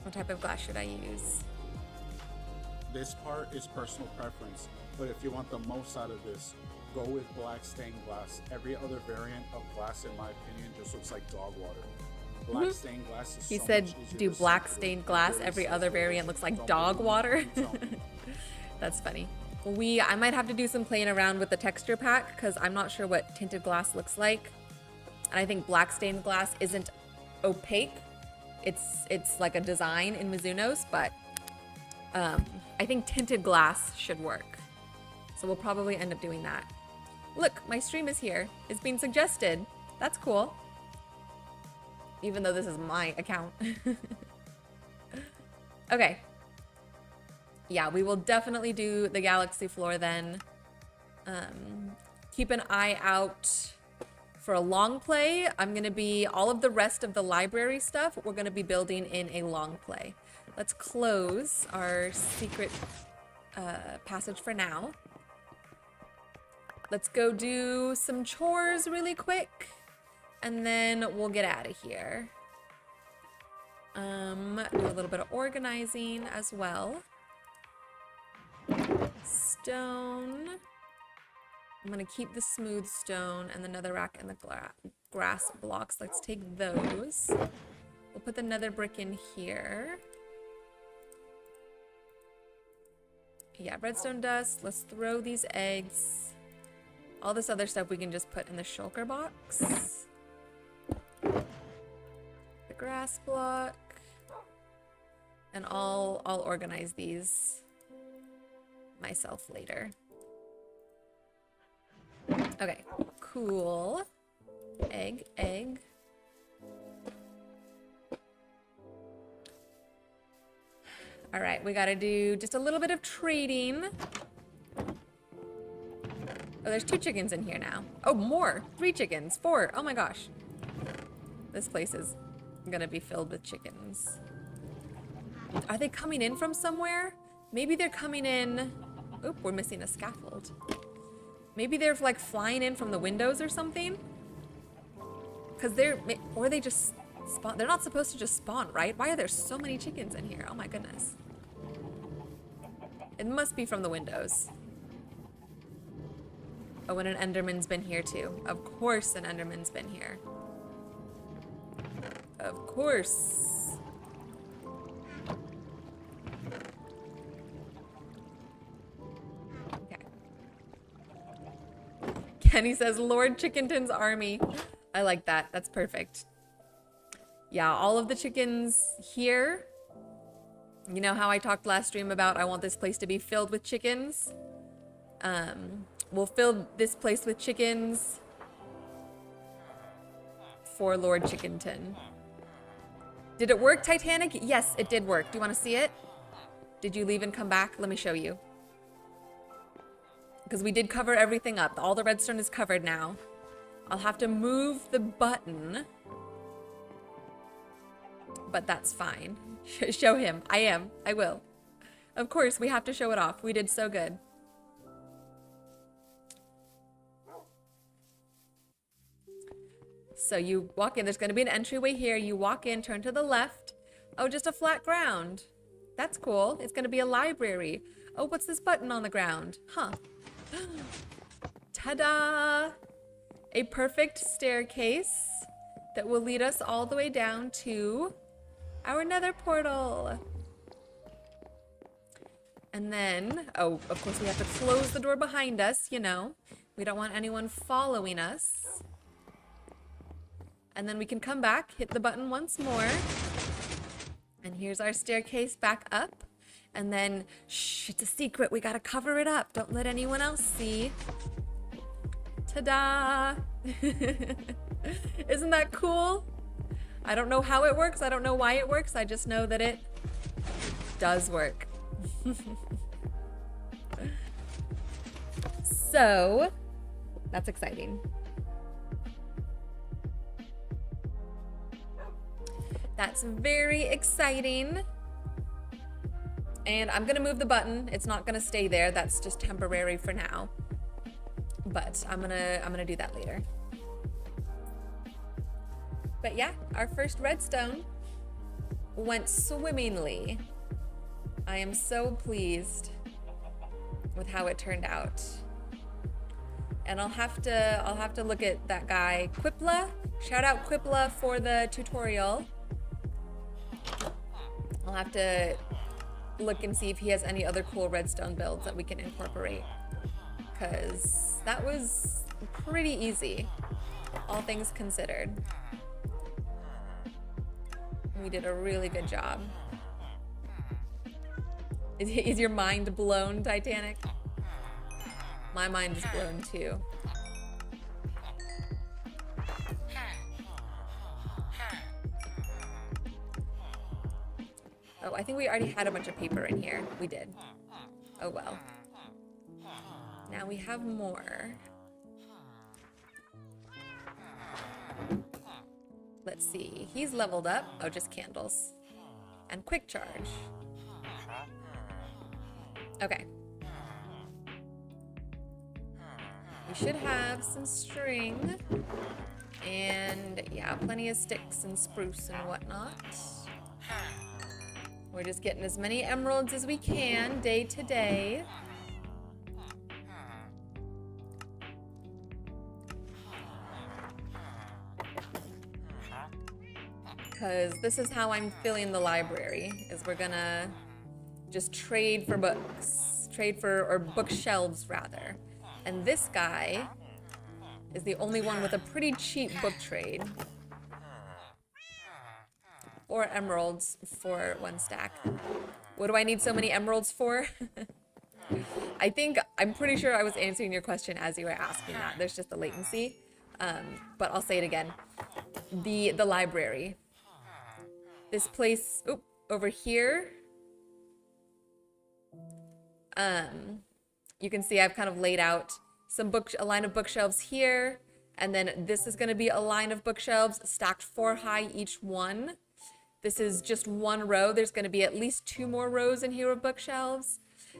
What type of glass should I use? This part is personal preference, but if you want the most out of this, go with black stained glass. Every other variant of glass, in my opinion, just looks like dog water. Black stained glass is He so said, much easier do to black see through. stained glass. It Every really other says variant looks like don't dog believe me, water. you tell me. That's funny. I might have to do some playing around with the texture pack because I'm not sure what tinted glass looks like. And I think black stained glass isn't opaque. It's like a design in Mizunos, but I think tinted glass should work. So we'll probably end up doing that. Look, my stream is here. It's being suggested. That's cool. Even though this is my account. Okay. Yeah, we will definitely do the Galaxy floor then. Keep an eye out for a long play. I'm gonna be, all of the rest of the library stuff, we're gonna be building in a long play. Let's close our secret passage for now. Let's go do some chores really quick, and then we'll get out of here. Do a little bit of organizing as well. Stone. I'm gonna keep the smooth stone and the netherrack and the grass blocks. Let's take those. We'll put the nether brick in here. Yeah, redstone dust. Let's throw these eggs. All this other stuff we can just put in the shulker box. The grass block. And I'll organize these myself later. Okay, cool. Egg, egg. All right, we gotta do just a little bit of trading. Oh, there's 2 chickens in here now. Oh, more. 3 chickens. 4. Oh my gosh. This place is gonna be filled with chickens. Are they coming in from somewhere? Maybe they're coming in... Oop, we're missing a scaffold. Maybe they're like flying in from the windows or something? Because or they just spawn. They're not supposed to just spawn, right? Why are there so many chickens in here? Oh my goodness. It must be from the windows. Oh, and an Enderman's been here too. Of course an Enderman's been here. Of course. Kenny says, Lord Chickenton's army. I like that. That's perfect. Yeah, all of the chickens here. You know how I talked last stream about I want this place to be filled with chickens? We'll fill this place with chickens for Lord Chickenton. Did it work, Titanic? Yes, it did work. Do you want to see it? Did you leave and come back? Let me show you. Because we did cover everything up. All the redstone is covered now. I'll have to move the button. But that's fine. Show him. I will. Of course, we have to show it off. We did so good. So you walk in. There's going to be an entryway here. You walk in, turn to the left. Oh, just a flat ground. That's cool. It's going to be a library. Oh, what's this button on the ground? Huh. Ta-da! A perfect staircase that will lead us all the way down to our nether portal. And then, oh, of course we have to close the door behind us, you know. We don't want anyone following us. And then we can come back, hit the button once more. And here's our staircase back up. And then, shh, it's a secret. We gotta cover it up. Don't let anyone else see. Ta-da! Isn't that cool? I don't know how it works. I don't know why it works. I just know that it does work. So, that's exciting. That's very exciting. And I'm gonna move the button. It's not gonna stay there. That's just temporary for now. But I'm gonna do that later. But yeah, our first redstone went swimmingly. I am so pleased with how it turned out. And I'll have to look at that guy, Quipla. Shout out Quipla for the tutorial. I'll have to look and see if he has any other cool redstone builds that we can incorporate. Because that was pretty easy, all things considered. We did a really good job. Is your mind blown, Titanic? My mind is blown too. Oh, I think we already had a bunch of paper in here. We did. Oh well. Now we have more. Let's see. He's leveled up. Oh, just candles. And quick charge. Okay. We should have some string. And yeah, plenty of sticks and spruce and whatnot. We're just getting as many emeralds as we can day to day. because this is how I'm filling the library, is we're gonna just trade for books. Or bookshelves, rather. And this guy is the only one with a pretty cheap book trade. 4 emeralds for 1 stack. What do I need so many emeralds for? I'm pretty sure I was answering your question as you were asking that. There's just a latency. But I'll say it again. The library. This place, over here. You can see I've kind of laid out a line of bookshelves here, and then this is going to be a line of bookshelves stacked 4 high each one. This is just 1 row. There's going to be at least 2 more rows in here of bookshelves.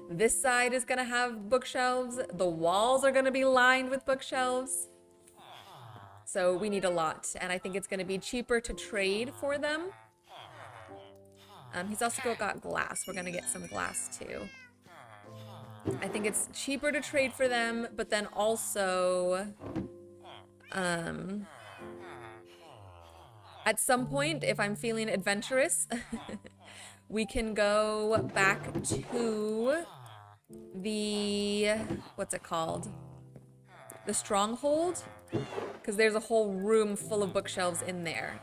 This side is going to have bookshelves. The walls are going to be lined with bookshelves. So we need a lot, and I think it's going to be cheaper to trade for them. He's also got glass. We're going to get some glass too. I think it's cheaper to trade for them, but then also, at some point, if I'm feeling adventurous, we can go back to the, what's it called? The stronghold, because there's a whole room full of bookshelves in there.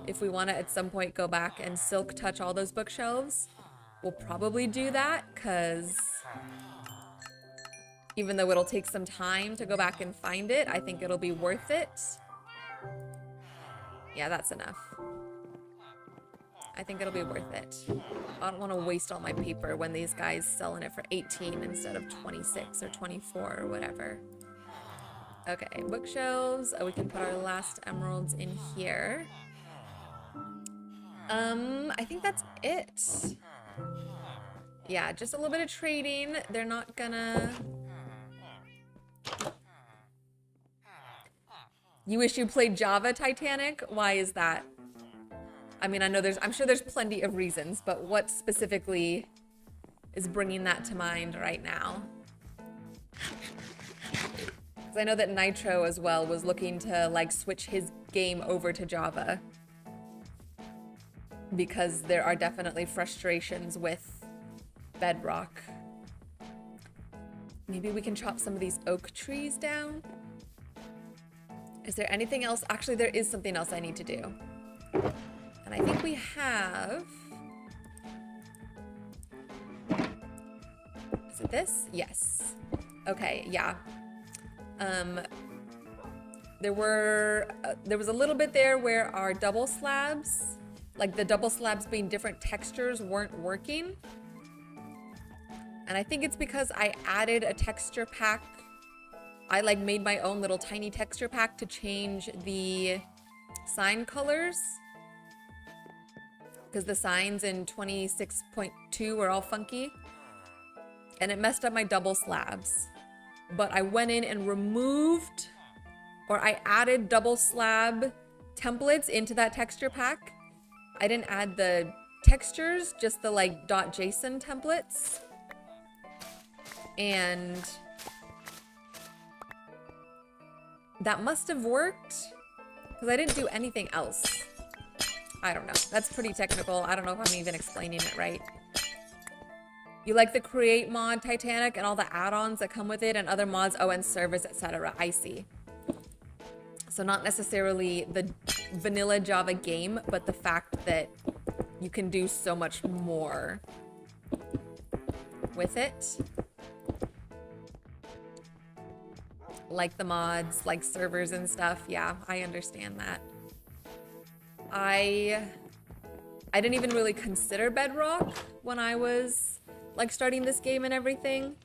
If we want to at some point go back and silk touch all those bookshelves, we'll probably do that, because even though it'll take some time to go back and find it, I think it'll be worth it. Yeah, that's enough. I think it'll be worth it. I don't want to waste all my paper when these guys selling it for 18 instead of 26 or 24 or whatever. Okay, bookshelves. Oh, we can put our last emeralds in here. I think that's it. Yeah, just a little bit of trading. They're not gonna... You wish you played Java, Titanic? Why is that? I mean, I'm sure there's plenty of reasons, but what specifically is bringing that to mind right now? Because I know that Nitro as well was looking to like switch his game over to Java, because there are definitely frustrations with Bedrock. Maybe we can chop some of these oak trees down. Is there anything else? Actually, there is something else I need to do. And I think we have... Is it this? Yes. Okay, yeah. There was a little bit there where our double slabs, like the double slabs being different textures, weren't working. And I think it's because I added a texture pack. I like made my own little tiny texture pack to change the sign colors, because the signs in 26.2 were all funky, and it messed up my double slabs. But I went in and removed, or I added double slab templates into that texture pack. I didn't add the textures, just the like .json templates. And that must have worked, because I didn't do anything else. I don't know. That's pretty technical. I don't know if I'm even explaining it right. You like the create mod, Titanic, and all the add-ons that come with it, and other mods, and service, etc. I see. So not necessarily the vanilla Java game, but the fact that you can do so much more with it. Like the mods, like servers and stuff. Yeah, I understand that. I didn't even really consider Bedrock when I was like starting this game and everything.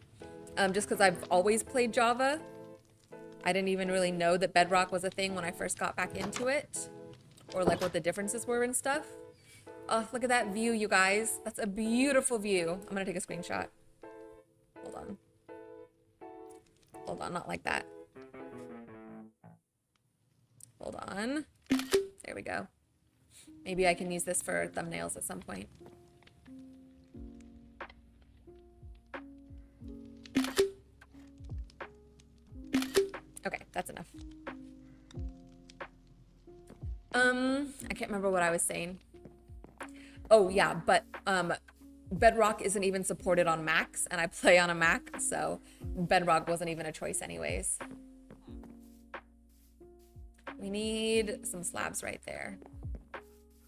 Just because I've always played Java. I didn't even really know that Bedrock was a thing when I first got back into it. Or like what the differences were and stuff. Oh, look at that view, you guys. That's a beautiful view. I'm gonna take a screenshot. Hold on. Hold on, not like that. Hold on. There we go. Maybe I can use this for thumbnails at some point. Okay, that's enough. I can't remember what I was saying. Oh yeah, but Bedrock isn't even supported on Macs, and I play on a Mac, so Bedrock wasn't even a choice anyways. We need some slabs right there.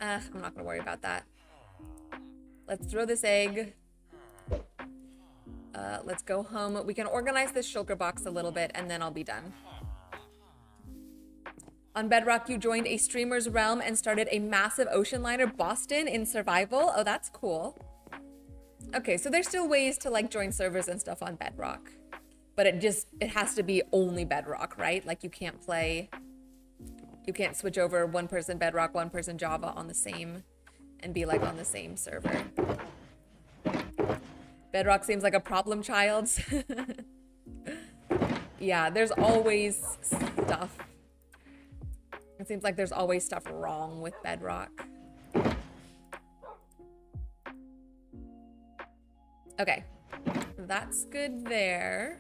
I'm not gonna worry about that. Let's throw this egg. Let's go home. We can organize this shulker box a little bit, and then I'll be done. On Bedrock, you joined a streamer's realm and started a massive ocean liner Boston in survival. Oh, that's cool. Okay, so there's still ways to like join servers and stuff on Bedrock, but it has to be only Bedrock, right? Like you can't switch over one person Bedrock, one person Java on the same and be like on the same server. Bedrock seems like a problem child. Yeah, there's always stuff. It seems like there's always stuff wrong with Bedrock. Okay, that's good there.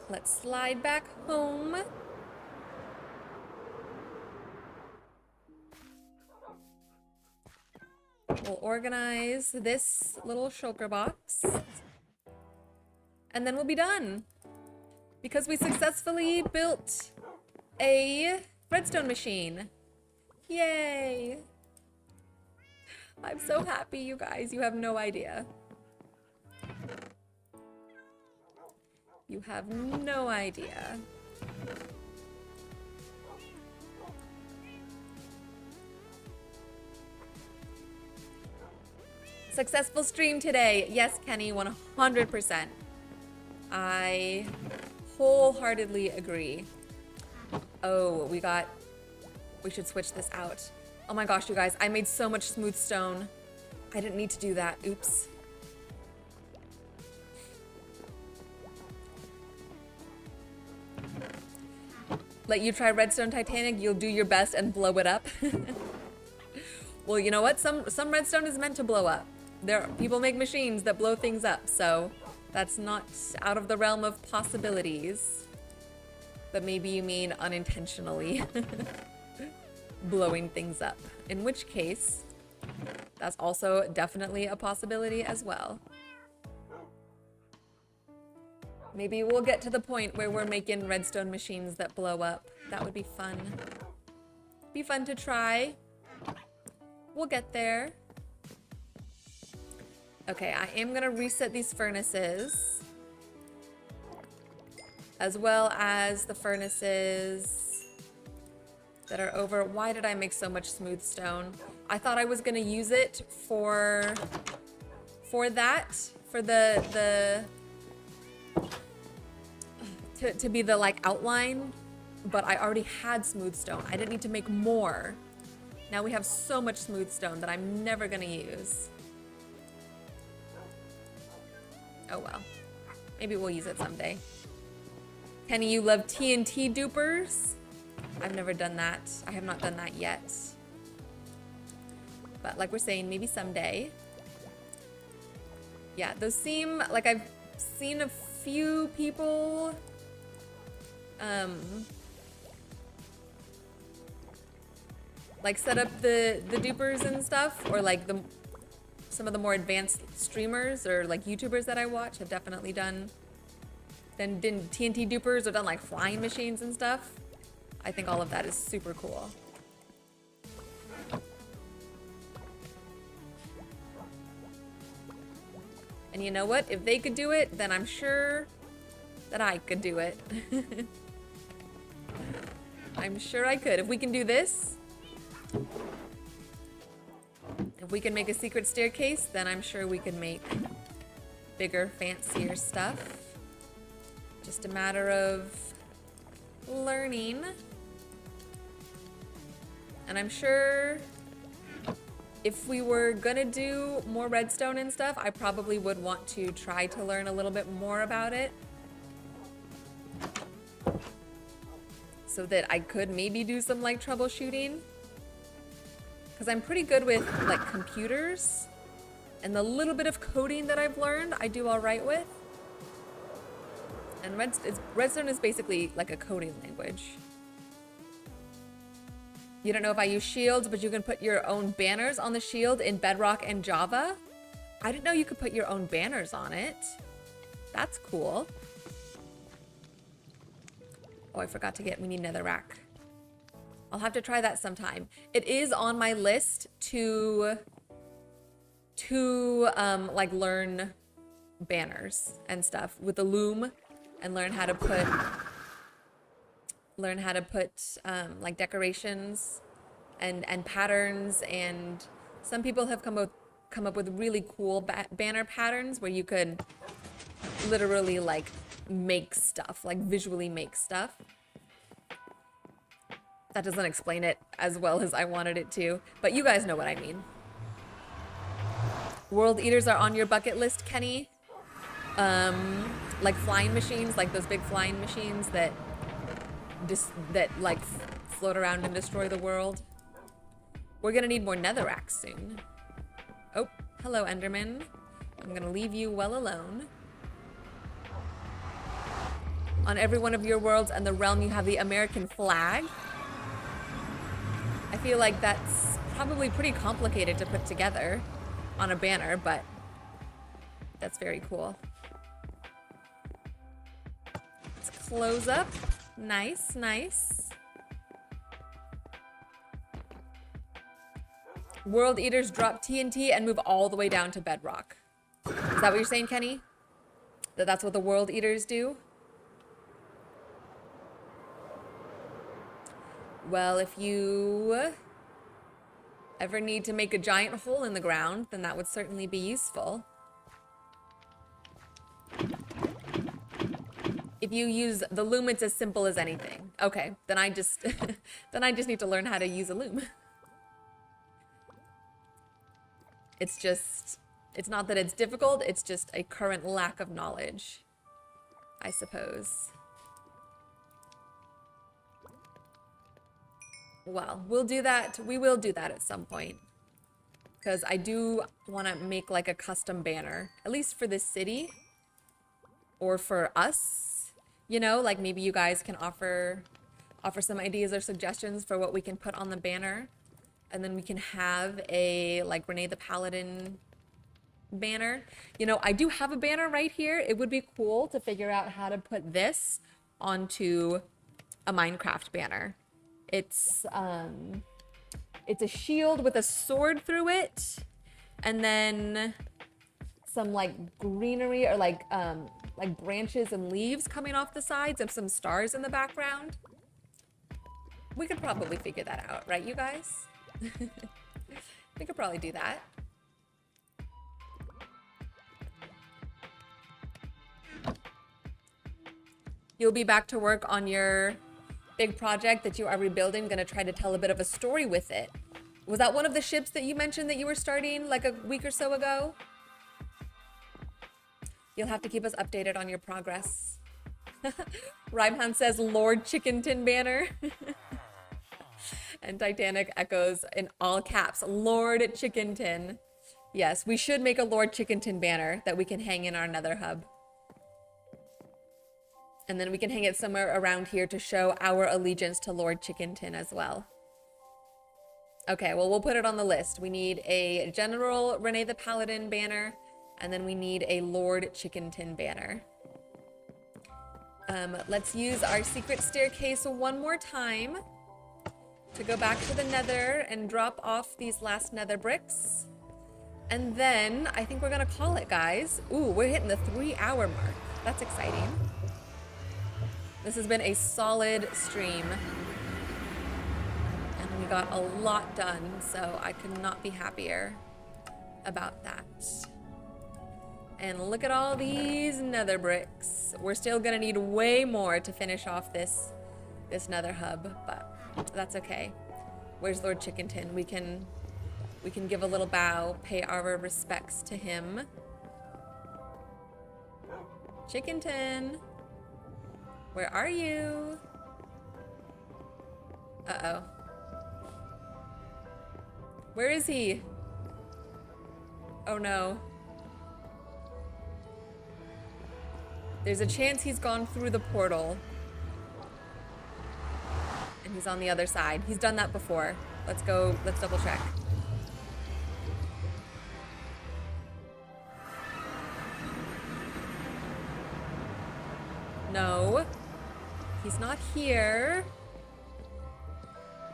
Let's slide back home. We'll organize this little shulker box. And then we'll be done. Because we successfully built a redstone machine. Yay! I'm so happy, you guys. You have no idea. You have no idea. Successful stream today. Yes, Kenny, 100%. I wholeheartedly agree. Oh, we should switch this out. Oh my gosh, you guys, I made so much smooth stone. I didn't need to do that. Oops. Let you try redstone Titanic, you'll do your best and blow it up. Well, you know what? Some redstone is meant to blow up. People make machines that blow things up, so that's not out of the realm of possibilities. But maybe you mean unintentionally blowing things up. In which case, that's also definitely a possibility as well. Maybe we'll get to the point where we're making redstone machines that blow up. That would be fun. Be fun to try. We'll get there. Okay, I am gonna reset these furnaces, as well as the furnaces that are over. Why did I make so much smooth stone? I thought I was gonna use it for to be the like outline, but I already had smooth stone. I didn't need to make more. Now we have so much smooth stone that I'm never gonna use. Oh well, maybe we'll use it someday. Kenny, you love TNT dupers? I've never done that. I have not done that yet. But like we're saying, maybe someday. Yeah, those seem like I've seen a few people like set up the dupers and stuff, or like some of the more advanced streamers or like YouTubers that I watch have definitely done TNT dupers or done like flying machines and stuff. I think all of that is super cool. And you know what? If they could do it, then I'm sure that I could do it. I'm sure I could. If we can do this, if we can make a secret staircase, then I'm sure we can make bigger, fancier stuff. Just a matter of learning. And I'm sure if we were gonna do more redstone and stuff, I probably would want to try to learn a little bit more about it, so that I could maybe do some like troubleshooting. Because I'm pretty good with like computers, and the little bit of coding that I've learned, I do all right with. And redstone is basically like a coding language. You don't know if I use shields, but you can put your own banners on the shield in Bedrock and Java. I didn't know you could put your own banners on it. That's cool. Oh, I forgot to get, we need netherrack. I'll have to try that sometime. It is on my list to like learn banners and stuff with the loom and learn how to put like decorations and patterns, and some people have come up with really cool banner patterns where you could literally like make stuff, like visually make stuff. That doesn't explain it as well as I wanted it to, but you guys know what I mean. World Eaters are on your bucket list, Kenny. Like flying machines, like those big flying machines that like float around and destroy the world. We're gonna need more netherrack soon. Oh, hello, Enderman. I'm gonna leave you well alone. On every one of your worlds and the realm, you have the American flag. I feel like that's probably pretty complicated to put together on a banner, but that's very cool. Let's close up. Nice, nice. World Eaters drop TNT and move all the way down to bedrock. Is that what you're saying, Kenny? That's what the World Eaters do? Well, if you ever need to make a giant hole in the ground, then that would certainly be useful. If you use the loom, it's as simple as anything. Okay, then I just then I just need to learn how to use a loom. It's not that it's difficult, it's just a current lack of knowledge, I suppose. Well, we'll do that. We will do that at some point. Because I do want to make like a custom banner, at least for this city. Or for us. You know, like maybe you guys can offer some ideas or suggestions for what we can put on the banner. And then we can have a like Renee the Paladin banner. You know, I do have a banner right here. It would be cool to figure out how to put this onto a Minecraft banner. It's a shield with a sword through it, and then some like greenery or like branches and leaves coming off the sides and some stars in the background. We could probably figure that out, right, you guys? We could probably do that. You'll be back to work on your big project that you are rebuilding. Gonna try to tell a bit of a story with it. Was that one of the ships that you mentioned that you were starting like a week or so ago? You'll have to keep us updated on your progress. Rhymehound says Lord Chicken Tin banner. And Titanic echoes in all caps, Lord Chicken Tin. Yes, we should make a Lord Chicken Tin banner that we can hang in our nether hub. And then we can hang it somewhere around here to show our allegiance to Lord Chicken Tin as well. Okay, well, we'll put it on the list. We need a General Renee the Paladin banner, and then we need a Lord Chicken Tin banner. Let's use our secret staircase one more time to go back to the nether and drop off these last nether bricks. And then I think we're gonna call it, guys. Ooh, we're hitting the 3-hour mark. That's exciting. This has been a solid stream. And we got a lot done, so I could not be happier about that. And look at all these nether bricks. We're still gonna need way more to finish off this nether hub, but that's okay. Where's Lord Chicken Tin? We can give a little bow, pay our respects to him. Chicken Tin. Where are you? Uh-oh. Where is he? Oh no. There's a chance he's gone through the portal. And he's on the other side. He's done that before. Let's go, let's double check. No. He's not here.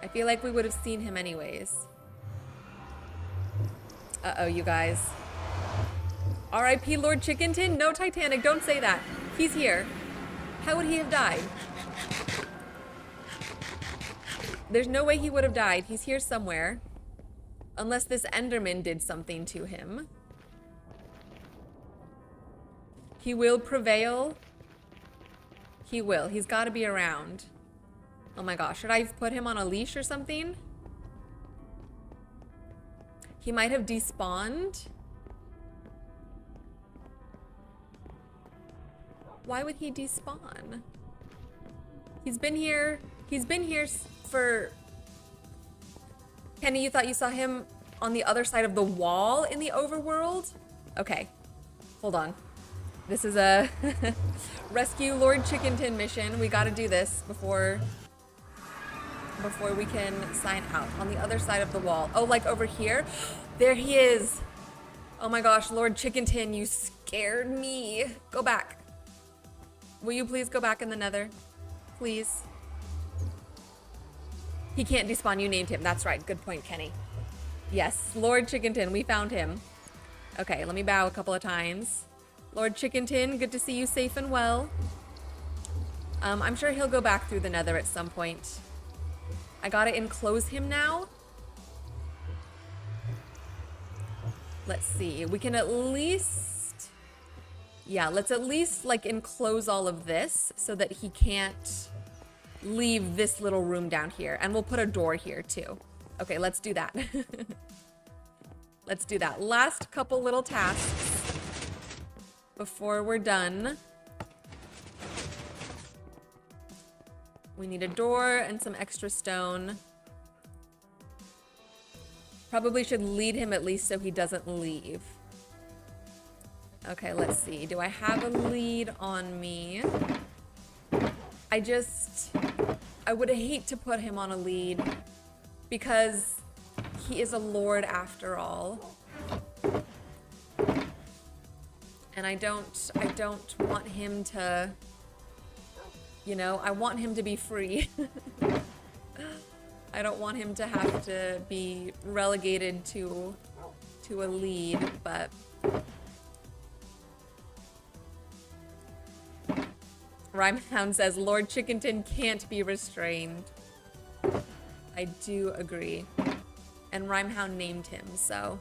I feel like we would have seen him anyways. Uh-oh, you guys. R.I.P. Lord Chickenton? No, Titanic, don't say that. He's here. How would he have died? There's no way he would have died. He's here somewhere. Unless this Enderman did something to him. He will prevail. He will. He's got to be around. Oh my gosh. Should I have put him on a leash or something? He might have despawned. Why would he despawn? He's been here. He's been here for... Kenny, you thought you saw him on the other side of the wall in the overworld? Okay. Hold on. This is a rescue Lord Chickenton mission. We gotta do this before we can sign out. On the other side of the wall. Oh, like over here? There he is. Oh my gosh, Lord Chickenton, you scared me. Go back. Will you please go back in the nether? Please. He can't despawn, you named him. That's right, good point, Kenny. Yes, Lord Chickenton, we found him. Okay, let me bow a couple of times. Lord Chickenton, good to see you safe and well. I'm sure he'll go back through the nether at some point. I gotta enclose him now. Let's see, we can at least... Yeah, let's at least like enclose all of this so that he can't leave this little room down here. And we'll put a door here too. Okay, let's do that. Let's do that. Last couple little tasks before we're done. We need a door and some extra stone. Probably should lead him at least so he doesn't leave. Okay, let's see. Do I have a lead on me? I would hate to put him on a lead because he is a lord after all. And I don't want him to, you know, I want him to be free. I don't want him to have to be relegated to a lead, but Rhymehound says Lord Chickenton can't be restrained. I do agree. And Rhymehound named him, so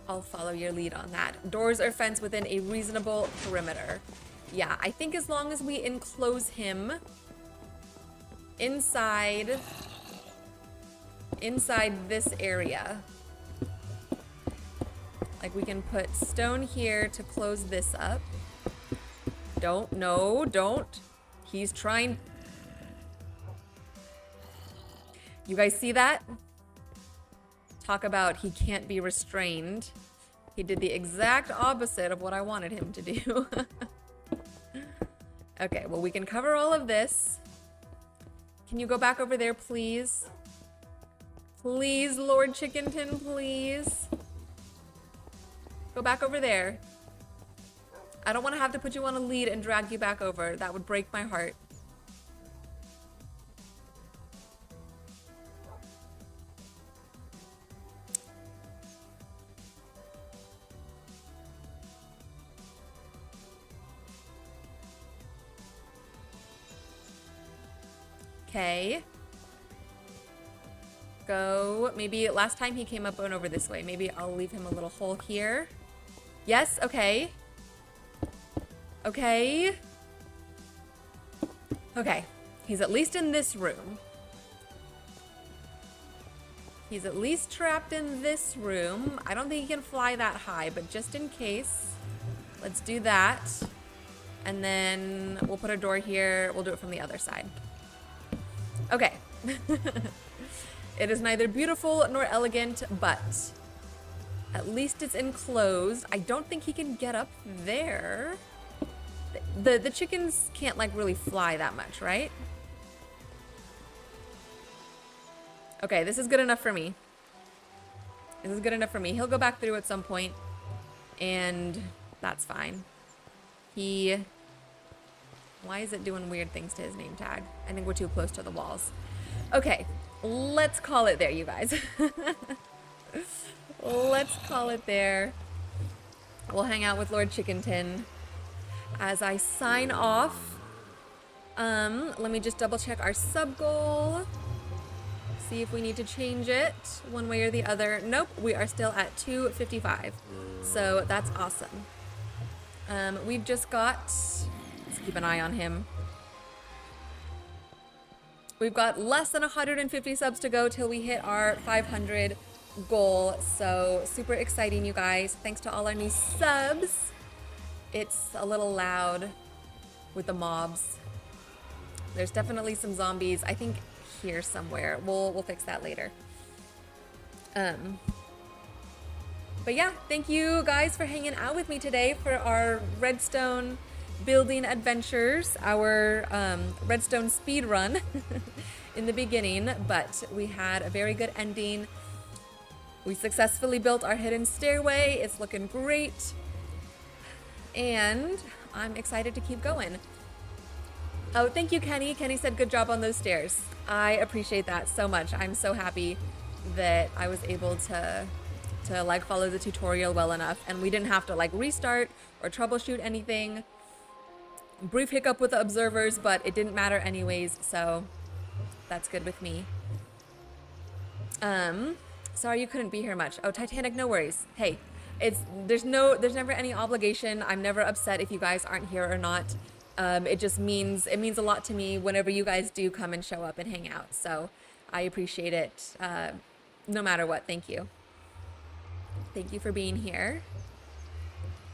I'll follow your lead on that. Doors are fenced within a reasonable perimeter. Yeah, I think as long as we enclose him inside this area. Like we can put stone here to close this up. Don't. He's trying. You guys see that? Talk about he can't be restrained. He did the exact opposite of what I wanted him to do. Okay, well, we can cover all of this. Can you go back over there, please? Please, Lord Chickenton, please. Go back over there. I don't want to have to put you on a lead and drag you back over. That would break my heart. Okay. Go. Maybe last time he came up and over this way. Maybe I'll leave him a little hole here. Yes, okay. Okay. Okay. He's at least in this room. He's at least trapped in this room. I don't think he can fly that high, but just in case, let's do that. And then we'll put a door here. We'll do it from the other side. Okay. It is neither beautiful nor elegant, but At least it's enclosed. I don't think he can get up there. The chickens can't like really fly that much, right? Okay, this is good enough for me. This is good enough for me. He'll go back through at some point, and that's fine. Why is it doing weird things to his name tag? I think we're too close to the walls. Okay, let's call it there, you guys. Let's call it there. We'll hang out with Lord Chickenton. As I sign off, let me just double check our sub goal. See if we need to change it one way or the other. Nope, we are still at 255. So that's awesome. We've just got, let's keep an eye on him. We've got less than 150 subs to go till we hit our 500 goal. So super exciting, you guys. Thanks to all our new subs. It's a little loud with the mobs. There's definitely some zombies, I think here somewhere. We'll fix that later. But yeah, thank you guys for hanging out with me today for our redstone building adventures, our redstone speed run in the beginning, but we had a very good ending. We successfully built our hidden stairway. It's looking great. And I'm excited to keep going. Oh, thank you, Kenny. Kenny said good job on those stairs. I appreciate that so much. I'm so happy that I was able to like follow the tutorial well enough, and we didn't have to like restart or troubleshoot anything. Brief hiccup with the observers, but it didn't matter anyways, so that's good with me. Sorry you couldn't be here much. Oh, Titanic, no worries. Hey, there's never any obligation. I'm never upset if you guys aren't here or not. It means a lot to me whenever you guys do come and show up and hang out. So I appreciate it no matter what. Thank you. Thank you for being here.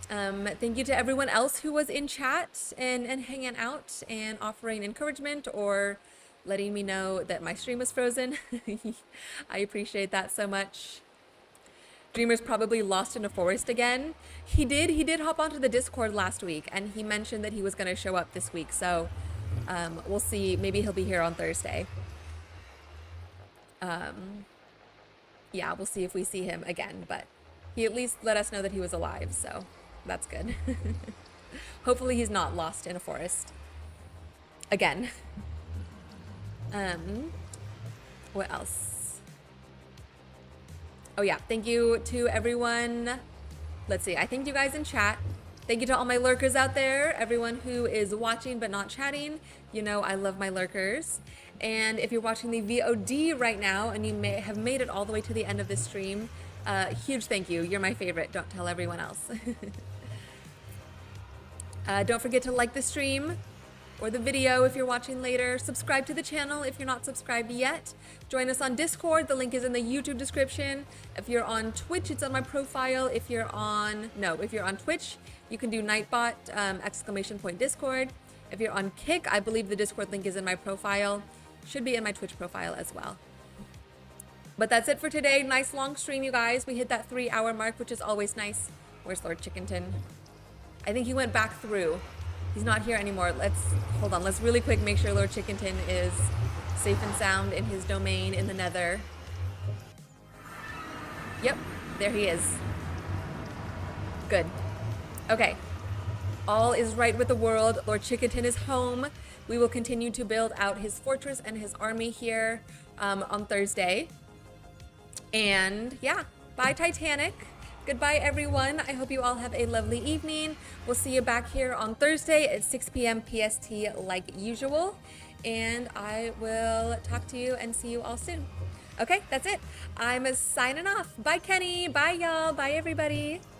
Thank you to everyone else who was in chat and hanging out and offering encouragement or letting me know that my stream was frozen. I appreciate that so much. Dreamer's probably lost in a forest again. He did hop onto the Discord last week, and he mentioned that he was going to show up this week. So we'll see. Maybe he'll be here on Thursday. Yeah, we'll see if we see him again. But he at least let us know that he was alive, so that's good. Hopefully he's not lost in a forest again. What else? Oh yeah, thank you to everyone. Let's see, I thanked you guys in chat. Thank you to all my lurkers out there, everyone who is watching but not chatting. You know I love my lurkers. And if you're watching the VOD right now and you may have made it all the way to the end of this stream, huge thank you. You're my favorite. Don't tell everyone else. Don't forget to like the stream or the video if you're watching later. Subscribe to the channel if you're not subscribed yet. Join us on Discord. The link is in the YouTube description. If you're on Twitch, it's on my profile. If you're on Twitch, you can do Nightbot !Discord. If you're on Kick, I believe the Discord link is in my profile. Should be in my Twitch profile as well. But that's it for today. Nice long stream, you guys. We hit that 3-hour mark, which is always nice. Where's Lord Chickenton? I think he went back through. He's not here anymore. Hold on. Let's really quick make sure Lord Chickenton is safe and sound in his domain in the Nether. Yep, there he is. Good. Okay. All is right with the world. Lord Chickenton is home. We will continue to build out his fortress and his army here on Thursday. And yeah, bye Titanic. Goodbye everyone. I hope you all have a lovely evening. We'll see you back here on Thursday at 6 p.m. PST like usual. And I will talk to you and see you all soon. Okay, that's it. I'm signing off. Bye Kenny. Bye y'all. Bye everybody.